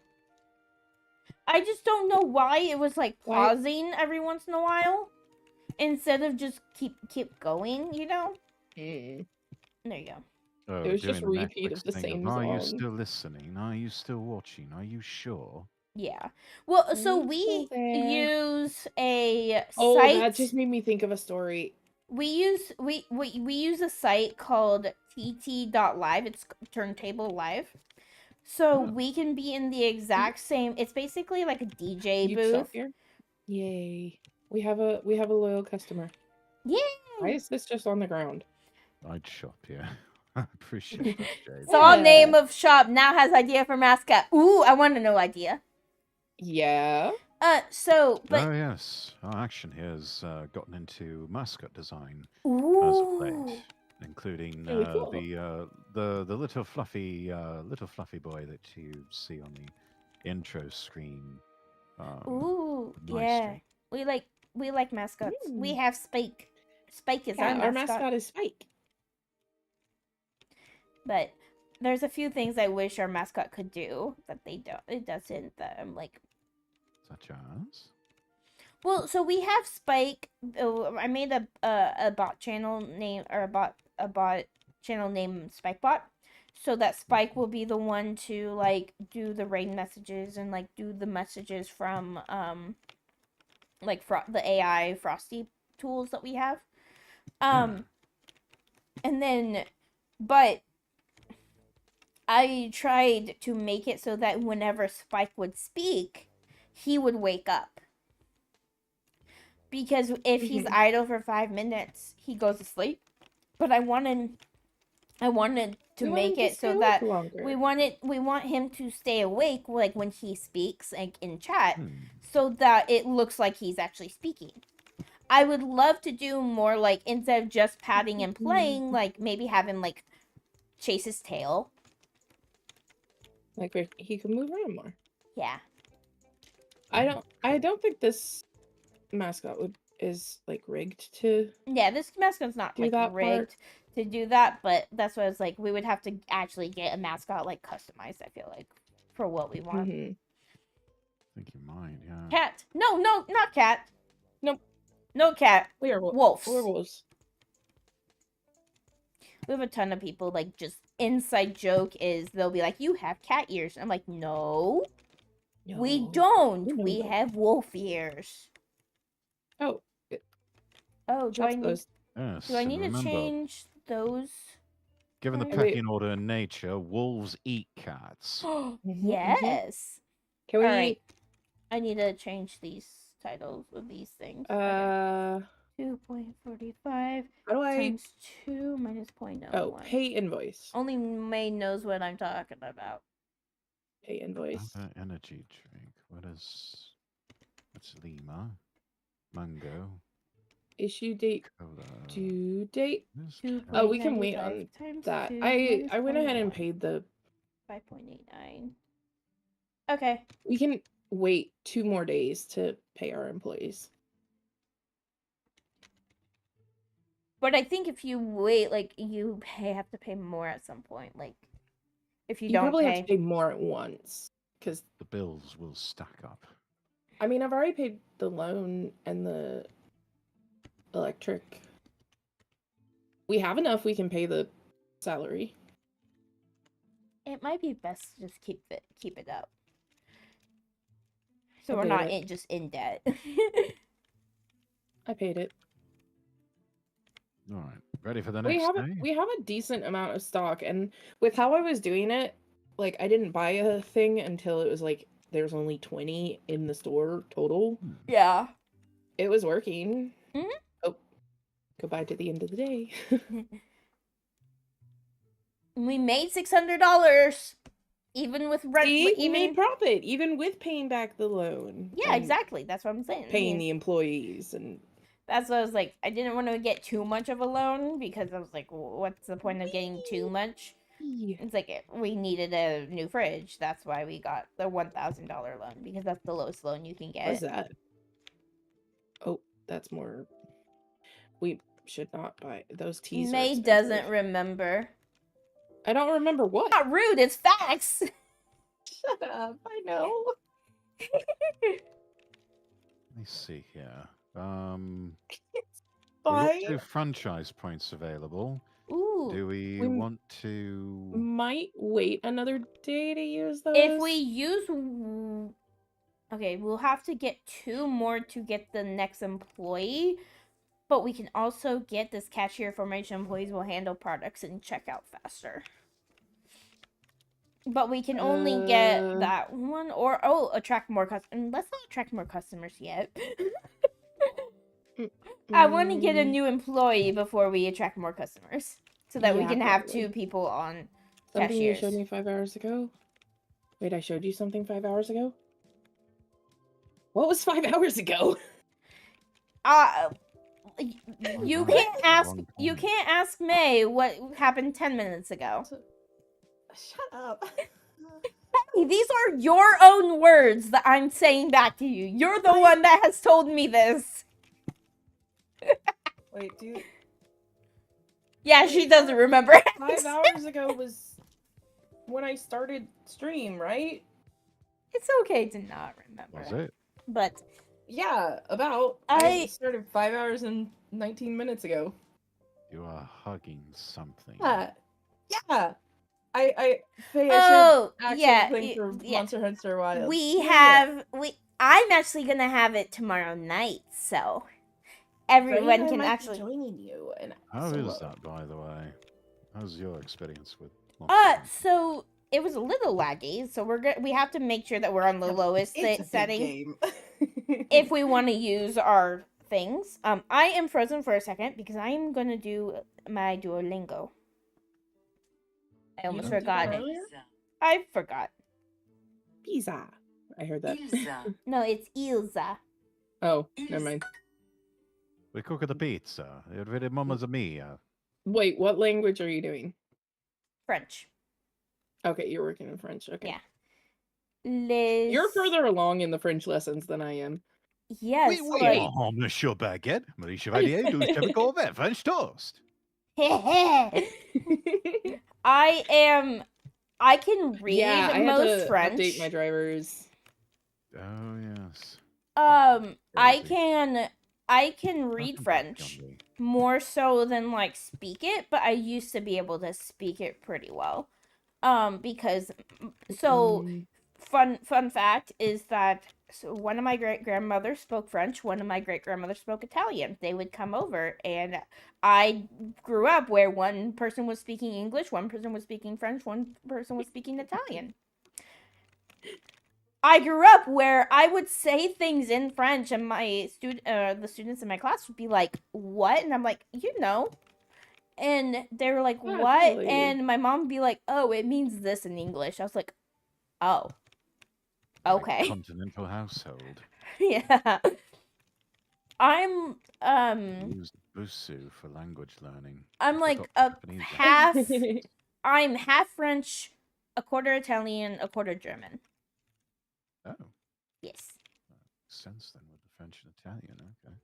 S1: I just don't know why it was like pausing every once in a while instead of just keep going, you know?
S2: Mm.
S1: There you go.
S3: Oh,
S2: It was just
S3: doing the
S2: repeat of
S3: Netflix
S2: the
S3: thing
S2: same
S3: Are you
S2: song.
S3: still listening? Are you still watching? Are you sure?
S1: Yeah. Well,
S2: Are
S1: so
S2: you
S1: we
S2: still there?
S1: use a
S2: Oh,
S1: site.
S2: that just made me think of a story.
S1: We use a site called tt.live. It's Turntable Live. So we can be in the exact same. It's basically like a DJ
S2: You'd
S1: booth.
S2: stop here? Yay! We have a loyal customer.
S1: Yay!
S2: Why is this just on the ground?
S3: I'd shop, yeah. I appreciate that, Jade.
S1: Saw
S2: Yeah.
S1: name of shop now has idea for mascot. Ooh, I want to know idea.
S2: Yeah.
S1: So, but
S3: Oh yes, our action here has gotten into mascot design as of
S1: ooh,
S3: late, including
S2: Really cool.
S3: the little fluffy boy that you see on the intro screen.
S1: ooh,
S3: my
S1: yeah.
S3: stream.
S1: We like mascots. We
S2: Mm.
S1: have Spike. Spike is
S2: Yeah,
S1: our mascot.
S2: is Spike.
S1: But there's a few things I wish our mascot could do that they don't. It doesn't. That I'm like,
S3: Such as?
S1: well, so we have Spike. I made a bot channel name or a bot channel named SpikeBot, so that Spike will be the one to like do the raid messages and like do the messages from like the AI Frosty tools that we have. And then, but I tried to make it so that whenever Spike would speak, he would wake up. Because if he's idle for 5 minutes, he goes to sleep. But I wanted to make it so that we want him to stay awake like when he speaks like in chat, so that it looks like he's actually speaking. I would love to do more like instead of just patting and playing, like maybe having like chase his tail.
S2: Like where he can move around more.
S1: Yeah.
S2: I don't think this mascot is like rigged to
S1: Yeah, this mascot's not
S2: do
S1: like
S2: that
S1: rigged
S2: part.
S1: to do that, but that's what I was like. We would have to actually get a mascot like customized. I feel like for what we want.
S2: Mm-hmm.
S3: I think you might, yeah.
S1: Cat? No, not cat.
S2: Nope.
S1: No cat. Wolves.
S2: Werewolves.
S1: We have a ton of people like just inside joke is they'll be like, "You have cat ears." I'm like, "No, we don't. We have wolf ears."
S2: Oh.
S1: Oh, do I need?
S2: Those.
S3: Yes,
S1: Do I
S3: and
S1: need to
S3: remember,
S1: change those?
S3: given the
S1: Wait.
S3: pecking order in nature, wolves eat cats.
S1: Yes.
S2: Can we?
S1: All right. I need to change these titles of these things. Okay. 2.45
S2: How do I?
S1: times 2 minus 0.01.
S2: Oh, pay invoice.
S1: Only May knows what I'm talking about.
S2: Pay invoice.
S3: Another energy drink. What's Lima? Mango.
S2: Issue date.
S3: Cola.
S2: Due date.
S3: Where's
S2: Oh, we can
S1: 2.95
S2: wait on
S1: times
S2: that.
S1: 2
S2: I
S1: minus
S2: went ahead and
S1: 0.1.
S2: paid the.
S1: 5.89. Okay.
S2: We can wait 2 more days to pay our employees.
S1: But I think if you wait, like you have to pay more at some point. Like if you don't
S2: probably
S1: pay.
S2: have to pay more at once because
S3: the bills will stack up.
S2: I mean, I've already paid the loan and the electric. We have enough. We can pay the salary.
S1: It might be best to just keep it up. So
S2: I
S1: we're
S2: paid
S1: not
S2: it.
S1: just in debt.
S2: I paid it.
S3: All right, ready for the next day?
S2: We have a decent amount of stock, and with how I was doing it, like I didn't buy a thing until it was like there's only 20 in the store total.
S1: Yeah.
S2: It was working.
S1: Mhm.
S2: Oh, goodbye to the end of the day.
S1: We made $600, even with rent.
S2: See, we
S1: even
S2: made profit, even with paying back the loan.
S1: Yeah, exactly. That's what I'm saying.
S2: Paying the employees and.
S1: That's what I was like. I didn't want to get too much of a loan because I was like, what's the point of getting too much? It's like we needed a new fridge. That's why we got the $1,000 loan because that's the lowest loan you can get.
S2: What's that? Oh, that's more. We should not buy those teas.
S1: May doesn't remember.
S2: I don't remember what.
S1: Not rude. It's facts.
S2: Shut up. I know.
S3: Let me see here. We've
S2: Buy.
S3: got 2 franchise points available.
S1: Ooh.
S3: Do we want to?
S2: Might wait another day to use those.
S1: If we use, okay, we'll have to get 2 more to get the next employee. But we can also get this cashier formation. Employees will handle products and check out faster. But we can only get that one, or attract more customers. Let's not attract more customers yet. I want to get a new employee before we attract more customers, so that we can have 2 people on
S2: something
S1: cashiers.
S2: You showed me 5 hours ago. Wait, I showed you something 5 hours ago. What was 5 hours ago?
S1: You can't ask. You can't ask May what happened 10 minutes ago.
S2: Shut up.
S1: Hey, these are your own words that I'm saying back to you. You're the one that has told me this.
S2: Wait, dude.
S1: Yeah, she doesn't remember.
S2: 5 hours ago was when I started stream, right?
S1: It's okay to not remember.
S3: Was it?
S1: But
S2: yeah, about. I started 5 hours and 19 minutes ago.
S3: You are hugging something.
S2: Yeah. I for Monster Hunter Wild.
S1: I'm actually gonna have it tomorrow night, so everyone can actually
S2: joining you. And
S3: how is that, by the way? How's your experience with?
S1: So it was a little laggy, so we have to make sure that we're on the lowest setting if we want to use our things. I am frozen for a second because I am gonna do my Duolingo. I almost forgot it. I forgot.
S2: Pizza. I heard that.
S1: No, it's Ilza.
S2: Oh, never mind.
S3: We cook the pizza. It really mamma mia.
S2: Wait, what language are you doing?
S1: French.
S2: Okay, you're working in French. Okay.
S1: Yeah. Les...
S2: You're further along in the French lessons than I am.
S1: Yes,
S3: Oui, oui,
S1: but...
S3: Monsieur Baguette, Marie Chevalier, 12 Chevy Corvette, French toast.
S1: I can read
S2: Yeah, I had
S1: most
S2: to
S1: French.
S2: update my drivers.
S3: Oh, yes.
S1: I can read French more so than like speak it, but I used to be able to speak it pretty well. Because fun fact is that one of my great grandmothers spoke French, one of my great grandmothers spoke Italian. They would come over, and I grew up where one person was speaking English, one person was speaking French, one person was speaking Italian. I grew up where I would say things in French, and the students in my class would be like, "What?" And I'm like, "You know." And they were like,
S2: Yeah,
S1: "What?"
S2: totally.
S1: And my mom would be like, "Oh, it means this in English." I was like, "Oh, okay."
S3: Continental household.
S1: Yeah. I'm
S3: Use Busu for language learning.
S1: I'm like a half. I'm half French, a quarter Italian, a quarter German.
S3: Oh.
S1: Yes.
S3: Makes sense then with the French and Italian. Okay.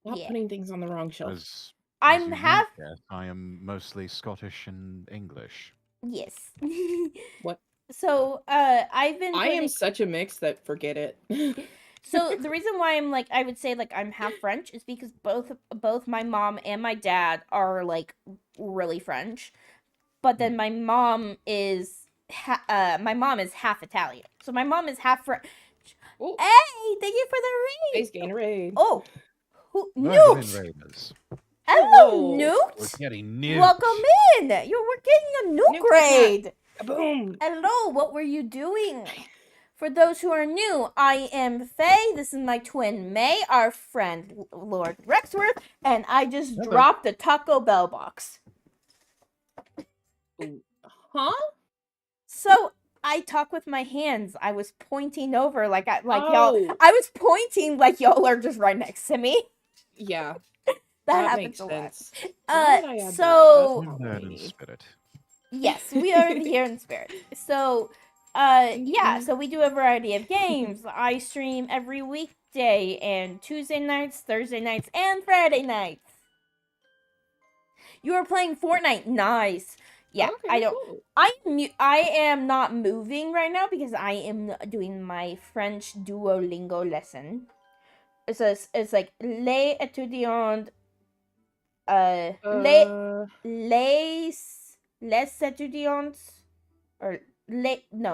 S2: Not putting things on the wrong shelf.
S1: I'm half.
S3: Guess, I am mostly Scottish and English.
S1: Yes.
S2: What?
S1: So, I've been.
S2: I am such a mix that forget it.
S1: So the reason why I'm like, I would say like I'm half French is because both my mom and my dad are like really French, but then my mom is half Italian. So my mom is half French.
S2: Ooh.
S1: Hey, thank you for the raid.
S2: Face Gatorade.
S1: Oh,
S3: Newt.
S1: Hello, Newt.
S3: We're getting Newt.
S1: Welcome in. We're getting a Newt raid.
S2: Boom.
S1: Hello, what were you doing? For those who are new, I am Faye. This is my twin May, our friend Lord Rexworth, and I just dropped a Taco Bell box.
S2: Huh?
S1: So I talk with my hands. I was pointing over y'all. I was pointing like y'all are just right next to me.
S2: Yeah.
S1: that happens a lot.
S2: So
S1: yes, we are here in spirit. So yeah, so we do a variety of games. I stream every weekday and Tuesday nights, Thursday nights, and Friday nights. You are playing Fortnite. Nice. Yeah,
S2: okay,
S1: I don't.
S2: Cool.
S1: I am not moving right now because I am doing my French Duolingo lesson. It's like les étudiants. Les étudiants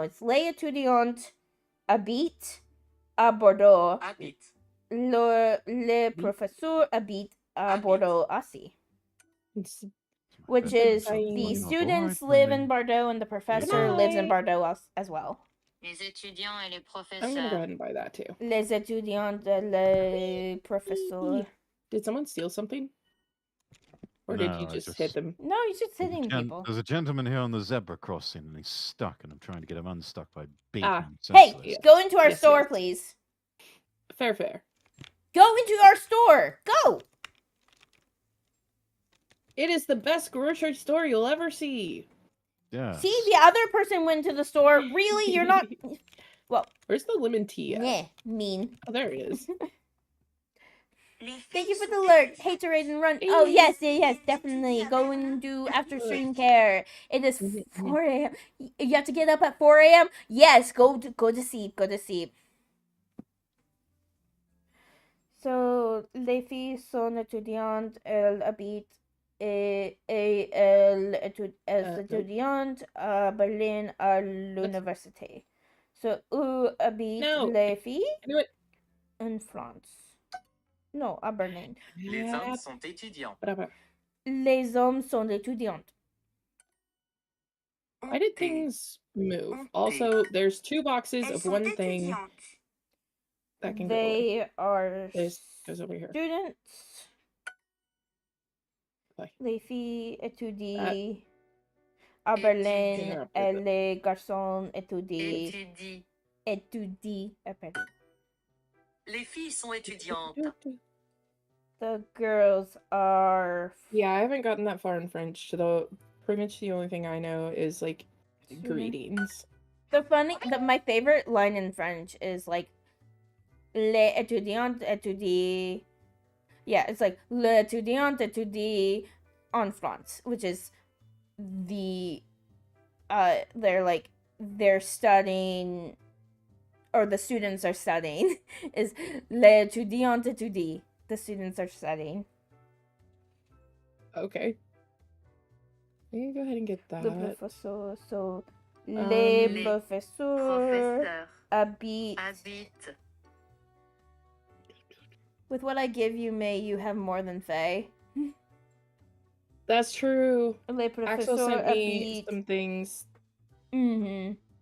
S1: it's les étudiants habitent à Bordeaux. Le professeur habite à Bordeaux aussi. Which is the students live in Bordeaux and the professor lives in Bordeaux as well.
S4: Les étudiants et les professeurs.
S2: I'm gonna go ahead and buy that too.
S1: Les étudiants et les professeurs.
S2: Did someone steal something? Or did you just hit them?
S1: No, you're just hitting people.
S3: There's a gentleman here on the zebra crossing and he's stuck and I'm trying to get him unstuck by beating him
S1: senseless. Hey,
S2: yes.
S1: Go into our store, please.
S2: Fair.
S1: Go into our store. Go!
S2: It is the best grocery store you'll ever see.
S3: Yeah.
S1: See, the other person went to the store. Really? You're not... Well...
S2: Where's the lemon tea at?
S1: Yeah, mean.
S2: Oh, there it is.
S1: Thank you for the alert. Hate to raid and run. Oh, yes, definitely. Go and do after stream care. It is 4 a.m. You have to get up at 4 a.m.? Yes, go to sleep. So, les filles sont étudiantes, elles habitent étudiantes à Berlin à l'université. So, où habitent les filles? In France. No, à Berlin.
S4: Les hommes sont étudiants.
S1: Les hommes sont étudiants.
S2: Why did things move? Also, there's 2 boxes of one thing that can go away.
S1: They are
S2: this goes over here.
S1: Students. Les filles étudient à Berlin et les garçons étudient à Berlin.
S4: Les filles sont étudiantes.
S1: The girls are
S2: Yeah, I haven't gotten that far in French, so pretty much the only thing I know is like
S1: Student.
S2: greetings.
S1: my favorite line in French is like les étudiants étudient. Yeah, it's like l'étudiant étudie en France, which is they're studying, or the students are studying is les étudiants étudient. The students are studying.
S2: Okay. We can go ahead and get
S1: Le
S2: that.
S1: professeur, so les
S2: Les
S1: professeurs habitent.
S4: Habite.
S1: With what I give you, may you have more than Faye.
S2: That's true.
S1: Les
S2: Axel
S1: professeurs
S2: sent me
S1: habitent.
S2: some things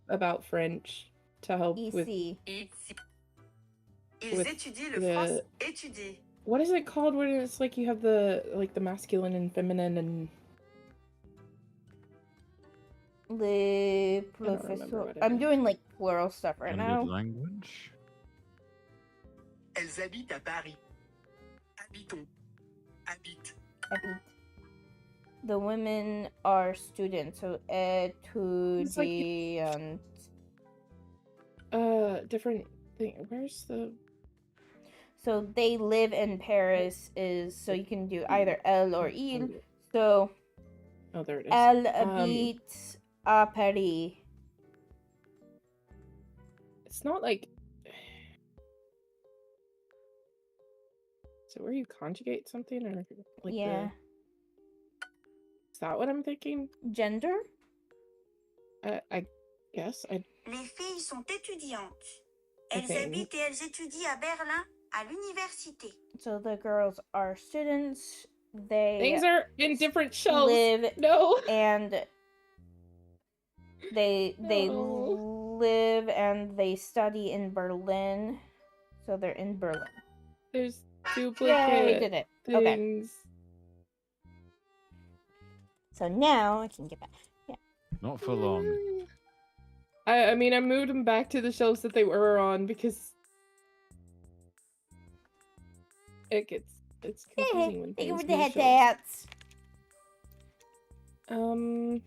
S2: about French to help with.
S1: Ici.
S4: Ils
S2: With
S4: étudient le
S2: the-
S4: France. Étudie.
S2: What is it called when it's like you have the masculine and feminine and
S1: Les
S2: remember
S1: professeurs.
S2: what it
S1: I'm
S2: is.
S1: doing like plural stuff right
S3: Gendered
S1: now.
S3: language.
S5: Elles habitent à Paris. Habitons. Habite.
S1: The women are students, so
S2: It's like
S1: étudiant.
S2: different thing. Where's the
S1: So they live in Paris is, so you can do either elle or il. So
S2: Oh, there it is.
S1: elle habite à Paris.
S2: It's not like so where you conjugate something or like
S1: Yeah.
S2: Is that what I'm thinking?
S1: Gender?
S2: I guess I
S6: Les filles sont étudiantes. Elles
S2: Okay.
S6: habitent et elles étudient à Berlin, à l'université.
S1: So the girls are students. They
S2: things are in different shelves.
S1: live
S2: No.
S1: and they
S2: No.
S1: live and they study in Berlin. So they're in Berlin.
S2: There's
S1: Yay,
S2: duplicate
S1: did it. Okay.
S2: things.
S1: So now I can get back.
S3: Not for long.
S2: I mean I moved them back to the shelves that they were on because it's confusing when
S1: Thank you
S2: things
S1: for the
S2: move
S1: head
S2: shelves.
S1: tats.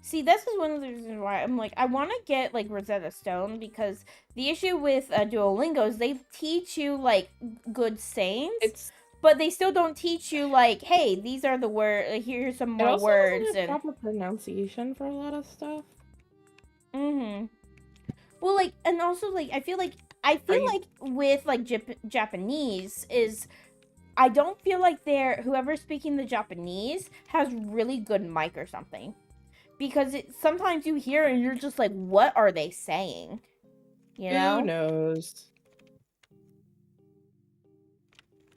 S1: See, this is one of the reasons why I'm like, I want to get like Rosetta Stone, because the issue with Duolingo is they teach you like good sayings,
S2: It's
S1: but they still don't teach you like, hey, these are the words. Here's some
S2: it
S1: more
S2: also
S1: words
S2: doesn't have
S1: and.
S2: proper pronunciation for a lot of stuff.
S1: Well, like, and also like I feel like with like Japanese is. I don't feel like whoever's speaking the Japanese has really good mic or something. Because sometimes you hear and you're just like, what are they saying? You know?
S2: Who knows?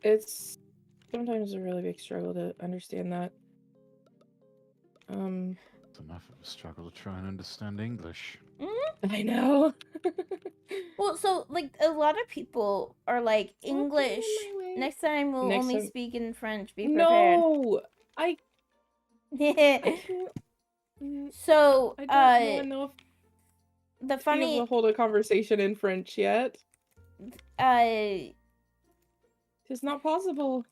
S2: It's sometimes a really big struggle to understand that.
S3: It's enough of a struggle to try and understand English.
S2: I know.
S1: Well, so like a lot of people are like,
S2: Stop getting in
S1: English.
S2: my way.
S1: Next time we'll
S2: Next
S1: only
S2: time-
S1: speak in French. Be prepared.
S2: No, I can't.
S1: So,
S2: I don't know if
S1: the
S2: be able
S1: funny,
S2: to hold a conversation in French yet. It's not possible.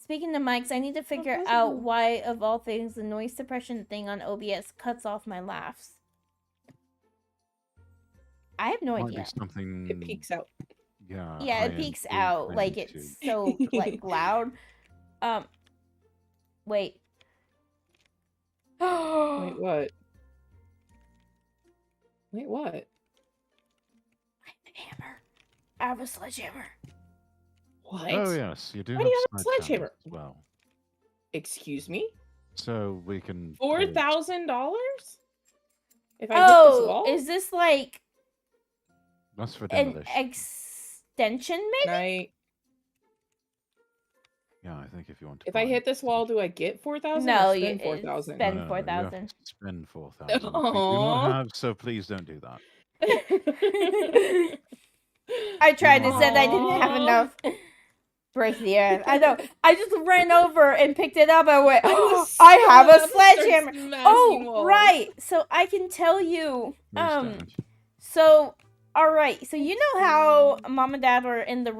S1: speaking of mics, I need to figure
S2: possible.
S1: out why, of all things, the noise suppression thing on OBS cuts off my laughs. I have no
S3: Might
S1: idea.
S3: be something.
S2: It peaks out.
S3: Yeah.
S1: Yeah, it
S3: high-end
S1: peaks
S3: food
S1: out like
S3: related.
S1: it's so like loud. Wait.
S2: Wait, what? Wait, what?
S1: I have a hammer. I have a sledgehammer.
S2: What?
S3: Oh yes, you do
S2: Why
S3: have
S2: do you have a
S3: sledgehammers
S2: sledgehammer?
S3: as well.
S2: Excuse me?
S3: So we can.
S2: $4,000? If I hit this
S1: Oh,
S2: wall?
S1: is this like
S3: That's for
S1: an
S3: demolition.
S1: extension, maybe?
S2: Can I,
S3: Yeah, I think if you want to.
S2: if I
S3: buy
S2: hit
S3: an
S2: this wall,
S3: extension-
S2: do I get 4,000?
S1: No,
S2: or
S1: you
S2: spend 4,000?
S1: spend
S3: No, no, no, you have
S1: 4,000.
S3: to spend 4,000. which we do
S2: Aw.
S3: not have, so please don't do that.
S1: I tried and said I didn't have
S2: Aw.
S1: enough. Break the earth. I know. I just ran over and picked it up. I went, I have a sledgehammer. Oh, right. So I can tell you.
S3: Please don't.
S1: So, all right. So you know how mom and dad were in the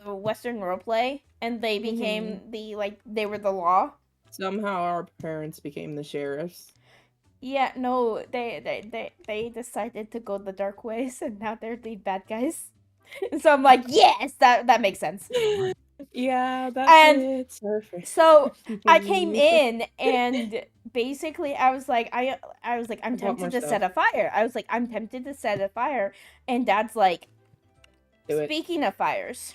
S1: Western role play, and they became they were the law.
S2: Somehow our parents became the sheriffs.
S1: Yeah, no, they decided to go the dark ways, and now they're the bad guys. So I'm like, yes, that makes sense.
S2: Yeah, that
S1: And
S2: fits. Perfect.
S1: so I came in, and basically I was like, I'm
S2: bought more
S1: tempted to
S2: stuff.
S1: set a fire. I was like, I'm tempted to set a fire, and Dad's like,
S2: Do it.
S1: speaking of fires.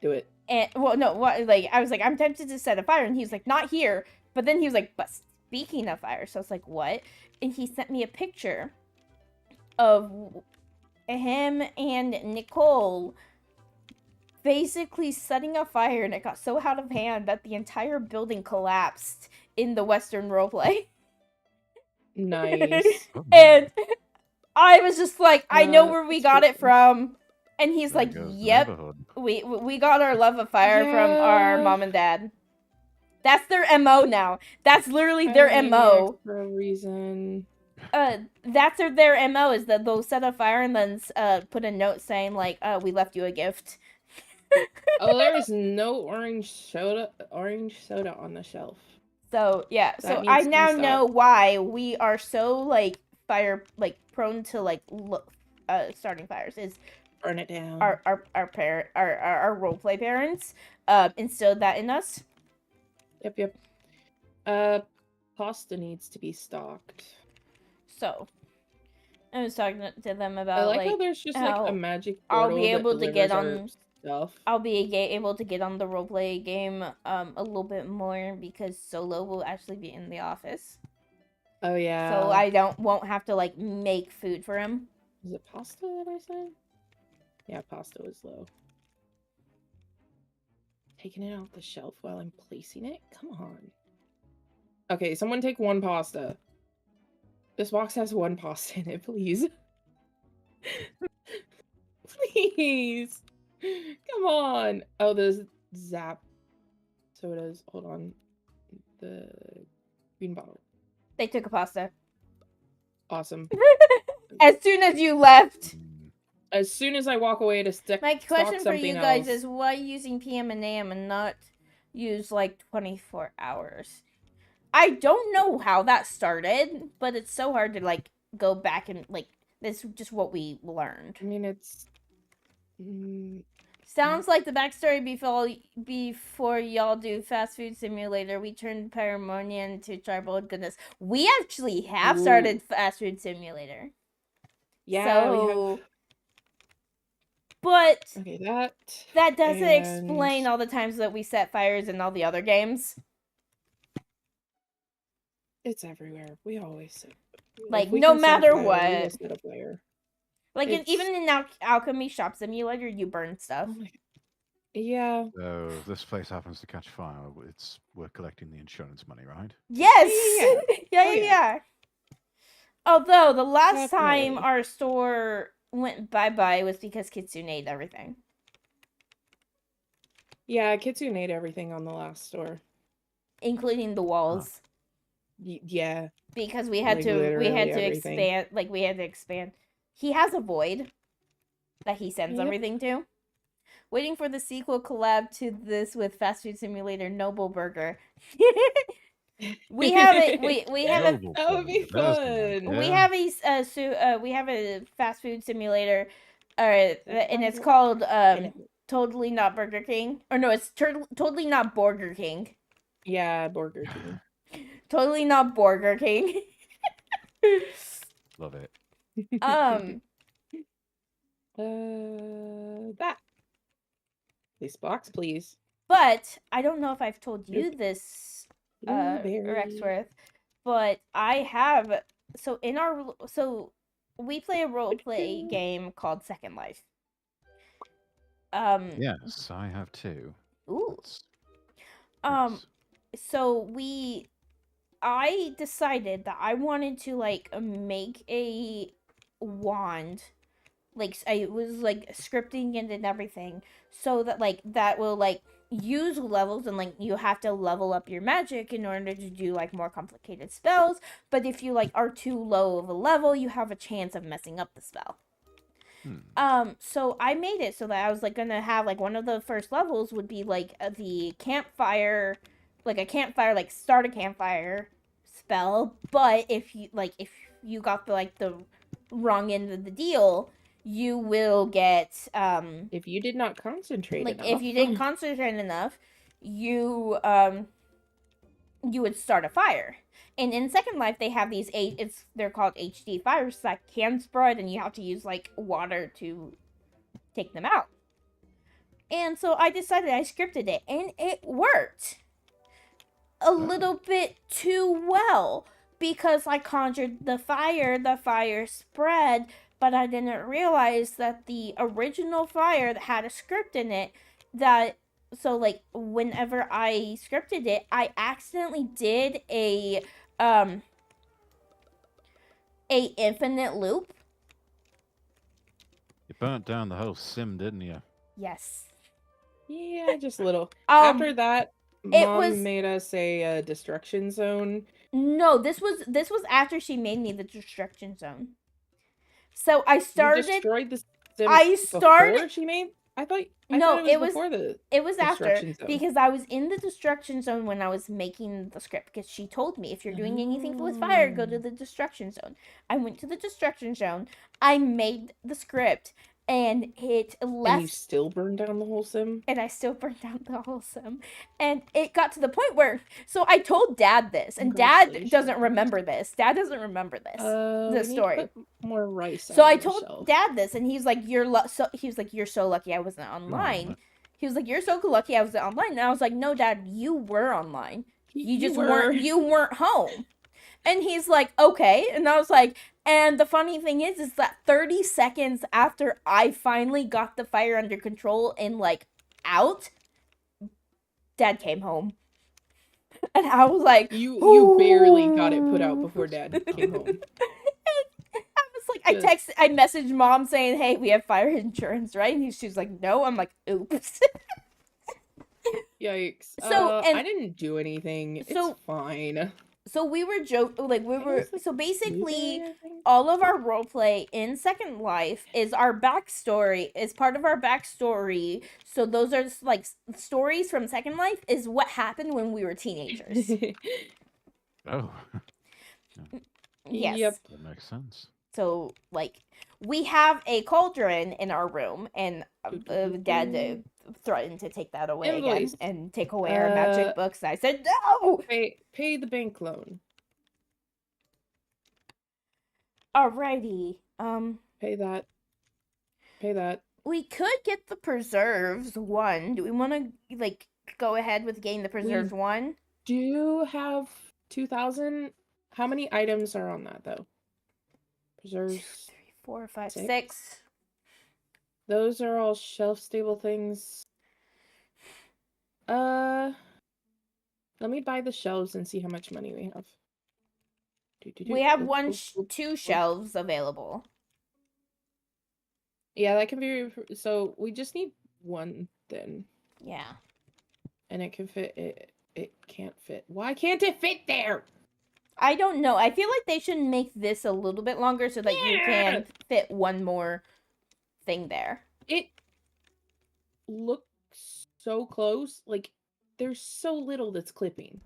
S2: Do it.
S1: And well, no, what like I was like, I'm tempted to set a fire, and he was like, not here. But then he was like, but speaking of fire, so I was like, what? And he sent me a picture of him and Nicole basically setting a fire, and it got so out of hand that the entire building collapsed in the Western roleplay.
S2: Nice.
S1: And I was just like, I know where we
S2: that's
S1: got
S2: pretty
S1: it
S2: cool.
S1: from. And he's
S3: There
S1: like,
S3: goes the
S1: yep,
S3: neighborhood.
S1: we got our love of fire from our
S2: Yeah.
S1: mom and dad. That's their MO now. That's literally
S2: I
S1: their
S2: named
S1: MO.
S2: it for a reason.
S1: That's their MO is that they'll set a fire and then put a note saying like, we left you a gift.
S2: Oh, there is no orange soda on the shelf.
S1: So yeah,
S2: That
S1: so
S2: needs
S1: I
S2: to be
S1: now
S2: stopped.
S1: know why we are so like fire prone to starting fires is
S2: Burn it down.
S1: our roleplay parents instilled that in us.
S2: Yep. Pasta needs to be stocked.
S1: So I was talking to them about
S2: I like how there's just like
S1: how
S2: a magic
S1: I'll
S2: portal
S1: be able
S2: that
S1: to get
S2: delivers our
S1: on.
S2: stuff.
S1: I'll be able to get on the roleplay game a little bit more because Solo will actually be in the office.
S2: Oh yeah.
S1: So I won't have to like make food for him.
S2: Is it pasta that I said? Yeah, pasta was low. Taking it off the shelf while I'm placing it? Come on. Okay, someone take one pasta. This box has one pasta in it, please. Please. Come on. Oh, there's Zap sodas. Hold on. The green bottle.
S1: They took a pasta.
S2: Awesome.
S1: As soon as you left.
S2: As soon as I walk away to stick
S1: My question for you
S2: something
S1: guys
S2: else.
S1: is why using PM and AM and not use like 24 hours? I don't know how that started, but it's so hard to like go back and like this is just what we learned.
S2: I mean, it's
S1: Sounds like the backstory before y'all do Fast Food Simulator. We turned Paramornia into Tribal Goodness. We actually have started Fast Food Simulator.
S2: Yeah, we have.
S1: But
S2: Okay,
S1: that doesn't explain all the times that we set fires in all the other games.
S2: It's everywhere. We always set.
S1: Like no matter what.
S2: We will set a fire.
S1: Like even in Alchemy Shop Simulator, you burn stuff.
S2: Oh my. Yeah.
S3: So if this place happens to catch fire, we're collecting the insurance money, right?
S1: Yes. Yeah. Although the last
S2: Definitely.
S1: time our store went bye-bye was because Kitsune ate everything.
S2: Yeah, Kitsune ate everything on the last store,
S1: including the walls.
S2: Yeah.
S1: Because we had to expand. Like we had to expand. He has a void that he sends everything to. Waiting for the sequel collab to this with Fast Food Simulator Noble Burger. We have it. We have a.
S2: That would be fun.
S1: We have we have a fast food simulator, and it's called Totally Not Burger King. Or no, it's Totally Not Burger King.
S2: Yeah, Burger King.
S1: Totally Not Burger King.
S3: Love it.
S2: That. This box, please.
S1: But I don't know if I've told you this, Rexworth, but I have. So we play a role play game called Second Life.
S3: Yes, I have too.
S1: Ooh.
S3: Yes.
S1: So I decided that I wanted to like make a wand. Like I was like scripting it and everything, so that like that will like use levels, and like you have to level up your magic in order to do like more complicated spells. But if you like are too low of a level, you have a chance of messing up the spell. So I made it so that I was like gonna have like one of the first levels would be like the campfire, like a campfire, like start a campfire spell. But if you got the wrong end of the deal, you will get
S2: If you did not concentrate
S1: like
S2: enough.
S1: if you didn't concentrate enough, you would start a fire. And in Second Life, they have they're called HD fires that can spread, and you have to use like water to take them out. And so I decided I scripted it, and it worked a little bit too well because I conjured the fire spread, but I didn't realize that the original fire that had a script in it so like whenever I scripted it, I accidentally did a infinite loop.
S3: You burnt down the whole sim, didn't you?
S1: Yes.
S2: Yeah, just a little. After that,
S1: it
S2: Mom
S1: was-
S2: made us a destruction zone.
S1: No, this was after she made me the destruction zone. So I started.
S2: You destroyed the sim
S1: I started.
S2: before she made. I thought
S1: No,
S2: it was before the.
S1: It was after
S2: destruction zone.
S1: because I was in the destruction zone when I was making the script because she told me if you're doing anything with fire, go to the destruction zone. I went to the destruction zone. I made the script and it left.
S2: And you still burned down the whole sim?
S1: And I still burned down the whole sim. And it got to the point where, so I told Dad this, and Dad doesn't remember this. Dad doesn't remember this, this story.
S2: Put more rice.
S1: So
S2: on
S1: I
S2: the
S1: told
S2: shelf.
S1: Dad this, and he's like, "You're so lucky I wasn't online." He was like, "You're so lucky I wasn't online." And I was like, "No, Dad, you were online. You just weren't home." And he's like, "Okay." And I was like, and the funny thing is that 30 seconds after I finally got the fire under control and like out, Dad came home. And I was like,
S2: you barely got it put out before Dad came home.
S1: I messaged Mom saying, "Hey, we have fire insurance, right?" And she's like, "No." I'm like, "Oops."
S2: Yikes.
S1: So
S2: I didn't do anything. It's fine.
S1: So we were so basically
S2: blueberry,
S1: all of our roleplay in Second Life is our backstory, is part of our backstory. So those are just, like stories from Second Life is what happened when we were teenagers.
S3: Oh.
S1: Yes.
S2: Yep.
S3: That makes sense.
S1: So like we have a cauldron in our room, and Dad threatened to take that away again and take away our magic books. And I said no.
S2: Pay the bank loan.
S1: Alrighty.
S2: Pay that. Pay that.
S1: We could get the preserves 1. Do we want to like go ahead with getting the preserves 1?
S2: Do you have 2,000? How many items are on that though? Preserves.
S1: 2, 3, 4, 5, 6.
S2: Those are all shelf stable things. Let me buy the shelves and see how much money we have.
S1: We have 2 shelves available.
S2: Yeah, that can be. So we just need 1 then.
S1: Yeah.
S2: And it can fit. It can't fit. Why can't it fit there?
S1: I don't know. I feel like they should make this a little bit longer so that you can fit 1 more thing there.
S2: It looks so close. Like, there's so little that's clipping.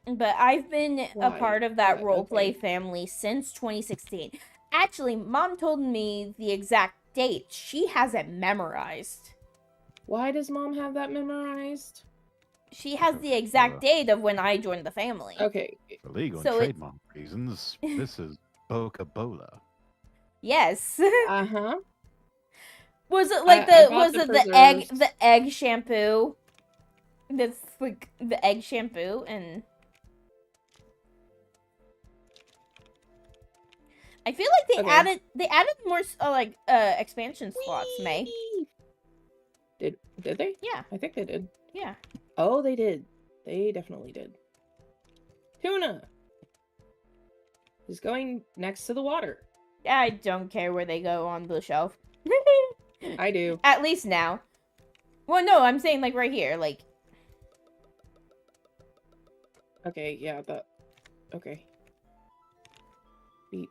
S1: But I've been a part of that roleplay family since 2016. Actually, Mom told me the exact date. She has it memorized.
S2: Why does Mom have that memorized?
S1: She has the exact date of when I joined the family.
S2: Okay.
S3: For legal and trademark reasons, this is Boca-Bola.
S1: Yes.
S2: Uh-huh.
S1: Was it like the egg shampoo? That's like the egg shampoo, and I feel like they added more expansion slots, May.
S2: Did they?
S1: Yeah.
S2: I think they did.
S1: Yeah.
S2: Oh, they did. They definitely did. Tuna is going next to the water.
S1: I don't care where they go on the shelf.
S2: I do.
S1: At least now. Well, no, I'm saying like right here, like.
S2: Okay, yeah, okay. Beep.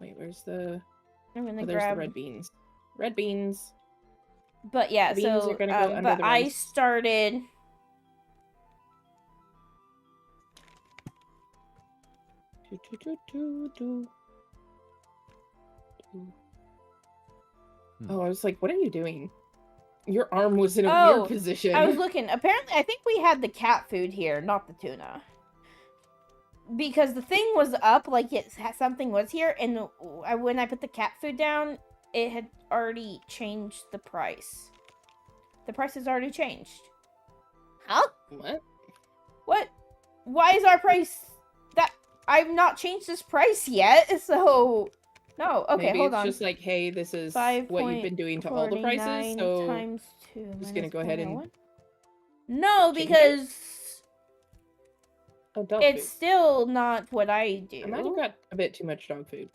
S2: Wait, where's the...
S1: I'm gonna
S2: Oh, there's the
S1: grab.
S2: red beans. Red beans.
S1: But yeah,
S2: The beans
S1: so
S2: are gonna go under
S1: but
S2: the
S1: I
S2: rice.
S1: started.
S2: Do, do, do, do, do. Do. Oh, I was like, what are you doing? Your arm was in a
S1: Oh,
S2: weird position.
S1: I was looking. Apparently, I think we had the cat food here, not the tuna. Because the thing was up, like something was here, and when I put the cat food down, it had already changed the price. The price has already changed. Huh?
S2: What?
S1: What? Why is our price that I've not changed this price yet? So no. Okay,
S2: Maybe
S1: hold
S2: it's
S1: on.
S2: just like, hey, this is what you've been doing to all the prices,
S1: 5.49
S2: so
S1: times 2
S2: I'm just
S1: minus
S2: gonna go ahead and
S1: 0.01. No,
S2: change it?
S1: because
S2: oh, dog
S1: it's
S2: food.
S1: still not what I do.
S2: I might have got a bit too much dog food.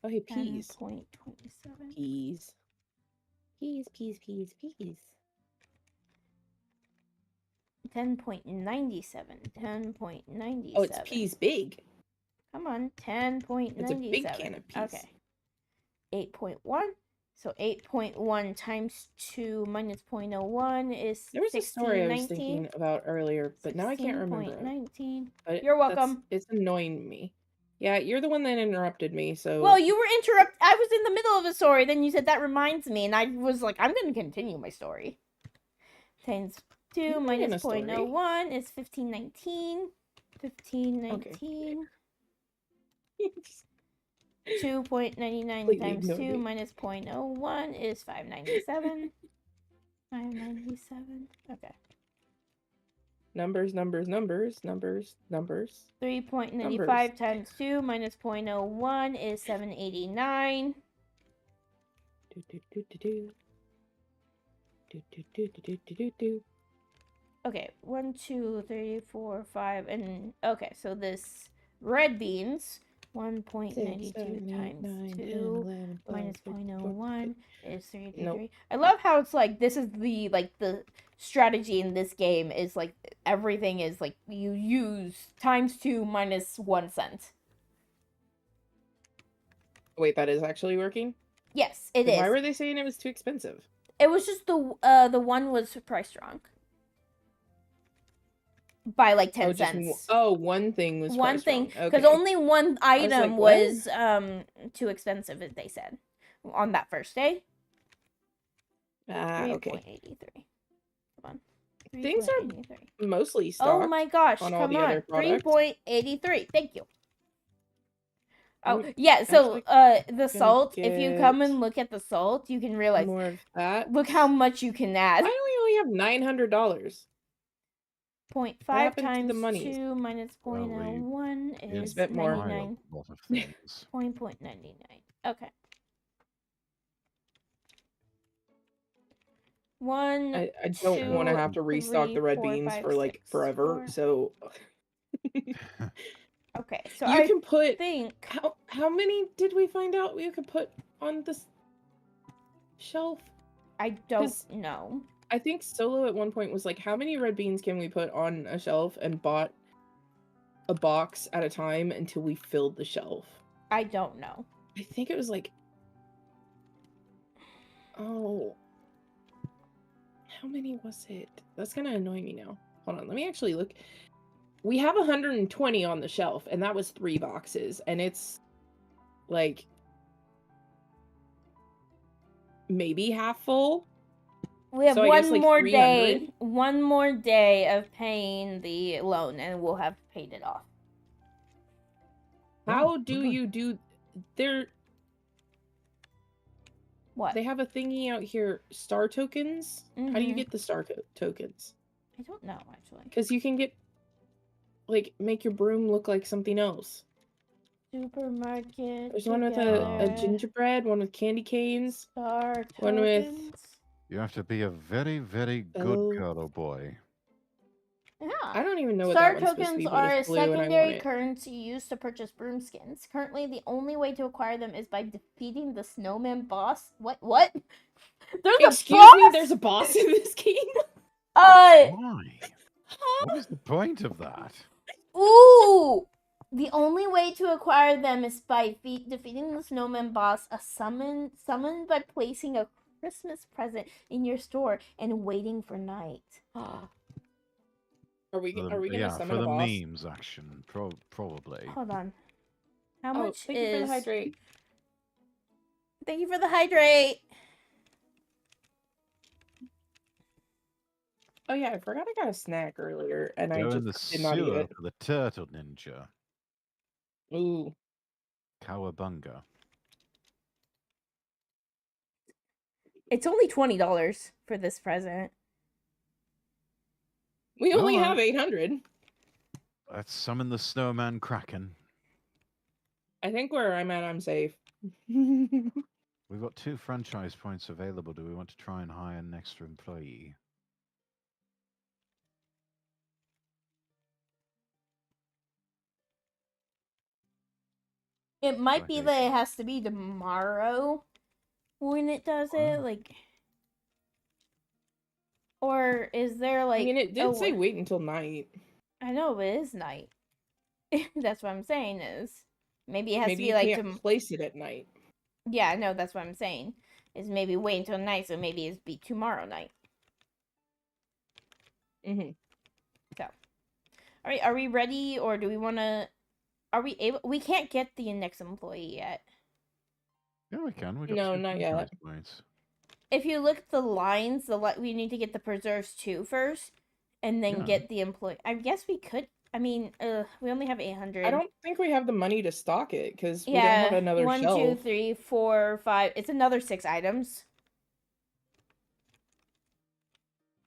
S2: Oh, hey, peas.
S1: 10.27.
S2: Peas. Peas, peas, peas, peas.
S1: 10.97. 10.97.
S2: Oh, it's peas big.
S1: Come on, 10.97.
S2: It's a big can of peas.
S1: Okay. 8.1. So 8.1 times 2 minus 0.01 is 1619.
S2: There was a story I was thinking about earlier, but now I can't remember it.
S1: 16.19.
S2: But
S1: You're welcome.
S2: It's annoying me. Yeah, you're the one that interrupted me, so...
S1: Well, you were I was in the middle of a story, then you said that reminds me, and I was like, I'm going to continue my story. Times 2
S2: You're
S1: minus
S2: in a story.
S1: 0.01 is 1519. 1519. 2.99
S2: Completely
S1: times 2
S2: ignored me.
S1: minus 0.01 is 597. 597. Okay.
S2: Numbers, numbers, numbers, numbers, numbers.
S1: 3.95 times 2 minus 0.01 is 789.
S2: Do, do, do, do, do. Do, do, do, do, do, do, do.
S1: Okay, 1, 2, 3, 4, 5, and okay, so this red beans, 1.92 times 2 minus 0.01 is 333.
S2: Nope.
S1: I love how it's like this is the strategy in this game is like everything is like you use times 2 minus 1 cent.
S2: Wait, that is actually working?
S1: Yes, it
S2: Then
S1: is.
S2: why were they saying it was too expensive?
S1: It was just the one was price wrong. By like 10 cents.
S2: One thing was
S1: one thing
S2: because
S1: because only one item
S2: was
S1: too expensive, as they said on that first day.
S2: Okay.
S1: 3.83. Come on.
S2: Things are
S1: 3.83.
S2: mostly stocked.
S1: Oh my gosh!
S2: on all
S1: Come
S2: the
S1: on.
S2: other products.
S1: 3.83. Thank you. Oh
S2: I'm
S1: yeah. So the salt. If you come
S2: get
S1: and look at the salt, you can realize.
S2: more of that.
S1: Look how much you can add.
S2: Why do we only have $900?
S1: 0.5
S2: happened to
S1: times
S2: the monies?
S1: 2 minus
S3: Well,
S1: 0.01
S3: It's
S1: is
S2: bit more.
S1: 99.
S3: a lot of things.
S1: 0.99. Okay. One.
S2: I don't want to
S1: 2,
S2: have to restock
S1: 3,
S2: the red
S1: 4,
S2: beans
S1: 5,
S2: for like
S1: 6,
S2: forever.
S1: 4.
S2: So
S1: Okay, so
S2: you
S1: I
S2: can put
S1: think
S2: how many did we find out you could put on this shelf?
S1: I don't know.
S2: I think Solo at one point was like, how many red beans can we put on a shelf, and bought a box at a time until we filled the shelf.
S1: I don't know.
S2: I think it was like, oh, how many was it? That's gonna annoy me now. Hold on, let me actually look. We have 120 on the shelf, and that was 3 boxes, and it's like maybe half full.
S1: We have
S2: So I guess, like,
S1: one
S2: 300?
S1: more day of paying the loan, and we'll have paid it off.
S2: How do you do?
S1: What?
S2: They have a thingy out here, star tokens. How do you
S1: Mhm.
S2: get the star tokens?
S1: I don't know, actually.
S2: Because you can get, like, make your broom look like something else.
S1: Supermarket.
S2: There's one with a gingerbread, one with candy canes,
S1: Star tokens.
S2: one with...
S3: You have to be a very, very good girl or boy.
S1: Yeah.
S2: I don't even know what
S1: Star
S2: that one's supposed to be,
S1: tokens
S2: but
S1: are a
S2: it's blue and I want
S1: secondary
S2: it.
S1: currency used to purchase broom skins. Currently, the only way to acquire them is by defeating the snowman boss. What? There's
S2: Excuse
S1: a boss?
S2: me, there's a boss in this game?
S3: Why? What is the point of that?
S1: Ooh! The only way to acquire them is by defeating the snowman boss, summoned by placing a Christmas present in your store and waiting for night.
S2: Are we
S3: For
S2: gonna
S3: yeah,
S2: summon
S3: for
S2: a
S3: the
S2: boss?
S3: memes action, probably.
S1: Hold on. How
S2: Oh,
S1: much
S2: thank you for the hydrate.
S1: Thank you for the hydrate.
S2: Oh yeah, I forgot I got a snack earlier, and I
S3: Go in
S2: just
S3: the
S2: did not eat
S3: sewer
S2: it.
S3: for the turtle ninja.
S2: Ooh.
S3: Cowabunga.
S1: It's only $20 for this present.
S2: We only
S3: Alright.
S2: have 800.
S3: Let's summon the snowman kraken.
S2: I think where I'm at, I'm safe.
S3: We've got 2 franchise points available. Do we want to try and hire an extra employee?
S1: It might
S3: Like
S1: be
S3: a-
S1: that it has to be tomorrow when it does it,
S3: What?
S1: like, or is there
S2: I
S1: like?
S2: mean, it did
S1: a
S2: say
S1: wa-
S2: wait until night.
S1: I know, but it is night. That's what I'm saying is maybe it has
S2: Maybe
S1: to be
S2: you
S1: like
S2: can't place it at night.
S1: Yeah, no, that's what I'm saying. Is maybe wait until night, so maybe it's be tomorrow night.
S2: Mm-hmm.
S1: So, all right, are we ready, or do we want to? Are we able? We can't get the next employee yet.
S3: Yeah, we can. We got
S2: No,
S3: 2
S2: not
S3: franchise
S2: yet.
S3: points.
S1: If you look at the lines, we need to get the preserves 2 first, and then
S3: Yeah.
S1: get the employee. I guess we could. I mean, we only have 800.
S2: I don't think we have the money to stock it because we don't
S1: Yeah,
S2: have another
S1: 1,
S2: shelf.
S1: 2, 3, 4, 5. It's another 6 items.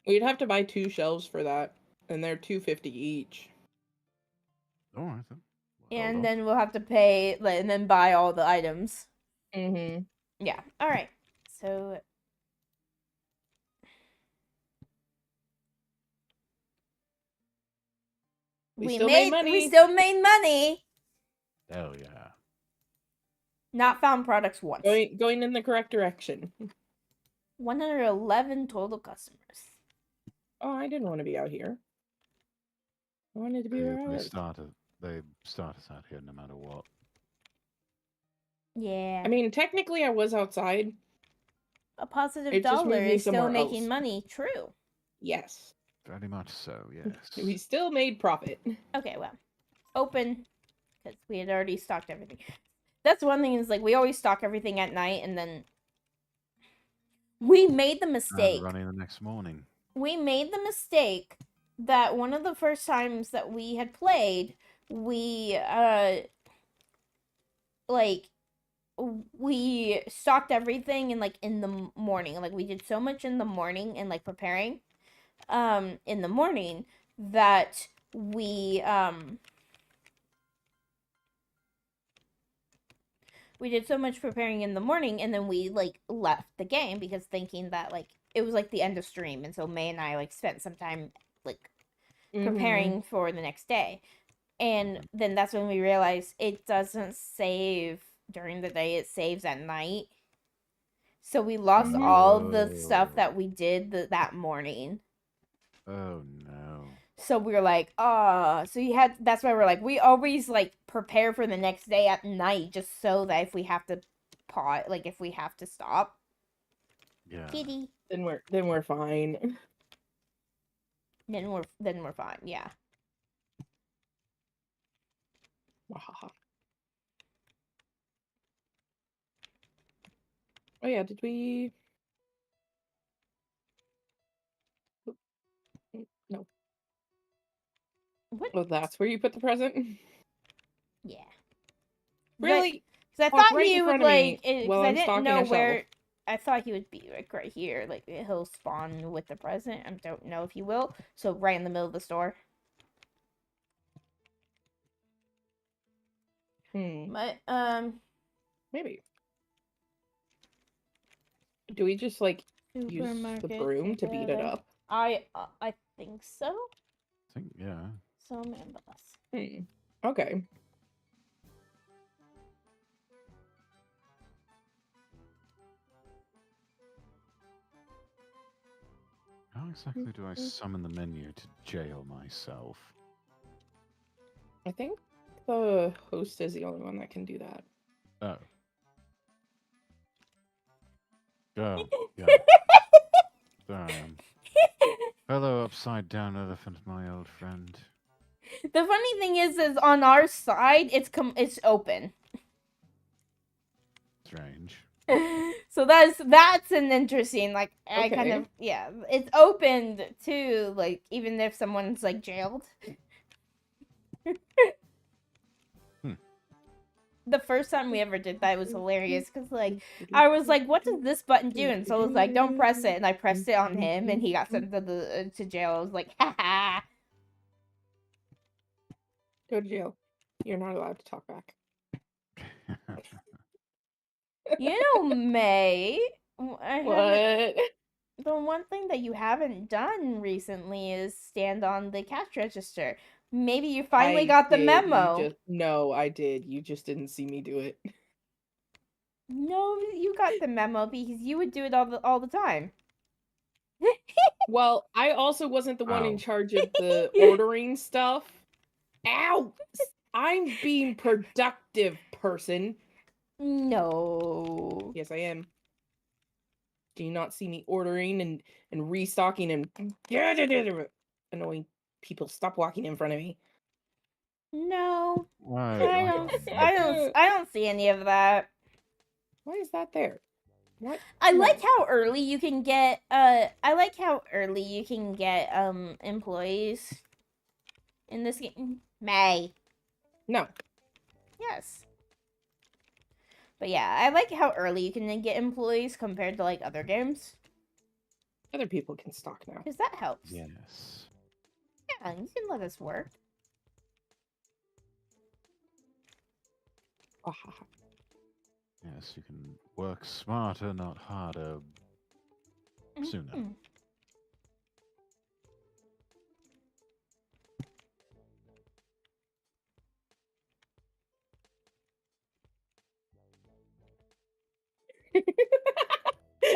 S2: We'd have to buy 2 shelves for that, and they're $250 each.
S3: All right then. Hold
S1: And
S3: on.
S1: then we'll have to pay, and then buy all the items.
S2: Mm-hmm.
S1: Yeah. All right. So
S2: We still made money.
S1: We still made money.
S3: Hell yeah.
S1: Not found products once.
S2: Going in the correct direction.
S1: 111 total customers.
S2: Oh, I didn't want to be out here. I wanted to be where I
S3: They
S2: was.
S3: start us out here no matter what.
S1: Yeah.
S2: I mean, technically, I was outside.
S1: A positive
S2: It just moved
S1: dollar
S2: me
S1: is still
S2: somewhere
S1: making
S2: else.
S1: money. True.
S2: Yes.
S3: Very much so, yes.
S2: We still made profit.
S1: Okay, well. Open. Because we had already stocked everything. That's one thing is, like, we always stock everything at night, and then we made the mistake.
S3: Running the next morning.
S1: We made the mistake that one of the first times that we had played, we we stocked everything in the morning. Like, we did so much in the morning and like preparing in the morning that we did so much preparing in the morning, and then we like left the game because thinking that like it was like the end of stream, and so May and I like spent some time like preparing for the next day. And then that's when we realized it doesn't save during the day, it saves at night. So we lost all the stuff that we did that morning.
S3: Oh no.
S1: So we were like, oh, so that's why we're like, we always like prepare for the next day at night just so that if we have to pause, like if we have to stop.
S3: Yeah.
S1: Kitty.
S2: Then we're fine.
S1: Then we're fine, yeah.
S2: Oh yeah, did we? No.
S1: What?
S2: Oh, that's where you put the present?
S1: Yeah.
S2: Really?
S1: Because I
S2: Walk
S1: thought
S2: right
S1: he
S2: in
S1: would
S2: front of me
S1: like, because
S2: while
S1: I
S2: I'm
S1: didn't
S2: stocking
S1: know
S2: a
S1: where.
S2: shelf.
S1: I thought he would be like right here, like he'll spawn with the present. I don't know if he will. So right in the middle of the store. But
S2: Maybe. Do we just like use the
S1: supermarket
S2: broom to beat it
S1: together.
S2: up?
S1: I think so.
S3: I think yeah.
S1: So man boss.
S2: Okay.
S3: How exactly do I summon the menu to jail myself?
S2: I think The host is the only one that can do that.
S3: Oh. Oh, yeah. There I am. Hello, upside down elephant, my old friend.
S1: The funny thing is on our side, it's open.
S3: Strange.
S1: So that's an interesting, like, I kind
S2: Okay.
S1: of, yeah, it's opened too, like, even if someone's, like, jailed. The first time we ever did that, it was hilarious, because, like, I was like, what does this button do? And so I was like, don't press it, and I pressed it on him, and he got sent to jail. I was like, haha.
S2: Go to jail. You're not allowed to talk back.
S1: You know, May,
S2: What?
S1: the one thing that you haven't done recently is stand on the cash register. Maybe you finally got the memo.
S2: No, I did. You just didn't see me do it.
S1: No, you got the memo because you would do it all the time.
S2: Well, I also wasn't the one in
S3: Ow.
S2: charge of the ordering stuff. Ow! I'm being productive, person.
S1: No.
S2: Yes, I am. Do you not see me ordering and restocking and annoying people? Stop walking in front of me.
S1: No.
S3: Why?
S1: I don't see any of that.
S2: Why is that there? What?
S1: I
S2: No.
S1: like how early you can get employees in this game. May.
S2: No.
S1: Yes. But yeah, I like how early you can get employees compared to, like, other games.
S2: Other people can stock now.
S1: Because that helps.
S3: Yes.
S1: Yeah, you can let us work.
S3: Yes, you can work smarter, not harder. Sooner.
S1: Mhm.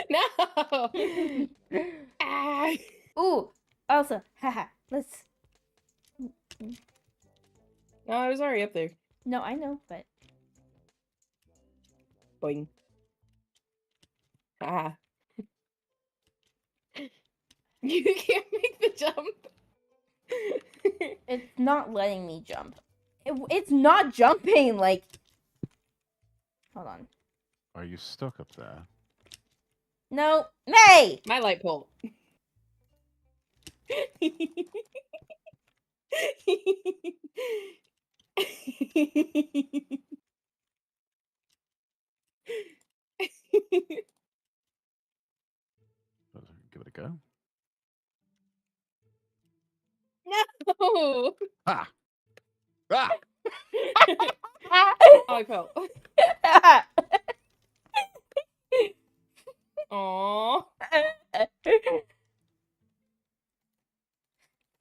S2: No. Ah.
S1: Ooh, Elsa, haha, let's...
S2: No, I was already up there.
S1: No, I know, but...
S2: Boing. Ah. You can't make the jump.
S1: It's not letting me jump. It's not jumping, like... Hold on.
S3: Are you stuck up there?
S1: No, May!
S2: My light pole.
S3: Give it a go.
S2: No.
S3: Ah! Ah!
S2: Oh, I fell. Aww.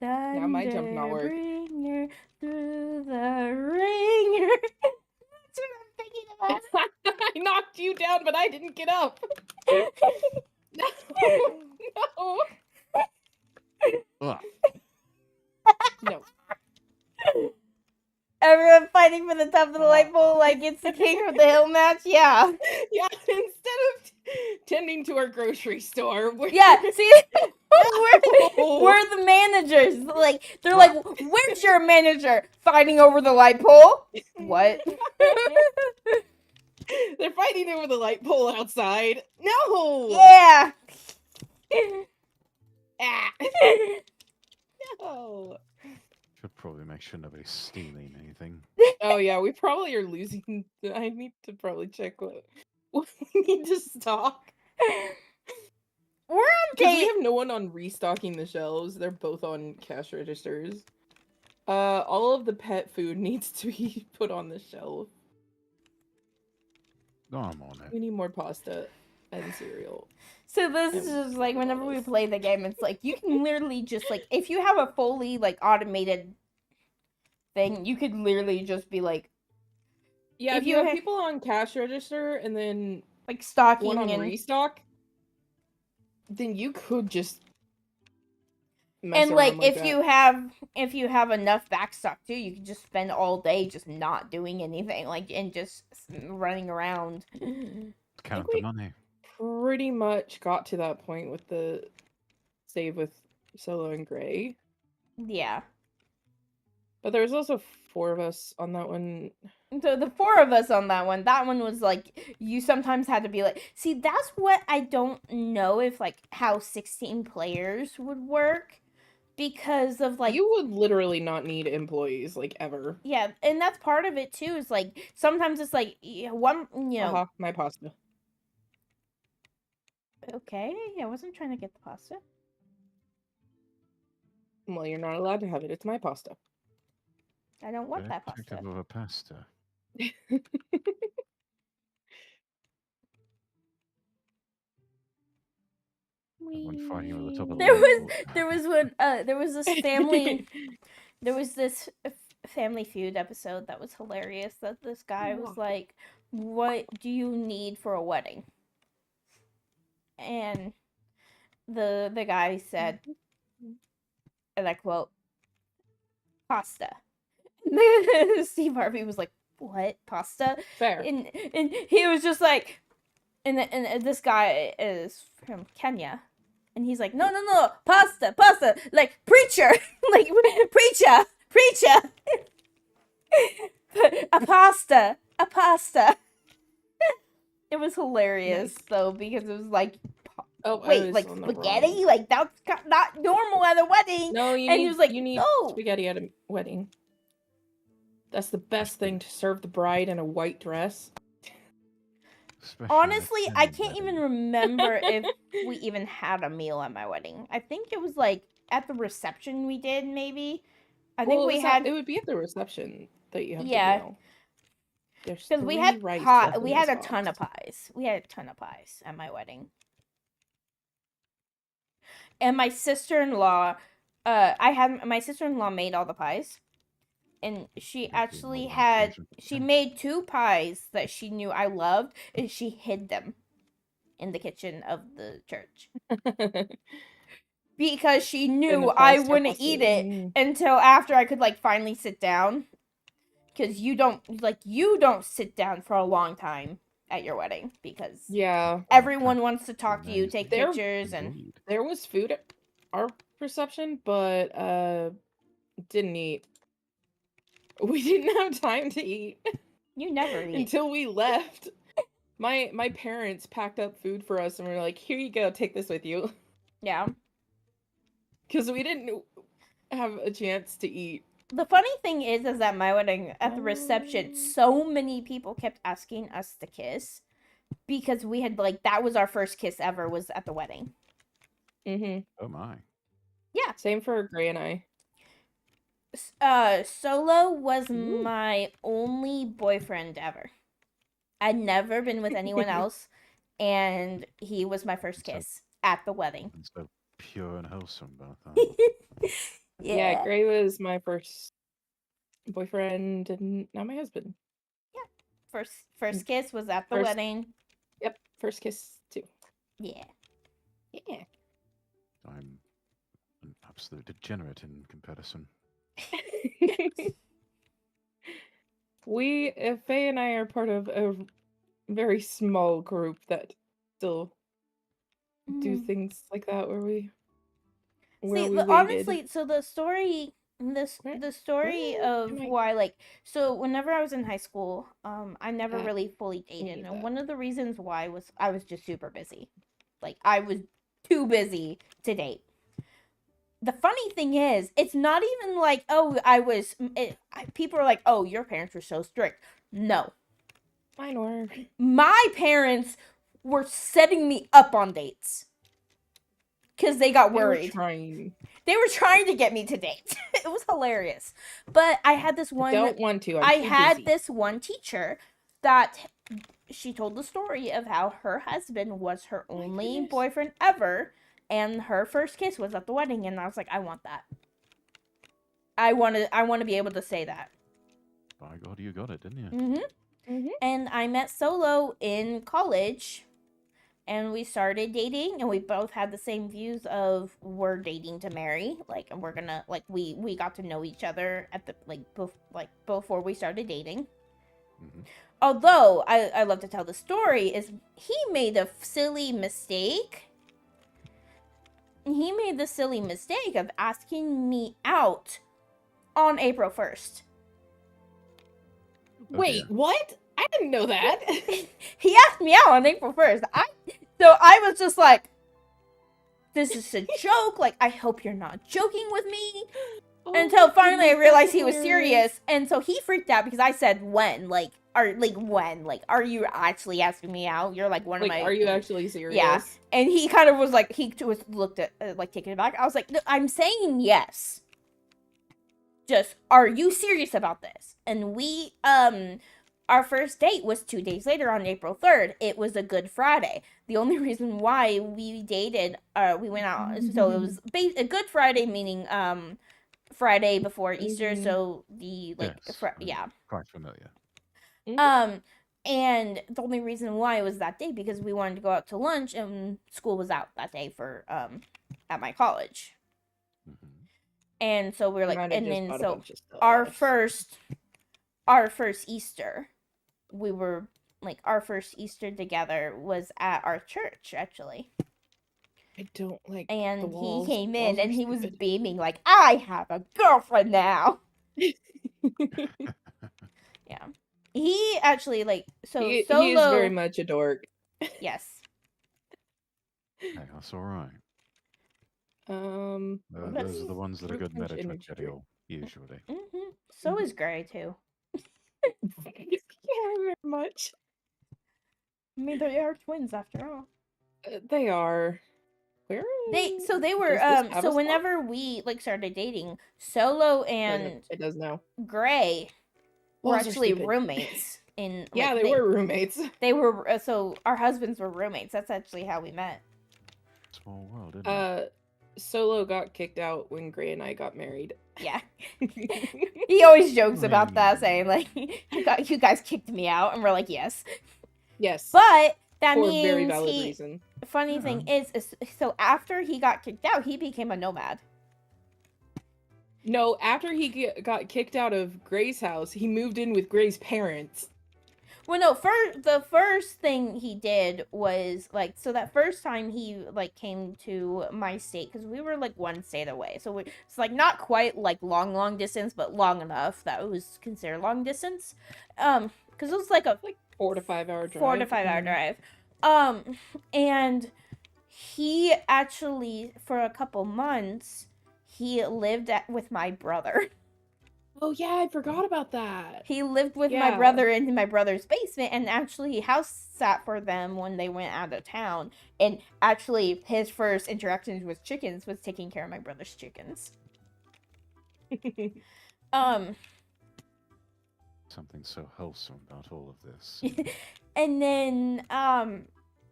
S2: Now my jump not work.
S1: Bringer through the ringer. That's what I'm thinking about.
S2: I knocked you down, but I didn't get up. No. No.
S3: Ugh.
S2: No.
S1: Everyone fighting for the top of the light pole like it's the king of the hill match? Yeah.
S2: Yeah, instead of tending to our grocery store,
S1: Yeah, see?
S2: No.
S1: we're the managers. Like, they're like, where's your manager? Fighting over the light pole? What?
S2: They're fighting over the light pole outside. No!
S1: Yeah!
S2: Ah. No.
S3: Should probably make sure nobody's stealing anything.
S2: Oh yeah, we probably are losing. I need to probably check what we need to stock.
S1: We're on
S2: Because we
S1: day...
S2: have no one on restocking the shelves. They're both on cash registers. All of the pet food needs to be put on the shelf.
S3: Oh, I'm on
S2: We
S3: it.
S2: need more pasta and cereal.
S1: So this is just like, whenever we play the game, it's like, you can literally just, like, if you have a fully, like, automated thing, you could literally just be like...
S2: Yeah, if you have people on cash register and then
S1: like, stocking
S2: one on
S1: and...
S2: restock, then you could just mess
S1: And like
S2: around like
S1: if
S2: that.
S1: you have enough backstock too, you can just spend all day just not doing anything, like and just running around.
S3: Count
S2: we-
S3: the money.
S2: Pretty much got to that point with the save with Solo and Gray.
S1: Yeah.
S2: But there was also 4 of us on that one.
S1: So the 4 of us on that one was like you sometimes had to be like, see, that's what I don't know if like how 16 players would work because of like
S2: You would literally not need employees, like, ever.
S1: yeah, and that's part of it too. Is like sometimes it's like one,
S2: My pasta.
S1: Okay, I wasn't trying to get the pasta.
S2: Well, you're not allowed to have it. It's my pasta.
S1: I don't want
S3: Very
S1: that pasta.
S3: protective of a pasta. When fighting over the top of the
S1: There was one there was this family there was this Family Feud episode that was hilarious that this guy was like, "What do you need for a wedding?" And the guy said, and I quote, "Pasta." Steve Harvey was like, "What? Pasta?"
S2: Fair.
S1: And he was just like, and this guy is from Kenya, and he's like, no, pasta, like preacher, like preacher, a pasta. It was hilarious
S2: Nice.
S1: though because it was like,
S2: Oh, I
S1: wait,
S2: was
S1: like
S2: on the
S1: spaghetti,
S2: wrong-
S1: like that's not normal at a wedding.
S2: No, you
S1: and
S2: need,
S1: he was like,
S2: you need
S1: no.
S2: spaghetti at a wedding. That's the best thing to serve the bride in a white dress.
S3: Especially in a
S1: Honestly, I
S3: Kenyan
S1: can't even
S3: wedding.
S1: remember if we even had a meal at my wedding. I think it was like at the reception we did, maybe. I think we had.
S2: It would be at the reception that you have
S1: Yeah.
S2: the meal. There's
S1: Because we
S2: 3
S1: had
S2: rice
S1: pie.
S2: left in
S1: We had
S2: this
S1: a ton of
S2: box.
S1: pies. We had a ton of pies at my wedding. And my sister-in-law, my sister-in-law made all the pies. And she
S3: Maybe
S1: actually
S3: more than
S1: had,
S3: occasion for
S1: she
S3: tent.
S1: made 2 pies that she knew I loved, and she hid them in the kitchen of the church. Because she knew I wouldn't eat it until after I could like finally sit down. Because you don't sit down for a long time at your wedding because
S2: Yeah.
S1: everyone wants to talk to you,
S3: Nice.
S1: take
S2: There-
S1: pictures, and
S3: Indeed.
S2: There was food at our reception, but didn't eat. We didn't have time to eat
S1: you never eat.
S2: until we left. My parents packed up food for us and were like, "Here you go, take this with you."
S1: Yeah.
S2: Because we didn't have a chance to eat.
S1: The funny thing is at my wedding, at the reception, so many people kept asking us to kiss because we had like that was our first kiss ever was at the wedding.
S2: Mm-hmm.
S3: Oh my.
S1: Yeah.
S2: Same for Gray and I.
S1: Solo was
S2: Ooh.
S1: my only boyfriend ever. I'd never been with anyone else, and he was my first
S3: So-
S1: kiss at the wedding.
S3: And so pure and wholesome about that.
S2: Yeah, Gray was my first boyfriend and now my husband.
S1: First kiss was at the
S2: First-
S1: wedding.
S2: Yep, first kiss too.
S1: Yeah.
S2: Yeah.
S3: I'm an absolute degenerate in comparison.
S2: Faye and I are part of a very small group that still do
S1: Mm.
S2: things like that where we
S1: See,
S2: waited.
S1: honestly, so the story
S2: Where-
S1: the story
S2: where
S1: of
S2: am I-
S1: why like so whenever I was in high school, I never
S2: That-
S1: really fully dated,
S2: need
S1: and
S2: that.
S1: one of the reasons why was I was just super busy. Like I was too busy to date. The funny thing is, it's not even like, oh, people are like, oh, your parents were so strict. No.
S2: Mine were.
S1: My parents were setting me up on dates. Because they got
S2: They were
S1: worried.
S2: trying.
S1: They were trying to get me to date. It was hilarious. But I had this one.
S2: Don't want to.
S1: I
S2: I'm too
S1: had
S2: busy.
S1: this one teacher that she told the story of how her husband was her only
S2: goodness.
S1: boyfriend ever, and her first kiss was at the wedding, and I was like, I want that. I want to be able to say that.
S3: By God, you got it, didn't you?
S1: Mm-hmm.
S2: Mhm.
S1: And I met Solo in college and we started dating, and we both had the same views of we're dating to marry, like, and we're gonna, like, we got to know each other at the before we started dating.
S3: Mhm.
S1: Although I love to tell the story, is he made a silly mistake. He made the silly mistake of asking me out on April 1st.
S3: Oh,
S2: Wait,
S3: dear.
S2: what? I didn't know that.
S1: He asked me out on April 1st. So I was just like, this is a joke. Like, I hope you're not joking with me.
S2: Oh
S1: Until
S2: my
S1: finally I
S2: goodness,
S1: realized
S2: that's
S1: he was
S2: hilarious.
S1: serious. And so he freaked out because I said, when? Are you actually asking me out? You're like one of
S2: Like,
S1: my.
S2: are you actually serious?
S1: Yeah. And he kind of was like, he was looked at, like, taken aback. I was like, no, I'm saying yes. Just, are you serious about this? And our first date was 2 days later on April 3rd. It was a Good Friday. The only reason why we dated, we went out, so it was a Good Friday, meaning, Friday before Easter, so the, like,
S3: Yes,
S1: yeah.
S3: quite familiar.
S1: And the only reason why was that day because we wanted to go out to lunch and school was out that day for, at my college.
S3: Mhm.
S1: And so we were like,
S2: Might have
S1: and
S2: just
S1: then
S2: bought a
S1: so
S2: bunch of stuff.
S1: our first Easter, we were like our first Easter together was at our church actually.
S2: I don't like the
S1: And he
S2: walls.
S1: came
S2: The walls
S1: in
S2: are
S1: and he was
S2: stupid.
S1: beaming like, I have a girlfriend now. Yeah. He actually like
S2: he
S1: Solo
S2: is very much a dork.
S1: Yes.
S3: Hey, that's all right.
S2: What
S3: Those
S2: is
S3: are the ones that are
S2: fruit
S3: good
S2: punch
S3: medic
S2: energy drink?
S3: material, usually.
S1: So is Gray too.
S2: Yeah, very much.
S1: I mean, they are twins after all.
S2: They are. Where?
S1: They were
S2: Does this have
S1: so
S2: a spot?
S1: whenever we like started dating, Solo and
S2: It does now.
S1: Gray were
S2: Walls are
S1: actually
S2: stupid.
S1: roommates in
S2: Yeah,
S1: like,
S2: they were roommates.
S1: They were so our husbands were roommates. That's actually how we met.
S3: Small world, isn't it?
S2: Solo got kicked out when Gray and I got married.
S1: Yeah. He always jokes about that, saying like, you guys kicked me out," and we're like, "Yes."
S2: Yes.
S1: But that
S2: for a
S1: means
S2: very valid reason.
S1: Funny thing is, so after he got kicked out, he became a nomad.
S2: No, after he got kicked out of Gray's house, he moved in with Gray's parents.
S1: Well, no, the first thing he did was like, so that first time he like came to my state because we were like one state away, so it's like not quite like long distance, but long enough that it was considered long distance, because it was like a
S2: 4 to 5 hour drive.
S1: 4 to 5 hour drive, and he actually for a couple months he lived with my brother.
S2: Oh yeah, I forgot about that.
S1: He lived with my brother in my brother's basement and actually house sat for them when they went out of town. And actually his first interactions with chickens was taking care of my brother's chickens.
S3: Something so wholesome about all of this.
S1: And then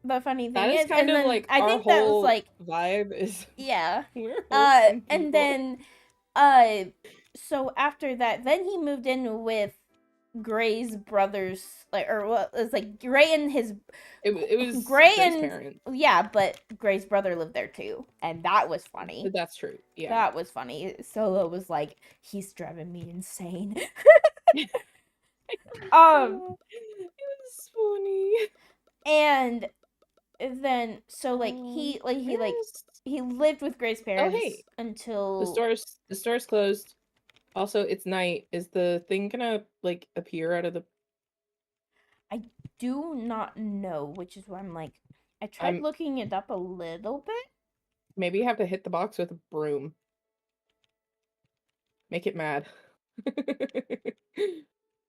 S1: the funny thing
S2: that is kind of like
S1: I think that was like
S2: vibe is
S1: yeah.
S2: We're
S1: And then so after that, then he moved in with Gray's brothers, like, or what it was like Gray and his.
S2: It was
S1: Gray
S2: Gray's
S1: and
S2: parents.
S1: Yeah, but Gray's brother lived there too, and that was funny.
S2: That's true. Yeah,
S1: that was funny. Solo was like, he's driving me insane.
S2: It was funny.
S1: And then so like he lived with Gray's parents until
S2: the store's closed. Also, it's night. Is the thing gonna like appear out of the?
S1: I do not know, which is why I'm like, I tried looking it up a little bit.
S2: Maybe you have to hit the box with a broom. Make it mad.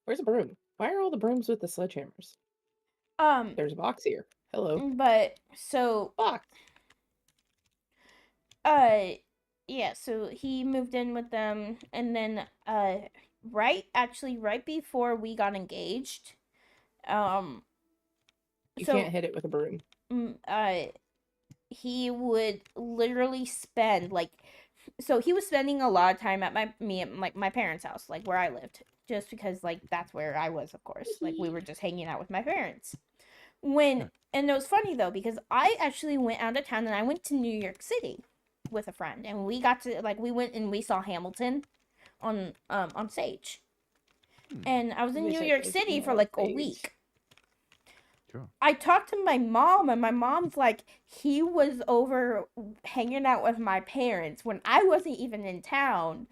S2: Where's a broom? Why are all the brooms with the sledgehammers? There's a box here. Hello.
S1: But so
S2: box.
S1: Yeah, so he moved in with them, and then right before we got engaged,
S2: you can't hit it with a broom.
S1: He would literally spend like, so he was spending a lot of time at my parents' house, like where I lived, just because like that's where I was, of course, like we were just hanging out with my parents. When And it was funny though because I actually went out of town and I went to New York City with a friend, and we got to we went and we saw Hamilton on stage. And I was in New York City for like a week.
S3: Sure.
S1: I talked to my mom, and my mom's like, he was over hanging out with my parents when I wasn't even in town,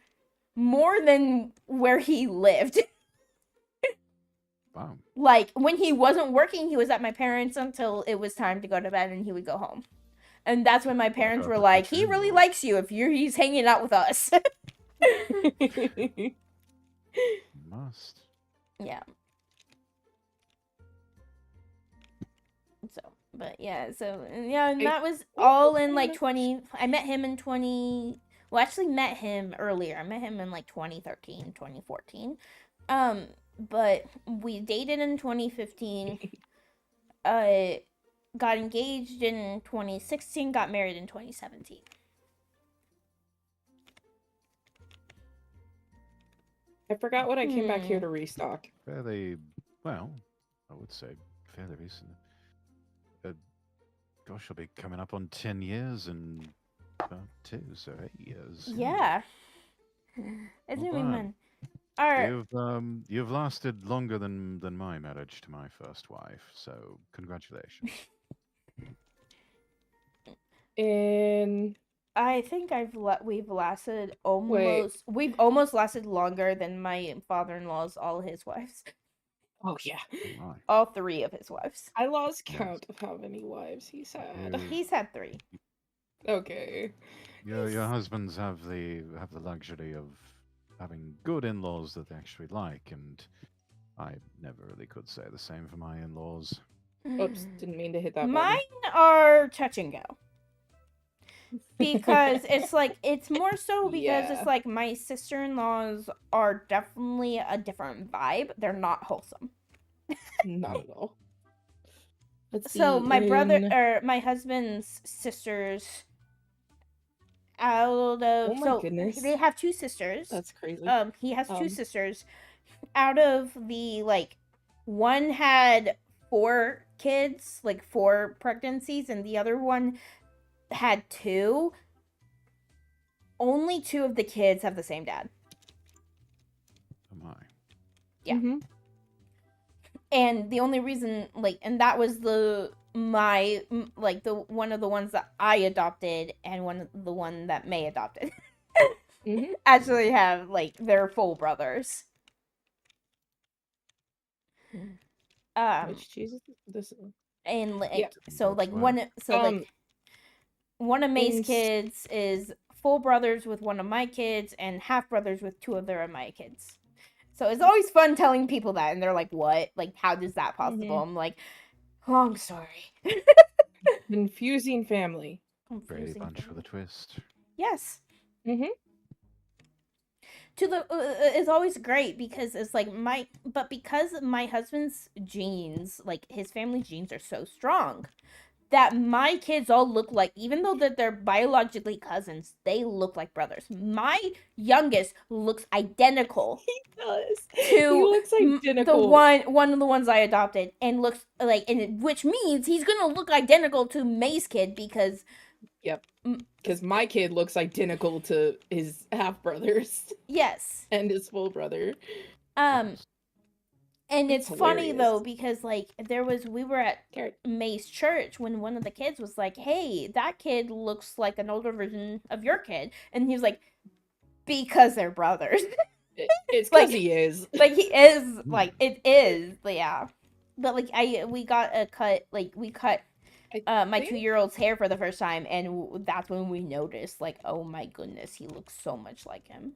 S1: more than where he lived.
S3: Wow.
S1: Like, when he wasn't working, he was at my parents' until it was time to go to bed, and he would go home. And that's when my parents were like, he really likes you if he's hanging out with us.
S3: Must.
S1: Yeah. So, but yeah, so, yeah, and that was all in like 20. I met him in 20. Well, actually, met him earlier. I met him in like 2013, 2014. But we dated in 2015. Got engaged in 2016. Got married in 2017.
S2: I forgot what I came back here to restock.
S3: Fairly, well, I would say fairly recent. Gosh, I'll be coming up on 10 years in about 2, so 8 years.
S1: Yeah. It's
S3: Not
S1: gonna be
S3: bad.
S1: fun. All right.
S3: You've lasted longer than my marriage to my first wife, so congratulations.
S2: And
S1: I think we've lasted almost we've almost lasted longer than my father-in-law's all his wives.
S2: oh yeah,
S3: Oh my.
S1: All 3 of his wives.
S2: I lost count of how many wives he's had.
S1: He's had 3.
S2: Okay.
S3: Your husbands have the luxury of having good in-laws that they actually like, and I never really could say the same for my in-laws.
S2: Oops, didn't mean to hit that
S1: Mine are touch and go. Because it's more so because it's like my sister-in-laws are definitely a different vibe. They're not wholesome.
S2: Not at all. Let's
S1: So
S2: see,
S1: my brother or my husband's sisters out of
S2: Oh my goodness.
S1: they have 2 sisters.
S2: That's crazy.
S1: He has 2 sisters. Out of the one had 4 kids, 4 pregnancies, and the other one had 2. Only 2 of the kids have the same dad.
S3: Oh my.
S1: Yeah. And the only reason and that was the one of the ones that I adopted and the one that May adopted. Actually have they're full brothers.
S2: Which cheese is this?
S1: And
S2: Yeah.
S1: so
S3: That's
S1: one of May's
S2: in-
S1: kids is full brothers with one of my kids and half brothers with 2 of my kids. So it's always fun telling people that, and they're like, "What? How is that possible?" I'm like, "Long story."
S2: Confusing family.
S3: Brady Bunch for the twist.
S1: Yes.
S2: Mm-hmm.
S1: It's always great because it's because my husband's genes, his family genes are so strong that my kids all look even though that they're biologically cousins, they look like brothers. My youngest looks identical.
S2: He does.
S1: To
S2: he looks identical.
S1: The one of the ones I adopted, and looks which means he's gonna look identical to May's kid because.
S2: Yep. Because my kid looks identical to his half brothers.
S1: Yes.
S2: And his full brother.
S1: And it's funny
S2: hilarious.
S1: though because we were at May's church when one of the kids was like, "Hey, that kid looks like an older version of your kid," and he was like, "Because they're brothers."
S2: It's because he is.
S1: He is it is, yeah. But we got a cut we cut my 2-year-old's hair for the first time, and that's when we noticed oh my goodness, he looks so much like him.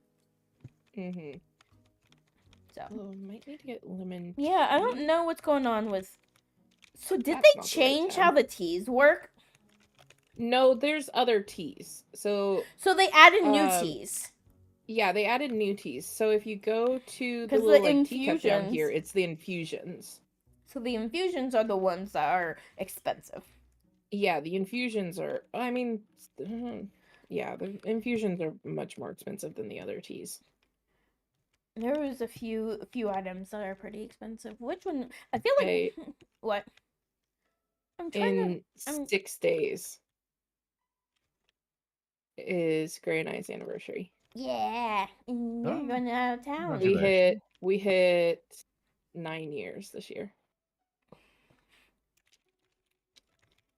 S1: So
S2: might need to get lemon.
S1: Yeah, I don't know what's going on with. So did they change how the teas work?
S2: No, there's other teas. So
S1: they added new teas.
S2: Yeah, they added new teas. So if you go to the little teacup down here, it's the infusions.
S1: So the infusions are the ones that are expensive.
S2: Yeah, the infusions are. I mean, yeah, the infusions are much more expensive than the other teas.
S1: There was a few items that are pretty expensive. Which one? I feel like what? I'm trying
S2: In
S1: I'm
S2: 6 days is Gray and I's anniversary.
S1: yeah, and you're
S3: Oh,
S1: going out of town.
S3: congratulations.
S2: We hit 9 years this year.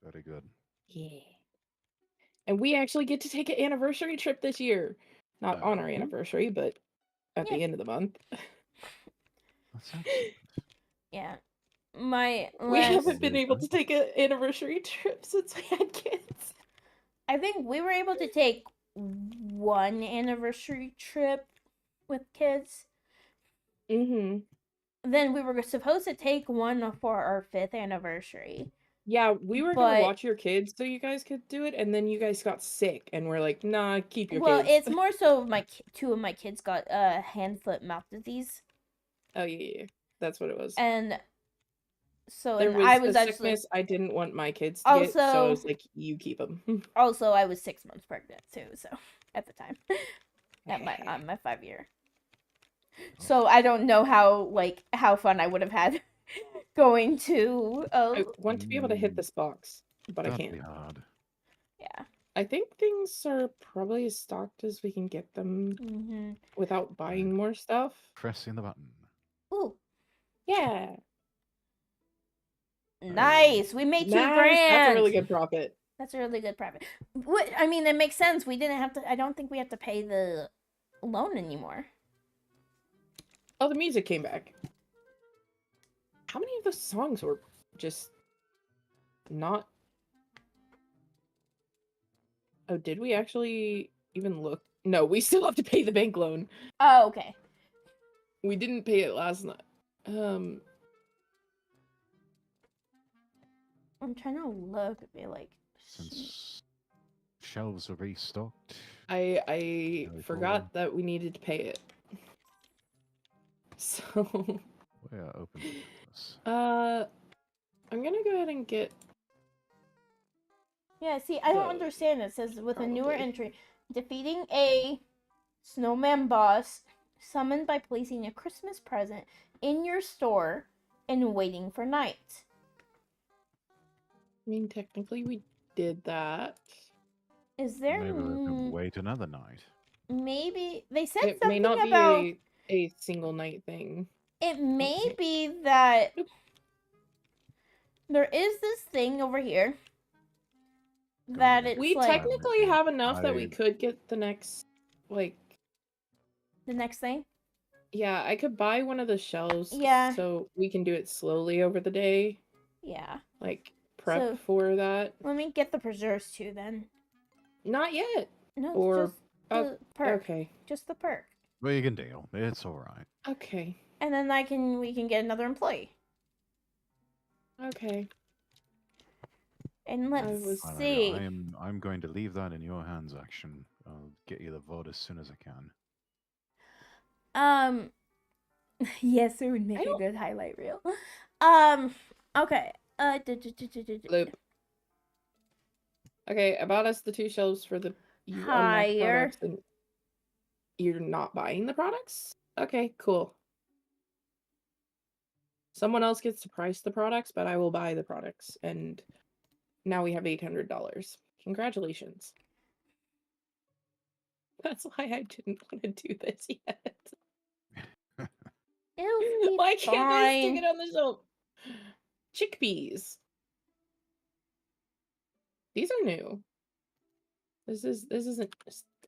S3: Very good.
S2: Yeah. And we actually get to take an anniversary trip this year. Not on our
S3: Oh.
S2: anniversary, but at
S1: Yeah.
S2: the end of the month.
S3: That's excellent.
S1: Yeah. My
S2: We
S1: last
S2: haven't been
S3: Very
S2: able
S3: good.
S2: to take an anniversary trip since we had kids.
S1: I think we were able to take one anniversary trip with kids.
S2: Mm-hmm.
S1: Then we were supposed to take one for our 5th anniversary.
S2: Yeah, we were gonna
S1: But
S2: watch your kids so you guys could do it, and then you guys got sick, and we're like, nah, keep your
S1: well,
S2: kids.
S1: it's more so two of my kids got hand, foot, mouth disease,
S2: Oh yeah. That's what it was.
S1: and so
S2: There
S1: and I
S2: was
S1: was
S2: a
S1: actually
S2: sickness I didn't want my kids to get, so I
S1: also
S2: was like, you keep them.
S1: also I was 6 months pregnant too. So at the time, at my on my 5-year. So I don't know how fun I would have had going to.
S2: I want to be able to hit this box, but I
S3: That'd
S2: can't.
S3: be hard.
S1: Yeah.
S2: I think things are probably as stocked as we can get them
S1: Mm-hmm.
S2: without buying more stuff.
S3: Pressing the button.
S1: Ooh,
S2: Yeah.
S1: nice. We made
S2: Nice. That's a really
S1: $2,000.
S2: good profit.
S1: That's a really good profit. What I mean, it makes sense. We didn't have to. I don't think we have to pay the loan anymore.
S2: Oh, the music came back. How many of those songs were just not? Oh, did we actually even look? No, we still have to pay the bank loan.
S1: Oh, okay.
S2: We didn't pay it last night.
S1: I'm trying to look at it like.
S3: Since shelves are restocked.
S2: I
S3: Very
S2: forgot
S3: cool.
S2: that we needed to pay it. So,
S3: We are open for business.
S2: I'm gonna go ahead and get.
S1: Yeah, see, I don't
S2: The-
S1: understand. It says with a newer
S2: probably.
S1: entry, defeating a snowman boss summoned by placing a Christmas present in your store and waiting for night.
S2: I mean, technically, we did that.
S1: Is there
S3: Maybe we can wait another night.
S1: maybe they said
S2: It may
S1: something
S2: not
S1: about
S2: be a single night thing.
S1: it may
S2: Okay.
S1: be that
S2: Nope.
S1: there is this thing over here that it's
S2: We
S1: like
S2: technically have enough that we
S3: I-
S2: could get the next, like,
S1: the next thing.
S2: yeah, I could buy one of the shelves.
S1: Yeah.
S2: So we can do it slowly over the day,
S1: Yeah.
S2: like prep
S1: So-
S2: for that.
S1: Let me get the preserves too then.
S2: Not yet.
S1: No,
S2: Or-
S1: just the perk.
S2: Okay.
S1: Just the perk.
S3: We can deal. It's all right.
S2: Okay.
S1: And then we can get another employee.
S2: Okay.
S1: And let's
S2: was-
S3: I know,
S1: see.
S3: I'm going to leave that in your hands, Action. I'll get you the VOD as soon as I can.
S1: Yes, it would make
S2: I
S1: a
S2: don't-
S1: good highlight reel. Okay.
S2: Loop. Okay, I bought us the 2 shelves for the you unlock
S1: Higher.
S2: products and you're not buying the products? Okay, cool. Someone else gets to price the products, but I will buy the products. And now we have $800. Congratulations. That's why I didn't want to do this yet.
S1: It'll be
S2: Why can't I stick
S1: fine.
S2: it on the shelf? Chickpeas. These are new. This isn't.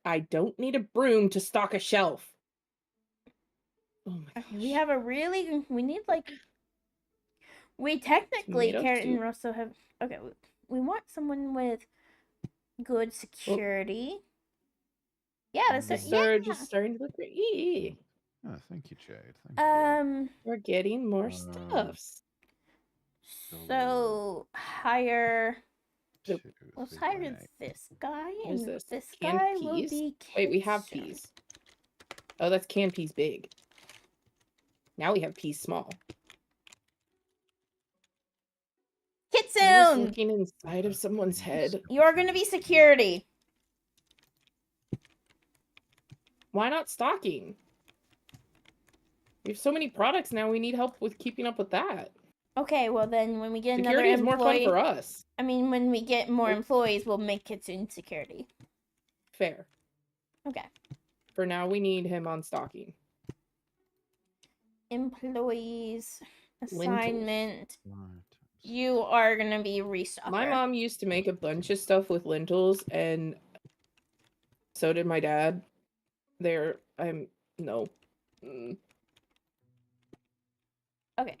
S2: I don't need a broom to stock a shelf. Oh my gosh.
S1: Okay, we have a really. We need like. We technically,
S2: Tomato
S1: Carrot and
S2: soup.
S1: Russell have. Okay, we want someone with good security. Yeah, that's
S2: The
S1: it.
S2: store
S1: Yeah.
S2: just starting to look great.
S3: Oh, thank you, Jade. Thank you.
S2: We're getting more stuffs.
S1: So hire.
S3: Two,
S1: Let's
S3: three,
S1: hire
S3: eight.
S1: this guy,
S2: What is
S1: and
S2: this?
S1: this
S2: Canned
S1: guy will
S2: peas?
S1: be.
S2: Wait, we have
S1: Kitsun.
S2: peas. Oh, that's canned peas big. Now we have peas small. I'm just
S1: Kitsun,
S2: looking inside of someone's head.
S1: you're gonna be security.
S2: Why not stocking? We have so many products now, we need help with keeping up with that.
S1: Okay, well then when we get another
S2: Security is more fun
S1: employee,
S2: for us.
S1: I mean when we get more
S2: Nope.
S1: employees, we'll make kitchen security.
S2: Fair.
S1: Okay.
S2: For now, we need him on stocking.
S1: Employees
S2: Lentils.
S1: assignment.
S3: Right.
S1: You are gonna be restocker.
S2: My mom used to make a bunch of stuff with lentils, and so did my dad. No. Mm.
S1: Okay.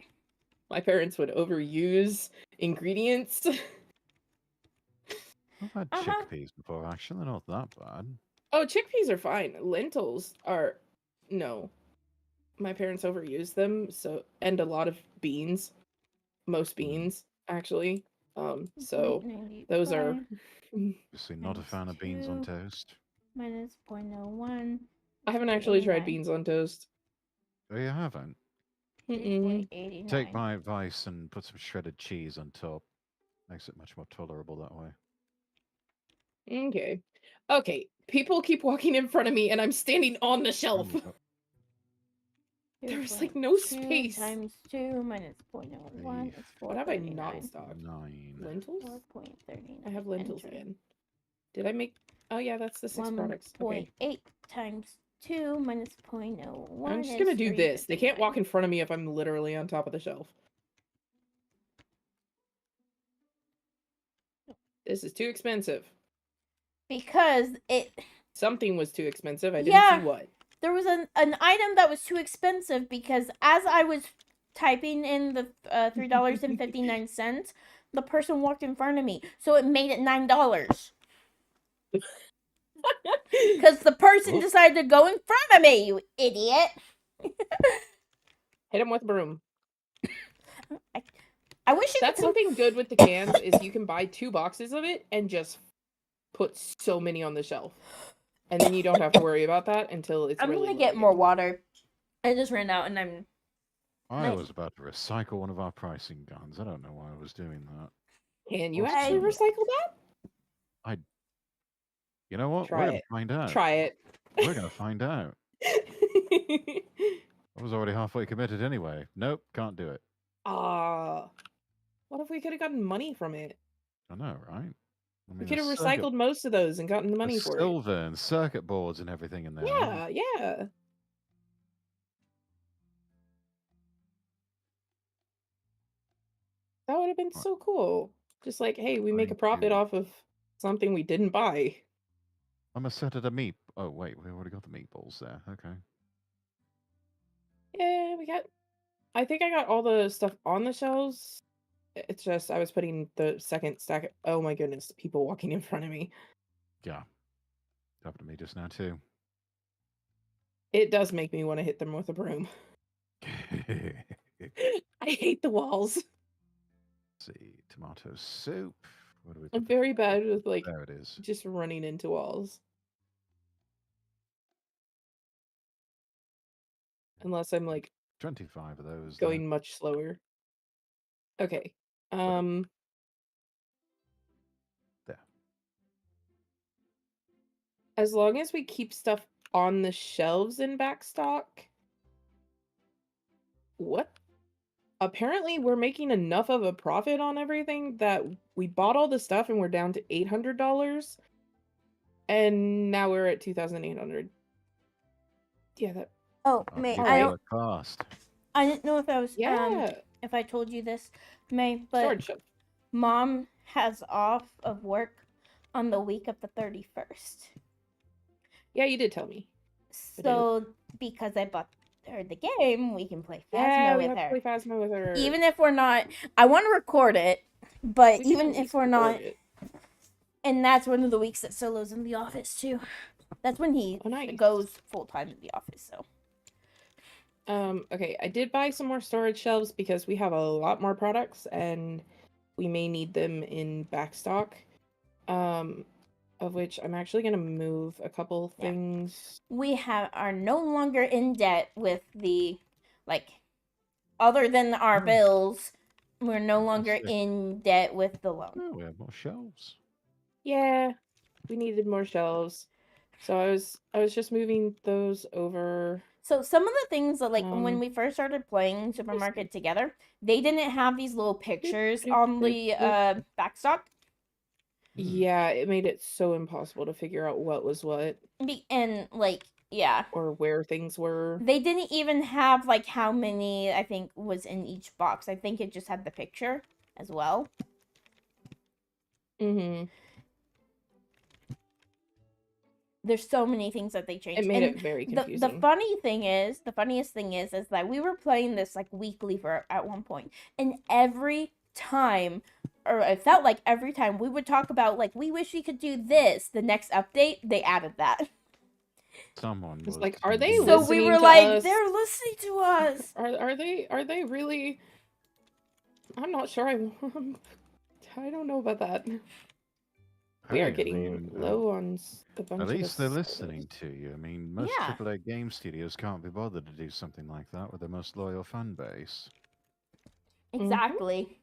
S2: My parents would overuse ingredients.
S3: I've had
S1: Uh-huh.
S3: chickpeas before, actually. They're not that bad.
S2: Oh, chickpeas are fine. Lentils are no. My parents overuse them, and a lot of beans. Most beans, actually. So those are
S3: Obviously not a fan of beans on
S1: -2
S3: toast.
S1: minus 0.01.
S2: I haven't actually tried
S1: 0.89.
S2: beans on toast.
S3: Oh, you haven't?
S2: Mm-mm.
S1: 3.89.
S3: Take my advice and put some shredded cheese on top. Makes it much more tolerable that way.
S2: Okay. Okay. People keep walking in front of me and I'm standing on the shelf.
S3: Oh,
S2: There's like no
S1: 2.2
S2: space.
S1: times 2 minus 0.01 is 4.39.
S2: What have I not in stock?
S3: 9.
S2: Lentils?
S1: 4.39.
S2: I have lentils
S1: Enter.
S2: again. Did I make... Oh yeah, that's the 6 products. Okay.
S1: 1.8 times 2 minus 0.01
S2: I'm just
S1: is
S2: gonna do this. They can't
S1: 3.59.
S2: walk in front of me if I'm literally on top of the shelf. This is too expensive.
S1: Because
S2: Something was too expensive. I didn't
S1: Yeah.
S2: see what.
S1: there was an item that was too expensive because as I was typing in the $3.59, the person walked in front of me, so it made it $9. Because the person
S3: What?
S1: decided to go in front of me, you idiot.
S2: Hit him with a broom.
S1: I wish you
S2: That's
S1: could.
S2: something good with the cans is you can buy 2 boxes of it and just put so many on the shelf. And then you don't have to worry about that until it's
S1: I'm
S2: really
S1: gonna
S2: low
S1: get more
S2: again.
S1: water. I just ran out and I'm.
S3: I
S1: Nice.
S3: was about to recycle one of our pricing guns. I don't know why I was doing that.
S2: Can you
S3: Awesome.
S2: actually recycle that?
S3: You know what?
S2: Try
S3: We're going
S2: it.
S3: to find out.
S2: Try it.
S3: We're going to find out. I was already halfway committed anyway. Nope, can't do it.
S2: What if we could have gotten money from it?
S3: I know, right? I
S2: We
S3: mean,
S2: could have
S3: there's
S2: recycled most of those and gotten the money
S3: there's
S2: for it.
S3: silver and circuit boards and everything in there.
S2: Yeah, yeah. That would have been
S3: Right.
S2: so cool. Just like, hey, we make a
S3: Trying
S2: profit
S3: to-
S2: off of something we didn't buy.
S3: I'm a set of the meat. Oh, wait, we already got the meatballs there. Okay.
S2: Yeah, I think I got all the stuff on the shelves. It's just I was putting the second stack. Oh my goodness, people walking in front of me.
S3: Yeah. Happened to me just now, too.
S2: It does make me want to hit them with a broom. I hate the walls.
S3: See, tomato soup. Where do we
S2: I'm
S3: put the
S2: very bad with like
S3: There it is.
S2: just running into walls. Unless I'm like
S3: 25 of those.
S2: going much slower. Okay.
S3: There.
S2: As long as we keep stuff on the shelves in backstock. What? Apparently we're making enough of a profit on everything that we bought all the stuff and we're down to $800 and now we're at 2,800. Yeah, that
S1: Oh,
S3: Oh,
S1: May,
S3: you
S1: I
S3: got
S1: don't.
S3: it fast.
S1: I didn't know if I was.
S2: yeah.
S1: If I told you this, May, but
S2: Storage shelf.
S1: Mom has off of work on the week of the 31st.
S2: Yeah, you did tell me.
S1: So because I bought her the game, we can play Phasmo
S2: Yeah, we
S1: with
S2: have to
S1: her.
S2: play Phasmo with her.
S1: Even if we're not, I want to record it, but
S2: We can
S1: even
S2: at
S1: if
S2: least
S1: we're
S2: record
S1: not,
S2: it.
S1: and that's one of the weeks that Solo's in the office too. That's when he
S2: Oh, nice.
S1: goes full time in the office. So
S2: Okay, I did buy some more storage shelves because we have a lot more products and we may need them in backstock. Of which I'm actually gonna move a couple
S1: Yeah.
S2: things.
S1: we are no longer in debt with the, like, other than our
S3: Oh.
S1: bills. We're no longer
S3: Fantastic.
S1: in debt with the loan.
S3: Oh, we have more shelves.
S2: Yeah, we needed more shelves. So I was just moving those over.
S1: So some of the things that, like, when
S2: Um,
S1: we first started playing Supermarket together, they didn't have these little pictures
S2: doop,
S1: on
S2: doop,
S1: the
S2: doop.
S1: backstock.
S2: Yeah, it made it so impossible to figure out what was what
S1: And like, yeah,
S2: or where things were.
S1: they didn't even have like how many I think was in each box. I think it just had the picture as well.
S2: Mm-hmm.
S1: There's so many things that they changed.
S2: It made
S1: And
S2: it very
S1: the
S2: confusing.
S1: the funniest thing is that we were playing this like weekly for at one point, and every time, or it felt like every time we would talk about like we wish we could do this. The next update, they added that.
S3: Someone
S2: It's
S3: was.
S2: like, are they
S3: doing-
S1: So we
S2: listening
S1: were
S2: to
S1: like,
S2: us?
S1: they're listening to us.
S2: Are they really? I'm not sure. I don't know about that. We
S3: Hey,
S2: are
S3: I
S2: getting
S3: mean,
S2: low on a bunch
S3: at
S2: of
S3: least they're
S2: the
S3: listening to you. I mean, most
S1: Yeah.
S3: AAA game studios can't be bothered to do something like that with their most loyal fan base.
S1: Exactly.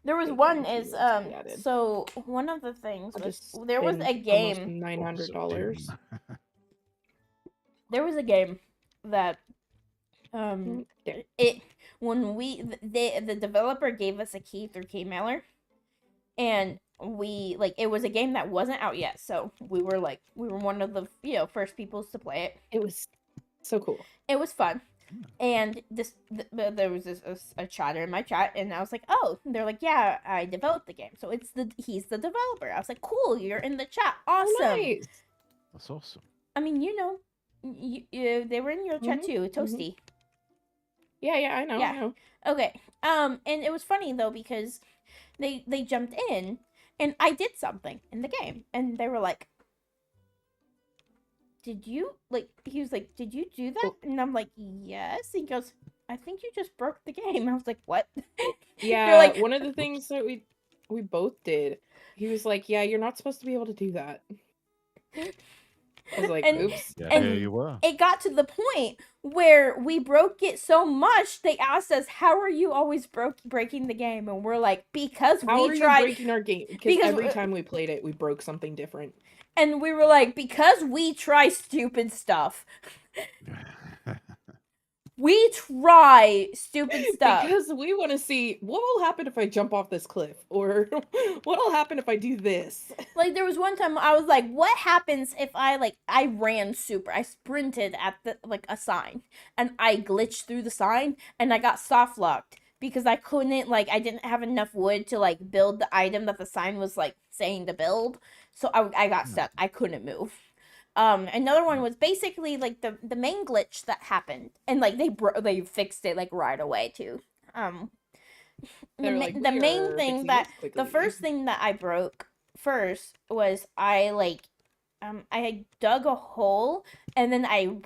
S1: There was
S2: Okay,
S1: one
S2: thank
S1: is
S2: you, let's be added.
S1: so one of the things
S2: I'll
S1: was
S2: just
S1: there was
S2: spend
S1: a
S2: almost
S1: game
S2: $900.
S1: there was a game that
S2: There.
S1: it when the developer gave us a key through Keymailer, and we like it was a game that wasn't out yet, so we were one of the first people to play it.
S2: It was so cool.
S1: It was fun. And there was a chatter in my chat, and I was like, "Oh," they're like, "Yeah, I developed the game." So he's the developer. I was like, "Cool, you're in the chat, awesome."
S2: Oh, nice.
S3: That's awesome.
S1: I mean, they were in your chat too, Toasty.
S2: Yeah, I know.
S1: Yeah.
S2: I know.
S1: Okay. And it was funny though because they jumped in, and I did something in the game, and they were like, "Did you He was like, "Did you do that?" And I'm like, "Yes." He goes, "I think you just broke the game." I was like, "What?"
S2: Yeah,
S1: like,
S2: one of the things that we both did. He was like, "Yeah, you're not supposed to be able to do that." I was like,
S1: And-
S2: "Oops."
S3: Yeah,
S1: And
S3: here you were.
S1: it got to the point where we broke it so much they asked us, "How are you always breaking the game?" And we're like, "Because
S2: How
S1: we
S2: are
S1: tried."
S2: you breaking our game? Because
S1: because-
S2: every time we played it, we broke something different.
S1: And we were like, "Because we try stupid stuff. We try stupid stuff."
S2: Because we want to see what will happen if I jump off this cliff, or what will happen if I do this.
S1: Like there was one time I was like, "What happens if I ran super? I sprinted at a sign, and I glitched through the sign, and I got soft locked because I couldn't I didn't have enough wood to build the item that the sign was saying to build, so I got stuck. I couldn't move." Another one was basically the main glitch that happened, and they fixed it right away too.
S2: They're like,
S1: The
S2: "We
S1: main
S2: are
S1: thing
S2: fixing
S1: that
S2: this
S1: the
S2: quickly."
S1: first thing that I broke first was I had dug a hole, and then I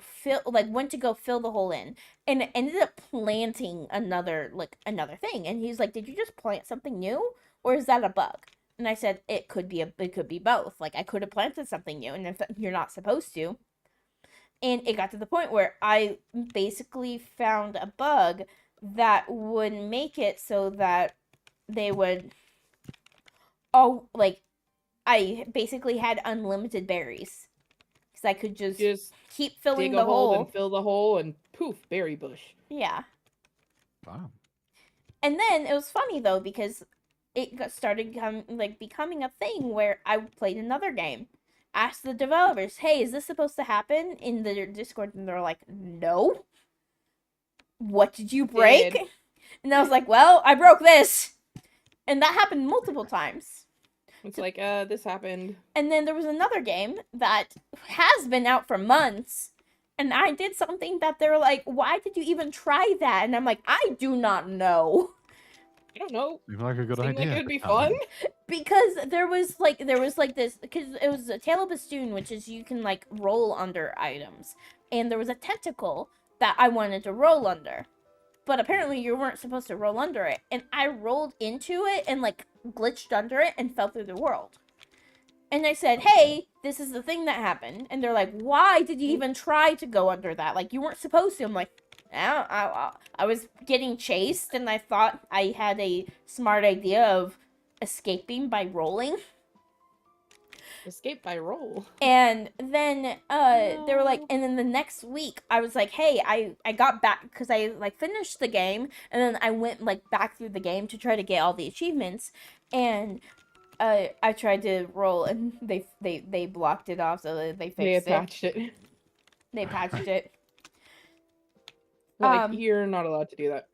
S1: went to go fill the hole in, and it ended up planting another thing. And he's like, "Did you just plant something new, or is that a bug?" And I said, "It could be both. I could have planted something new, and if you're not supposed to." And it got to the point where I basically found a bug that would make it so that they would I basically had unlimited berries because I could just keep filling
S2: dig
S1: the
S2: a hole,
S1: hole.
S2: then fill the hole, and poof, berry bush.
S1: Yeah.
S3: Wow.
S1: And then it was funny though because it started becoming a thing where I played another game. Asked the developers, "Hey, is this supposed to happen?" In the Discord, and they're like, "No." "What did you break?"
S2: Did.
S1: And I was like, "Well, I broke this." And that happened multiple times.
S2: It's like, this happened.
S1: And then there was another game that has been out for months, and I did something that they're like, "Why did you even try that?" And I'm like, "I do not know."
S2: I don't know.
S3: Seems like a good
S2: Seemed
S3: idea.
S2: like it would be fun.
S1: Because there was this, because it was a Tale of Bastoon, which is you can roll under items, and there was a tentacle that I wanted to roll under, but apparently you weren't supposed to roll under it, and I rolled into it and glitched under it and fell through the world. And I said, "Hey, this is the thing that happened," and they're like, "Why did you even try to go under that? You weren't supposed to." I'm like, I was getting chased, and I thought I had a smart idea of escaping by rolling.
S2: Escape by roll.
S1: And then they were like,
S2: No.
S1: and then the next week I was like, hey, I got back because I like finished the game, and then I went like back through the game to try to get all the achievements, and I tried to roll and they blocked it off, so they
S2: They
S1: fixed it.
S2: attached it.
S1: They patched it.
S2: They're like,
S1: Um,
S2: you're not allowed to do that.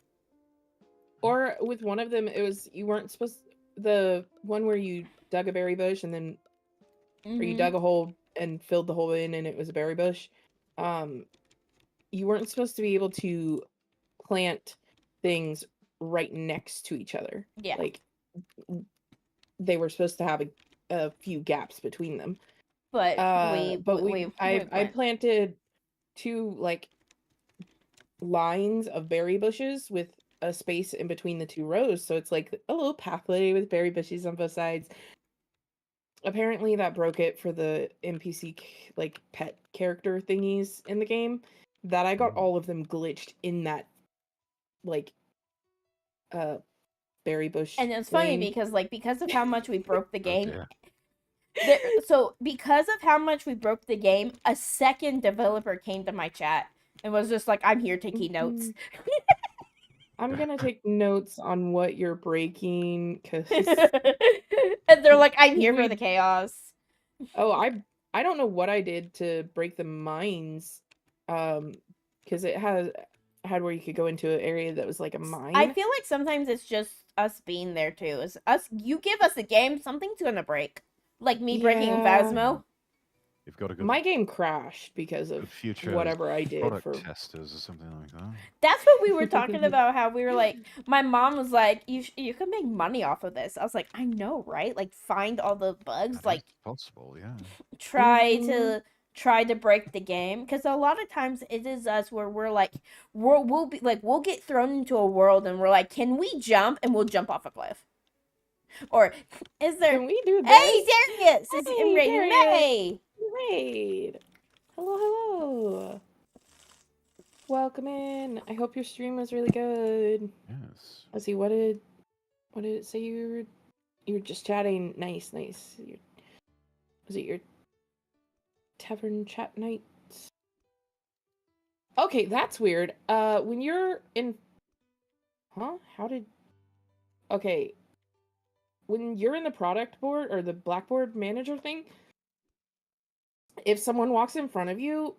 S2: Or with one of them, it was you weren't supposed the one where you dug a berry bush and then or you
S1: mhm.
S2: dug a hole and filled the hole in and it was a berry bush. You weren't supposed to be able to plant things right next to each other.
S1: Yeah.
S2: Like they were supposed to have a few gaps between them.
S1: But
S2: I planted 2 like lines of berry bushes with a space in between the 2 rows, so it's like a little pathway with berry bushes on both sides. Apparently that broke it for the NPC like pet character thingies in the game, that I got all of them glitched in that like berry bush.
S1: And it's funny
S2: lane.
S1: because of how much we broke the
S3: Oh,
S1: game.
S3: dear.
S1: So because of how much we broke the game, a second developer came to my chat and was just like, "I'm here taking notes."
S2: I'm gonna take notes on what you're breaking, cause
S1: And they're like, "I'm here for the chaos."
S2: oh, I don't know what I did to break the mines, because it had where you could go into an area that was like a mine.
S1: I feel like sometimes it's just us being there too. It's us. You give us a game, something's gonna break. Like me breaking
S2: Yeah.
S1: Phasmo.
S3: You've got a good,
S2: My game crashed because
S3: good
S2: of
S3: future
S2: whatever I did
S3: product
S2: for.
S3: testers or something like that.
S1: That's what we were talking about. How we were like, my mom was like, "You could make money off of this." I was like, "I know, right? Like, find all the bugs,
S3: That
S1: like
S3: is possible, yeah.
S1: try to break the game." Because a lot of times it is us where we're like, we'll be like, we'll get thrown into a world and we're like, "Can we jump?" And we'll jump off a cliff. Or is there?
S2: Can we do this?
S1: Hey, Darius! It's
S2: Hey,
S1: Ray
S2: Darius.
S1: May.
S2: Raid. Hello. Welcome in. I hope your stream was really good.
S3: Yes.
S2: Let's see, what did it say you were just chatting? Nice. Was it your tavern chat night? Okay, that's weird. When you're in Okay. When you're in the product board or the Blackboard manager thing, if someone walks in front of you,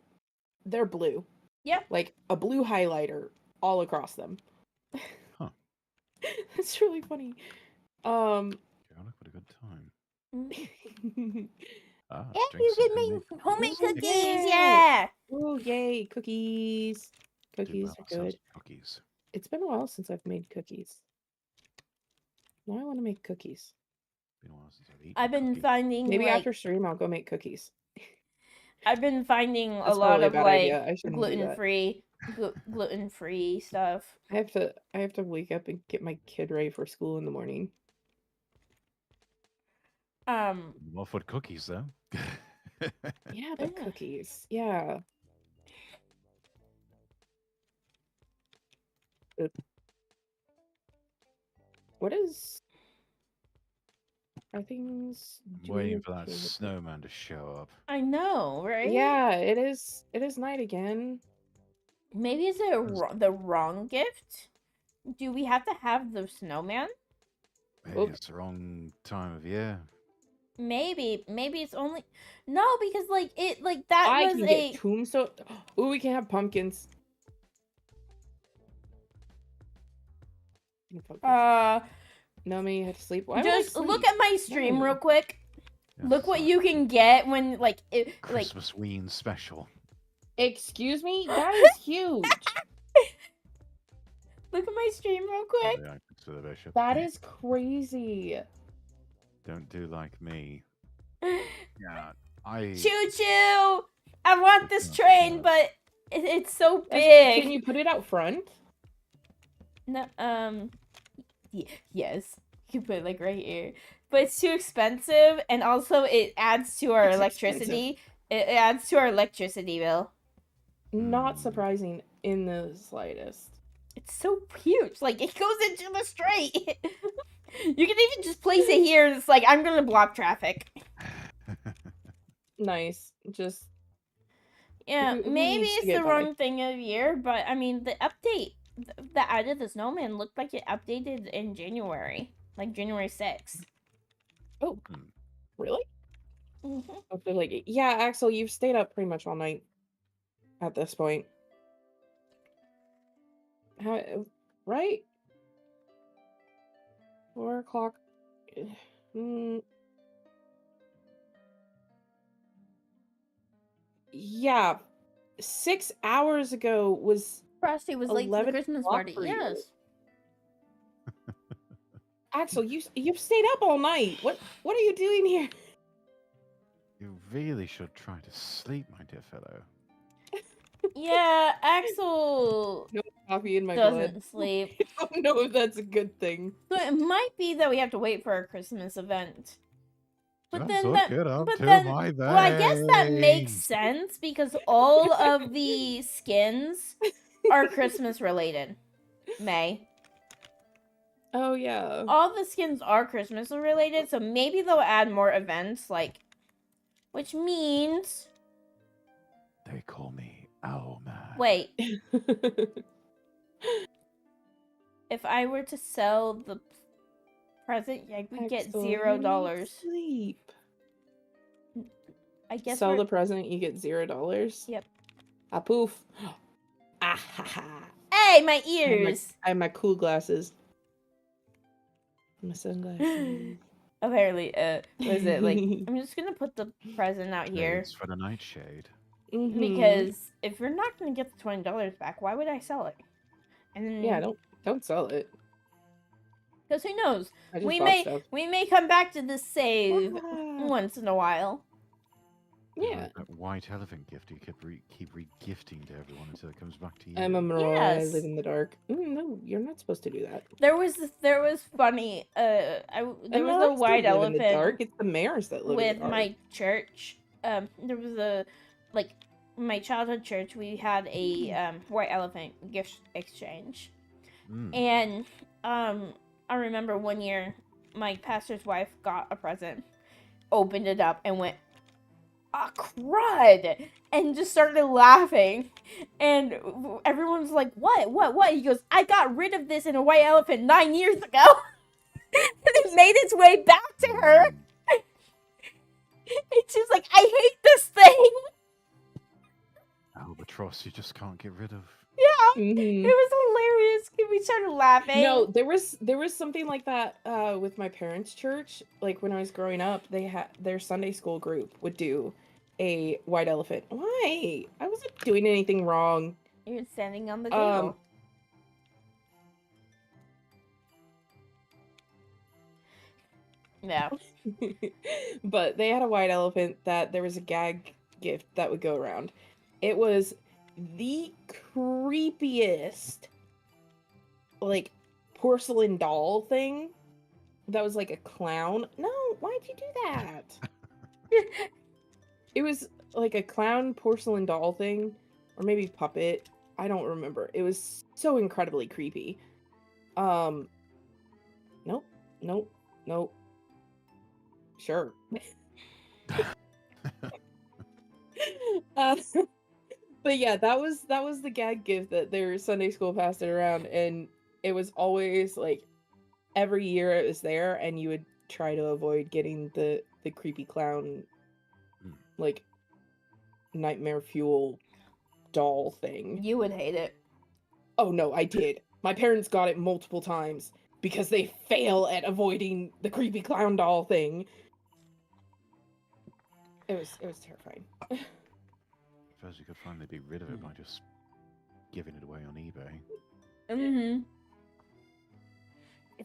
S2: they're blue.
S1: Yep.
S2: Like a blue highlighter all across them.
S3: Huh.
S2: That's really funny.
S3: What a good time. Ah,
S1: Yeah,
S3: drinks
S1: you
S3: and
S1: can make homemade
S3: cookies.
S1: cookies.
S2: Yay.
S1: Yeah.
S2: Oh, yay, cookies.
S3: Do
S2: Cookies
S3: love
S2: are
S3: ourselves
S2: good.
S3: cookies.
S2: It's been a while since I've made cookies. Now I want to make cookies.
S3: Been a while since I've eaten
S1: I've been
S3: cookie.
S1: finding
S2: Maybe
S1: like
S2: after stream I'll go make cookies.
S1: I've been finding a
S2: That's
S1: lot
S2: probably a
S1: of
S2: bad
S1: like
S2: idea. I shouldn't do that.
S1: gluten-free stuff.
S2: I have to wake up and get my kid ready for school in the morning.
S3: Well, for cookies, though.
S2: Yeah, but
S1: Yeah.
S2: cookies. Yeah. What is... Are things...
S3: I'm waiting for that snowman to show up.
S1: I know, right?
S2: Yeah, it is night again.
S1: Maybe is it the wrong gift? Do we have to have the snowman?
S3: Maybe it's the wrong time of year.
S1: Maybe it's only no, because like it like that
S2: I
S1: was
S2: can
S1: a
S2: get tombstone. Oh, we can have pumpkins. No, me, you have to sleep. Why would I
S1: just
S2: sleep?
S1: look at my stream
S2: No.
S1: real quick.
S3: Yes,
S1: Look what
S3: it's
S1: you can get when like it like
S3: Christmas Ween special.
S2: Excuse me? That is huge.
S1: look at my stream real quick.
S3: Yeah, to the bishop.
S2: That is crazy.
S3: Don't do like me. Yeah,
S1: Choo choo! I want this
S3: It's not
S1: train,
S3: bad.
S1: but it's so big.
S2: Can you put it out front?
S1: No, yes, you can put it like right here, but it's too expensive, and also it adds to our
S2: It's
S1: electricity. It adds to our electricity bill.
S2: Not surprising in the slightest.
S1: It's so huge. Like it goes into the street. You can even just place it here. And it's like I'm gonna block traffic.
S2: Nice. Just
S1: Yeah,
S2: who
S1: maybe
S2: needs to
S1: it's
S2: get
S1: the
S2: by?
S1: wrong thing of year, but I mean, the update that added the snowman looked like it updated in January, like January 6th.
S2: Oh,
S3: Hmm.
S2: really?
S1: Mm-hmm.
S2: I feel like yeah, Axel, you've stayed up pretty much all night at this point. How, right? 4 o'clock. Mm, yeah, 6 hours ago was
S1: Frosty was late to the
S2: 11
S1: Christmas
S2: o'clock
S1: party.
S2: for you.
S1: Yes.
S2: Axel, you've stayed up all night. What are you doing here?
S3: You really should try to sleep, my dear fellow.
S1: Yeah, Axel
S2: No coffee in my
S1: doesn't
S2: blood.
S1: sleep.
S2: I don't know if that's a good thing.
S1: So it might be that we have to wait for a Christmas event. But
S3: Just
S1: then
S3: look
S1: that,
S3: it up
S1: but
S3: to
S1: then,
S3: my
S1: well, I guess that makes
S3: veins.
S1: sense because all of the skins are Christmas related. May.
S2: Oh yeah.
S1: All the skins are Christmas related, so maybe they'll add more events, like, which means,
S3: They call me Owlman.
S1: wait, if I were to sell the present, I would get
S2: Axel,
S1: $0.
S2: you need sleep.
S1: I guess
S2: Sell
S1: we're,
S2: the present, you get $0.
S1: Yep.
S2: Ah poof. Ah ha ha.
S1: hey, my
S2: I
S1: ears.
S2: have my cool glasses. My sunglasses.
S1: Apparently, what is it, like, I'm just gonna put the present out here.
S3: Shades for the nightshade.
S2: Mhm.
S1: Because if you're not gonna get the $20 back, why would I sell it? And then,
S2: Yeah, don't sell it.
S1: because who knows?
S2: I just
S1: We
S2: bought
S1: may
S2: stuff.
S1: come back to this save
S2: Ah,
S1: once in a while.
S2: yeah.
S3: Like that white elephant gift you keep re-gifting to everyone until it comes back to you.
S2: I'm a Marauder. I
S1: Yes.
S2: live in the dark. No, you're not supposed to do that.
S1: There was funny. There was a white
S2: live in the dark.
S1: elephant
S2: It's the mares that live in
S1: with
S2: the dark.
S1: my church. There was a my childhood church. We had a white elephant gift exchange, and I remember one year my pastor's wife got a present, opened it up, and went, "Ah, crud!" and just started laughing. And everyone was like, what? He goes, "I got rid of this in a white elephant 9 years ago." And it made its way back to her. And she's like, "I hate this thing."
S3: Albatross, you just can't get rid of.
S1: Yeah.
S2: Mhm.
S1: It was hilarious. We started laughing.
S2: No, there was something like that with my parents' church. Like when I was growing up, they had their Sunday school group would do a white elephant. Why? I wasn't doing anything wrong.
S1: You're standing on the table. Yeah.
S2: But they had a white elephant that there was a gag gift that would go around. It was the creepiest like porcelain doll thing that was like a clown. No, why'd you do that? It was like a clown porcelain doll thing, or maybe puppet. I don't remember. It was so incredibly creepy. Nope. Sure. But yeah, that was the gag gift that their Sunday school passed it around, and it was always like every year it was there, and you would try to avoid getting the creepy clown like nightmare fuel doll thing.
S1: You would hate it.
S2: Oh no, I did. My parents got it multiple times because they fail at avoiding the creepy clown doll thing. It was terrifying.
S3: I suppose you could finally be rid of it by just giving it away on eBay.
S1: Mm-hmm.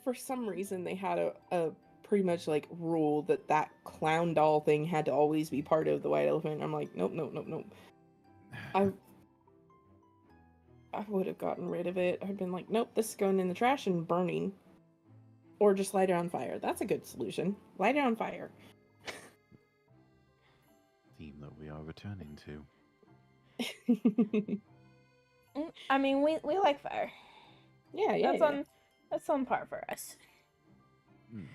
S2: For some reason, they had a pretty much like rule that clown doll thing had to always be part of the white elephant. I'm like, nope. I would have gotten rid of it. I'd been like, nope, this is going in the trash and burning. Or just light it on fire. That's a good solution. Light it on fire.
S3: Theme that we are returning to.
S1: I mean, we like fire.
S2: Yeah.
S1: That's on par for us.
S3: Hmm.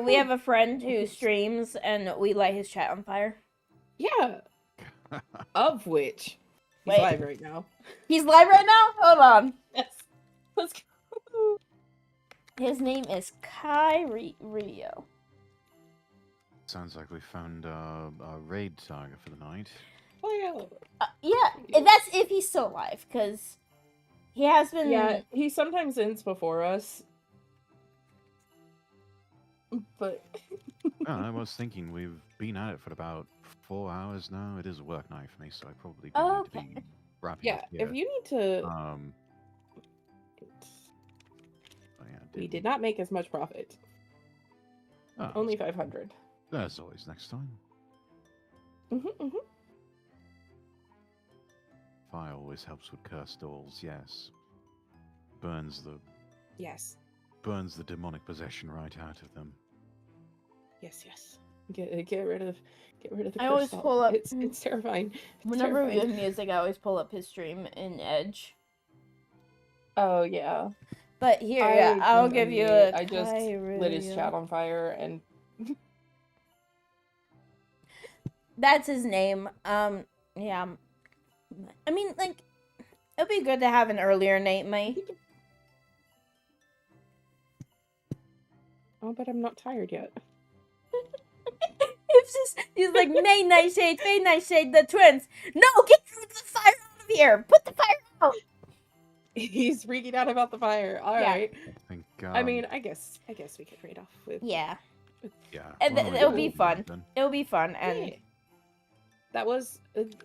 S1: We have a friend who streams, and we light his chat on fire.
S2: Yeah. Of which he's
S1: Wait.
S2: live right now.
S1: He's live right now? Hold on.
S2: Yes. Let's go.
S1: His name is Rio.
S3: Sounds like we found a raid target for the night.
S2: Oh
S1: Yeah, that's if he's still alive, because he has been.
S2: yeah. He sometimes ends before us. But
S3: I was thinking we've been at it for about 4 hours now. It is a work night for me, so I probably do need to
S1: Okay.
S3: be wrapping
S2: yeah,
S3: up here.
S2: if you need to
S3: Oh, yeah,
S2: we did not make as much profit.
S3: Oh,
S2: Only 500.
S3: There's always next time. Fire always helps with cursed dolls, yes. Burns the
S2: Yes.
S3: demonic possession right out of them.
S2: Yes. Get rid of the
S1: I always
S2: curse doll.
S1: pull up-
S2: It's terrifying. It's
S1: Whenever we have
S2: terrifying.
S1: music, I always pull up his stream in Edge.
S2: Oh yeah.
S1: But here, yeah, I'll
S2: can
S1: give you
S2: unmute.
S1: a.
S2: I just lit his chat on fire and
S1: That's his name. Yeah. I mean, like, it'd be good to have an earlier name, mate.
S2: oh, but I'm not tired yet.
S1: It's just, he's like, May Nightshade, Faye Nightshade, the twins. No, get the fire out of here. Put the fire out.
S2: He's freaking out about the fire. All right.
S3: I think.
S2: I mean, I guess we could trade off with.
S1: Yeah.
S3: yeah.
S1: And
S3: why don't we
S1: it'll
S3: do
S1: be
S3: that
S1: fun.
S3: then?
S1: It'll be fun, and
S2: Yeah. That was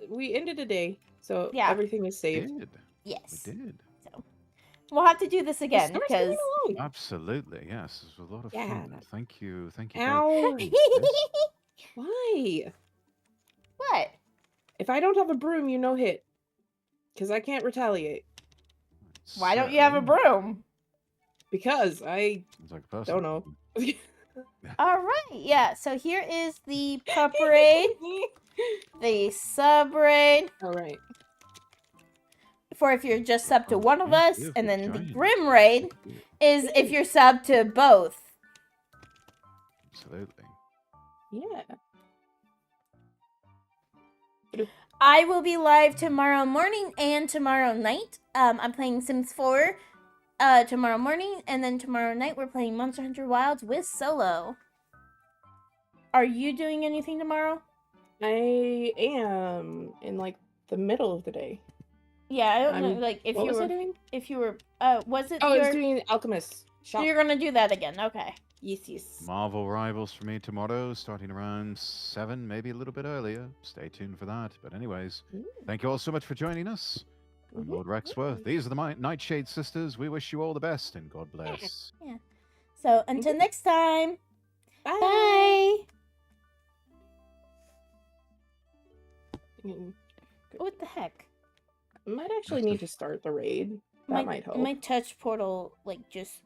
S2: we ended a day, so
S1: Yeah.
S2: everything is
S3: We
S2: saved.
S3: did.
S1: yes.
S3: We did.
S1: We'll have to do this
S2: The
S1: again,
S2: story's
S1: because...
S2: going along.
S3: Absolutely, yes. It was a lot of
S2: Yeah,
S3: fun.
S2: that-
S3: Thank you.
S2: Ow.
S3: both. Yes.
S2: Why?
S1: What?
S2: If I don't have a broom, you no hit, because I can't retaliate.
S1: Why don't you have a
S3: So,
S1: broom?
S2: Because I
S3: sounds like a person.
S2: don't know.
S1: Alright, yeah, so here is the pup raid, the sub raid,
S2: All right.
S1: for if you're just sub to
S3: Oh,
S1: one of
S3: thank
S1: us,
S3: you
S1: and
S3: for
S1: then the
S3: joining.
S1: grim raid is if you're sub to both.
S3: Absolutely.
S2: Yeah.
S1: I will be live tomorrow morning and tomorrow night. I'm playing Sims 4 tomorrow morning, and then tomorrow night we're playing Monster Hunter Wilds with Solo. Are you doing anything tomorrow?
S2: I am in like the middle of the day.
S1: Yeah, I don't know,
S2: I'm-
S1: like,
S2: What was I doing?
S1: if you were, was it
S2: Oh, I was
S1: your...
S2: doing Alchemist
S1: So
S2: shop.
S1: you're gonna do that again, okay.
S2: Yes.
S3: Marvel Rivals for me tomorrow, starting around 7, maybe a little bit earlier. Stay tuned for that. But anyways, thank you all so much for joining us. I'm Lord Rexworth. These are the Nightshade Sisters. We wish you all the best, and God bless.
S1: So until next time,
S2: Bye.
S1: bye!
S2: Mm,
S1: What the heck?
S2: Might actually need to start the raid. That might help.
S1: My touch portal, like, just